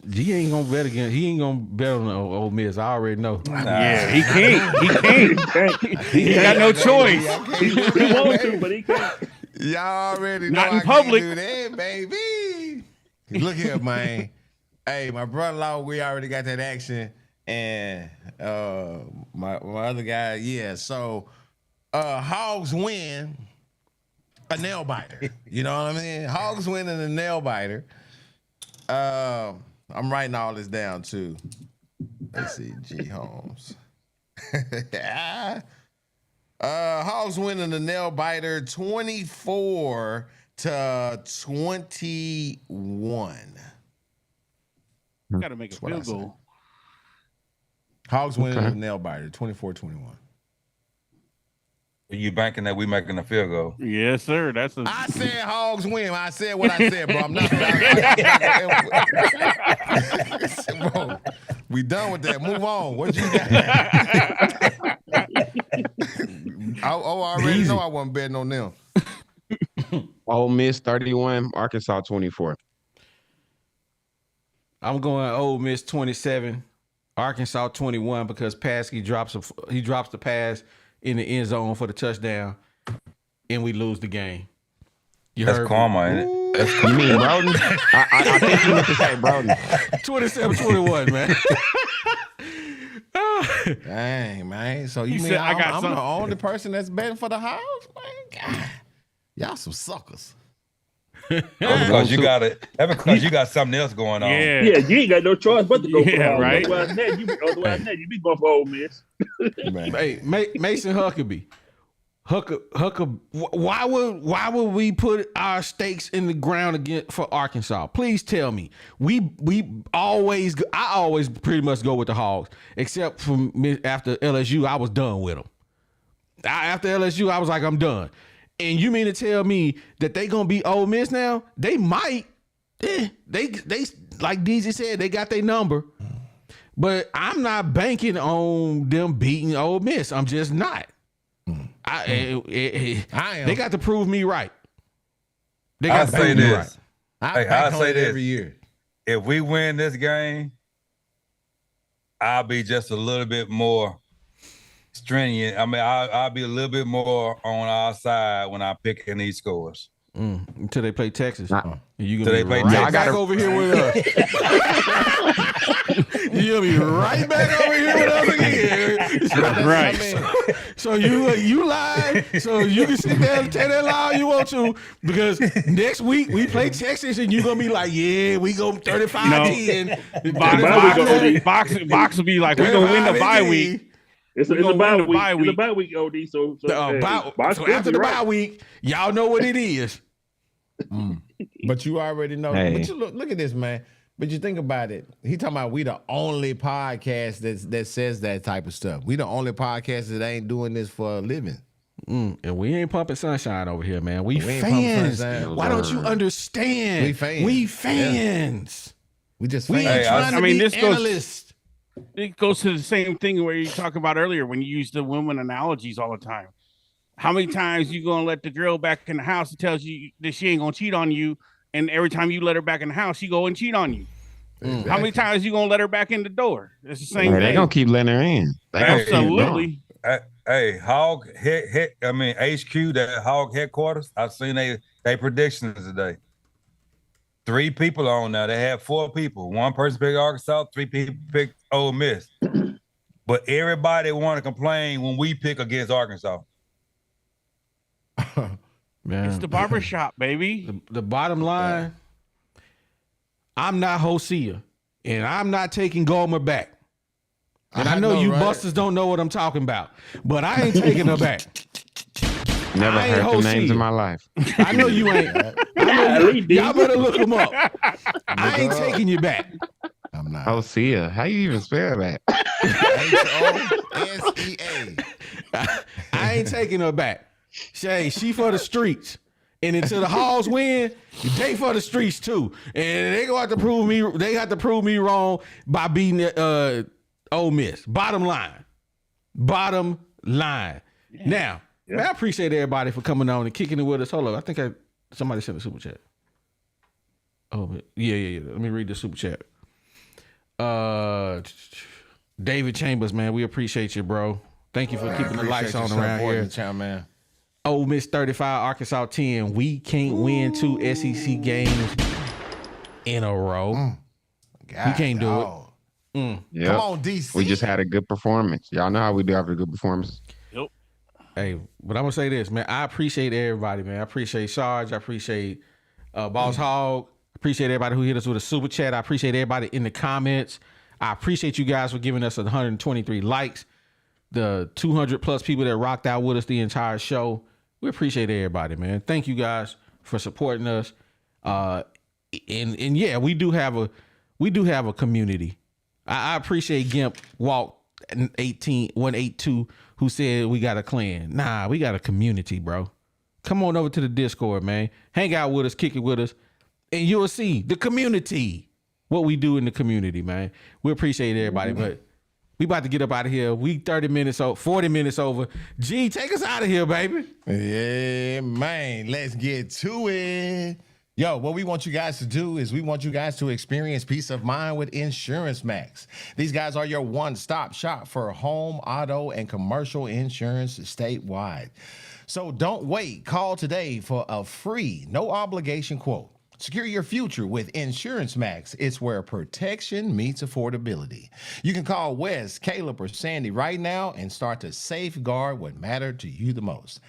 A: G ain't gonna bet again. He ain't gonna bet on Ole Miss. I already know.
F: Yeah, he can't. He can't. He got no choice.
G: He wants to, but he can't.
H: Y'all already know
F: Not in
H: I
F: public.
H: can't do that, baby. Look here, man. Hey, my brother-in-law, we already got that action, and my other guy, yeah. So, Hogs win a nail biter. You know what I mean? Hogs winning a nail biter. I'm writing all this down too. Let's see, G Holmes. Hogs winning the nail biter 24-21.
F: Got to make a field goal.
H: Hogs winning the nail biter 24-21.
E: You banking that we making a field goal?
F: Yes, sir.
H: I said Hogs win. I said what I said, bro. I'm not. Bro, we done with that. Move on. What you got? I already know I wasn't betting on them.
D: Ole Miss 31, Arkansas 24.
A: I'm going Ole Miss 27, Arkansas 21 because Paskey drops the pass in the end zone for the touchdown, and we lose the game.
E: That's karma, ain't it? That's
D: You mean Broughton? I think you meant to say Broughton.
A: 27-21, man.
H: Dang, man. So you
F: He
H: mean
F: said,
H: I'm the only person that's betting for the Hogs, man? God, y'all some suckers.
E: because you got it. That's because you got something else going on.
F: Yeah.
G: Yeah, you ain't got no choice but to go for Hogs.
F: right.
G: Otherwise, you be going for Ole Miss.
H: Man.
A: Hey, Mason Huckabee. Why would we put our stakes in the ground again for Arkansas? Please tell me. I always pretty much go with the Hogs, except for after LSU, I was done with them. After LSU, I was like, I'm done. And you mean to tell me that they gonna be Ole Miss now? They might. They like DZ said, they got their number. But I'm not banking on them beating Ole Miss. I'm just not. I am. They got to prove me right. They got to prove me right.
E: I'll say this
H: every year.
E: If we win this game, I'll be just a little bit more stringent. I mean, I'll be a little bit more on our side when I pick in these scores.
A: Until they play Texas. You
E: Until they
A: gonna be
E: play
A: right
E: Texas.
A: back over here with us. You'll be right back over here with us again.
F: Right.
A: So you lied. So you can sit there and tell that lie you want to, because next week we play Texas and you're gonna be like, yeah, we go 35-10.
F: Box will be like, we're gonna win the bye week.
G: It's a bye week. It's a bye week, OD. So
A: After the bye week, y'all know what it is.
C: But you already know.
D: Hey.
C: But you look at this, man. But you think about it. He talking about we the only podcast that says that type of stuff. We the only podcast that ain't doing this for a living.
A: And we ain't pumping sunshine over here, man. We
C: ain't pumping
A: fans.
C: sunshine.
A: Why don't you understand?
C: We fans.
A: We fans.
C: We just
A: We
C: fans.
A: ain't trying to
F: I mean,
A: be
F: this goes-
A: analysts.
F: It goes to the same thing where you talk about earlier when you use the women analogies all the time. How many times you gonna let the girl back in the house that tells you that she ain't gonna cheat on you, and every time you let her back in the house, she go and cheat on you? How many times you gonna let her back in the door? It's the same
D: Hey,
F: thing.
D: they gonna keep letting her in. They gonna keep going.
F: Absolutely.
E: Hey, Hog HQ, that Hog headquarters. I've seen they predictions today. 3 people on now. They had 4 people. 1 person picked Arkansas, 3 people picked Ole Miss. But everybody want to complain when we pick against Arkansas.
A: Man.
F: It's the barbershop, baby.
A: The bottom line, I'm not Hosea, and I'm not taking Gomer back. And I know you
C: right?
A: busters don't know what I'm talking about, but I ain't taking her back.
D: Never
A: I ain't
D: heard the names
A: Hosea.
D: in my life.
A: I know you ain't. I know y'all better look them up. I ain't taking you back.
C: I'm not.
D: Hosea. How you even spell that?
C: Hosea.
A: I ain't taking her back. Shay, she for the streets. And until the Hogs win, they for the streets too. And they gonna have to prove me. They have to prove me wrong by beating Ole Miss. Bottom line. Now, man, I appreciate everybody for coming on and kicking it with us. Hold up, I think somebody sent a super chat. Oh yeah. Let me read the super chat. David Chambers, man, we appreciate you, bro. Thank you for keeping the lights on around here.
C: Man.
A: Ole Miss 35, Arkansas 10. We can't win 2 SEC games in a row. We can't do it.
D: Yep.
C: Come on, DC.
D: We just had a good performance. Y'all know how we do after a good performance.
A: Hey, but I'm gonna say this, man. I appreciate everybody, man. I appreciate Sarge. I appreciate Boss Hog. I appreciate everybody who hit us with a super chat. I appreciate everybody in the comments. I appreciate you guys for giving us 123 likes. The 200 plus people that rocked out with us the entire show. We appreciate everybody, man. Thank you guys for supporting us. And yeah, we do have a community. I appreciate Gimp Walk 182 who said we got a clan. Nah, we got a community, bro. Come on over to the Discord, man. Hang out with us, kick it with us, and you'll see the community. What we do in the community, man. We appreciate everybody, but we about to get up out of here. We 40 minutes over. G, take us out of here, baby.
C: Yeah, man. Let's get to it. Yo, what we want you guys to do is we want you guys to experience peace of mind with Insurance Max. These guys are your one-stop shop for home, auto, and commercial insurance statewide. So don't wait. Call today for a free, no obligation quote. Secure your future with Insurance Max. It's where protection meets affordability. You can call Wes, Caleb, or Sandy right now and start to safeguard what mattered to you the most.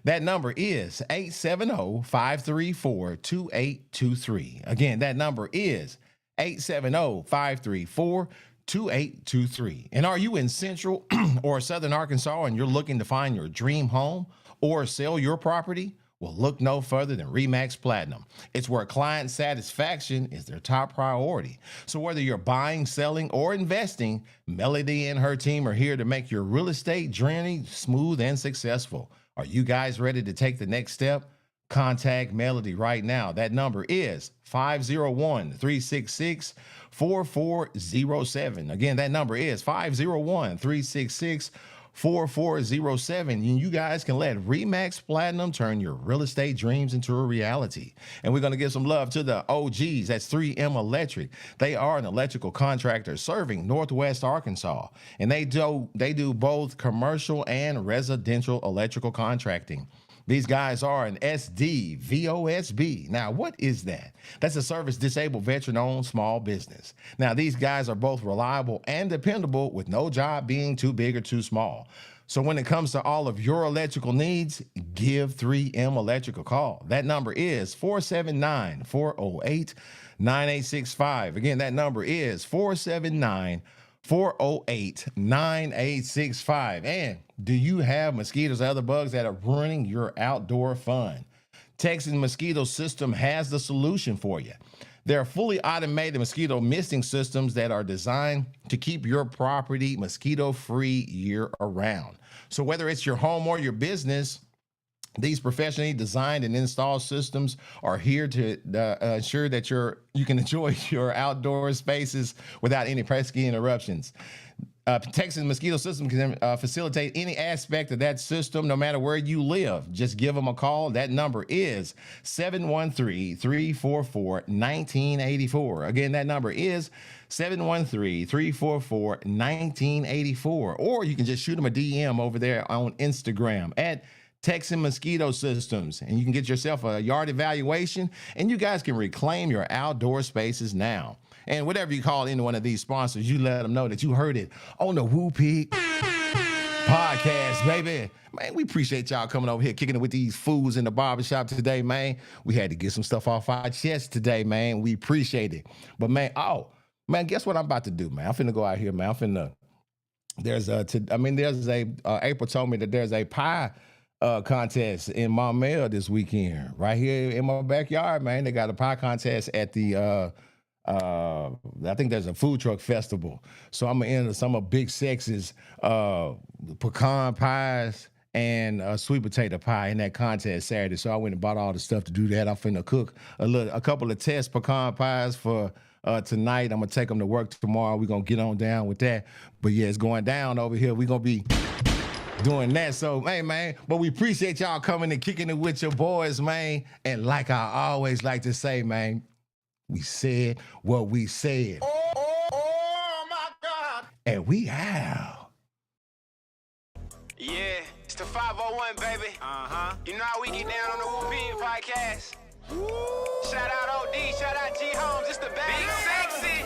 C: That number is 870-534-2823. Again, that number is 870-534-2823. And are you in Central or Southern Arkansas and you're looking to find your dream home or sell your property? Well, look no further than RE/MAX Platinum. It's where client satisfaction is their top priority. So whether you're buying, selling, or investing, Melody and her team are here to make your real estate journey smooth and successful. Are you guys ready to take the next step? Contact Melody right now. That number is 501-366-4407. Again, that number is 501-366-4407. And you guys can let RE/MAX Platinum turn your real estate dreams into a reality. And we're going to give some love to the OGs. That's 3M Electric. They are an electrical contractor serving Northwest Arkansas. And they do both commercial and residential electrical contracting. These guys are an SDVOSB. Now, what is that? That's a service disabled veteran-owned small business. Now, these guys are both reliable and dependable with no job being too big or too small. So when it comes to all of your electrical needs, give 3M Electric a call. That number is 479-408-9865. Again, that number is 479-408-9865. And do you have mosquitoes or other bugs that are ruining your outdoor fun? Texan Mosquito system has the solution for you. There are fully automated mosquito misting systems that are designed to keep your property mosquito-free year-round. So whether it's your home or your business, these professionally designed and installed systems are here to ensure that you can enjoy your outdoor spaces without any pesky interruptions. Texan Mosquito System can facilitate any aspect of that system, no matter where you live. Just give them a call. That number is 713-344-1984. Again, that number is 713-344-1984. Or you can just shoot them a DM over there on Instagram at Texan Mosquito Systems, and you can get yourself a yard evaluation, and you guys can reclaim your outdoor spaces now. And whatever you call any one of these sponsors, you let them know that you heard it on the Woo Pig podcast, baby. Man, we appreciate y'all coming over here, kicking it with these fools in the barbershop today, man. We had to get some stuff off our chest today, man. We appreciate it. But, man, guess what I'm about to do, man? I'm finna go out here, man. April told me that there's a pie contest in Maumelle this weekend, right here in my backyard, man. They got a pie contest at the I think there's a food truck festival. So I'm gonna enter some of Big Sex's pecan pies and sweet potato pie in that contest Saturday. So I went and bought all the stuff to do that. I'm finna cook a couple of test pecan pies for tonight. I'm gonna take them to work tomorrow. We're gonna get on down with that. But yeah, it's going down over here. We're gonna be doing that. So, hey, man, but we appreciate y'all coming and kicking it with your boys, man. And like I always like to say, man, we said what we said.
B: Oh my God.
C: And we out.
B: Yeah, it's the 501, baby. You know how we get down on the Woo Pig podcast. Shout out OD, shout out G Holmes, it's the bag. Big Sexy.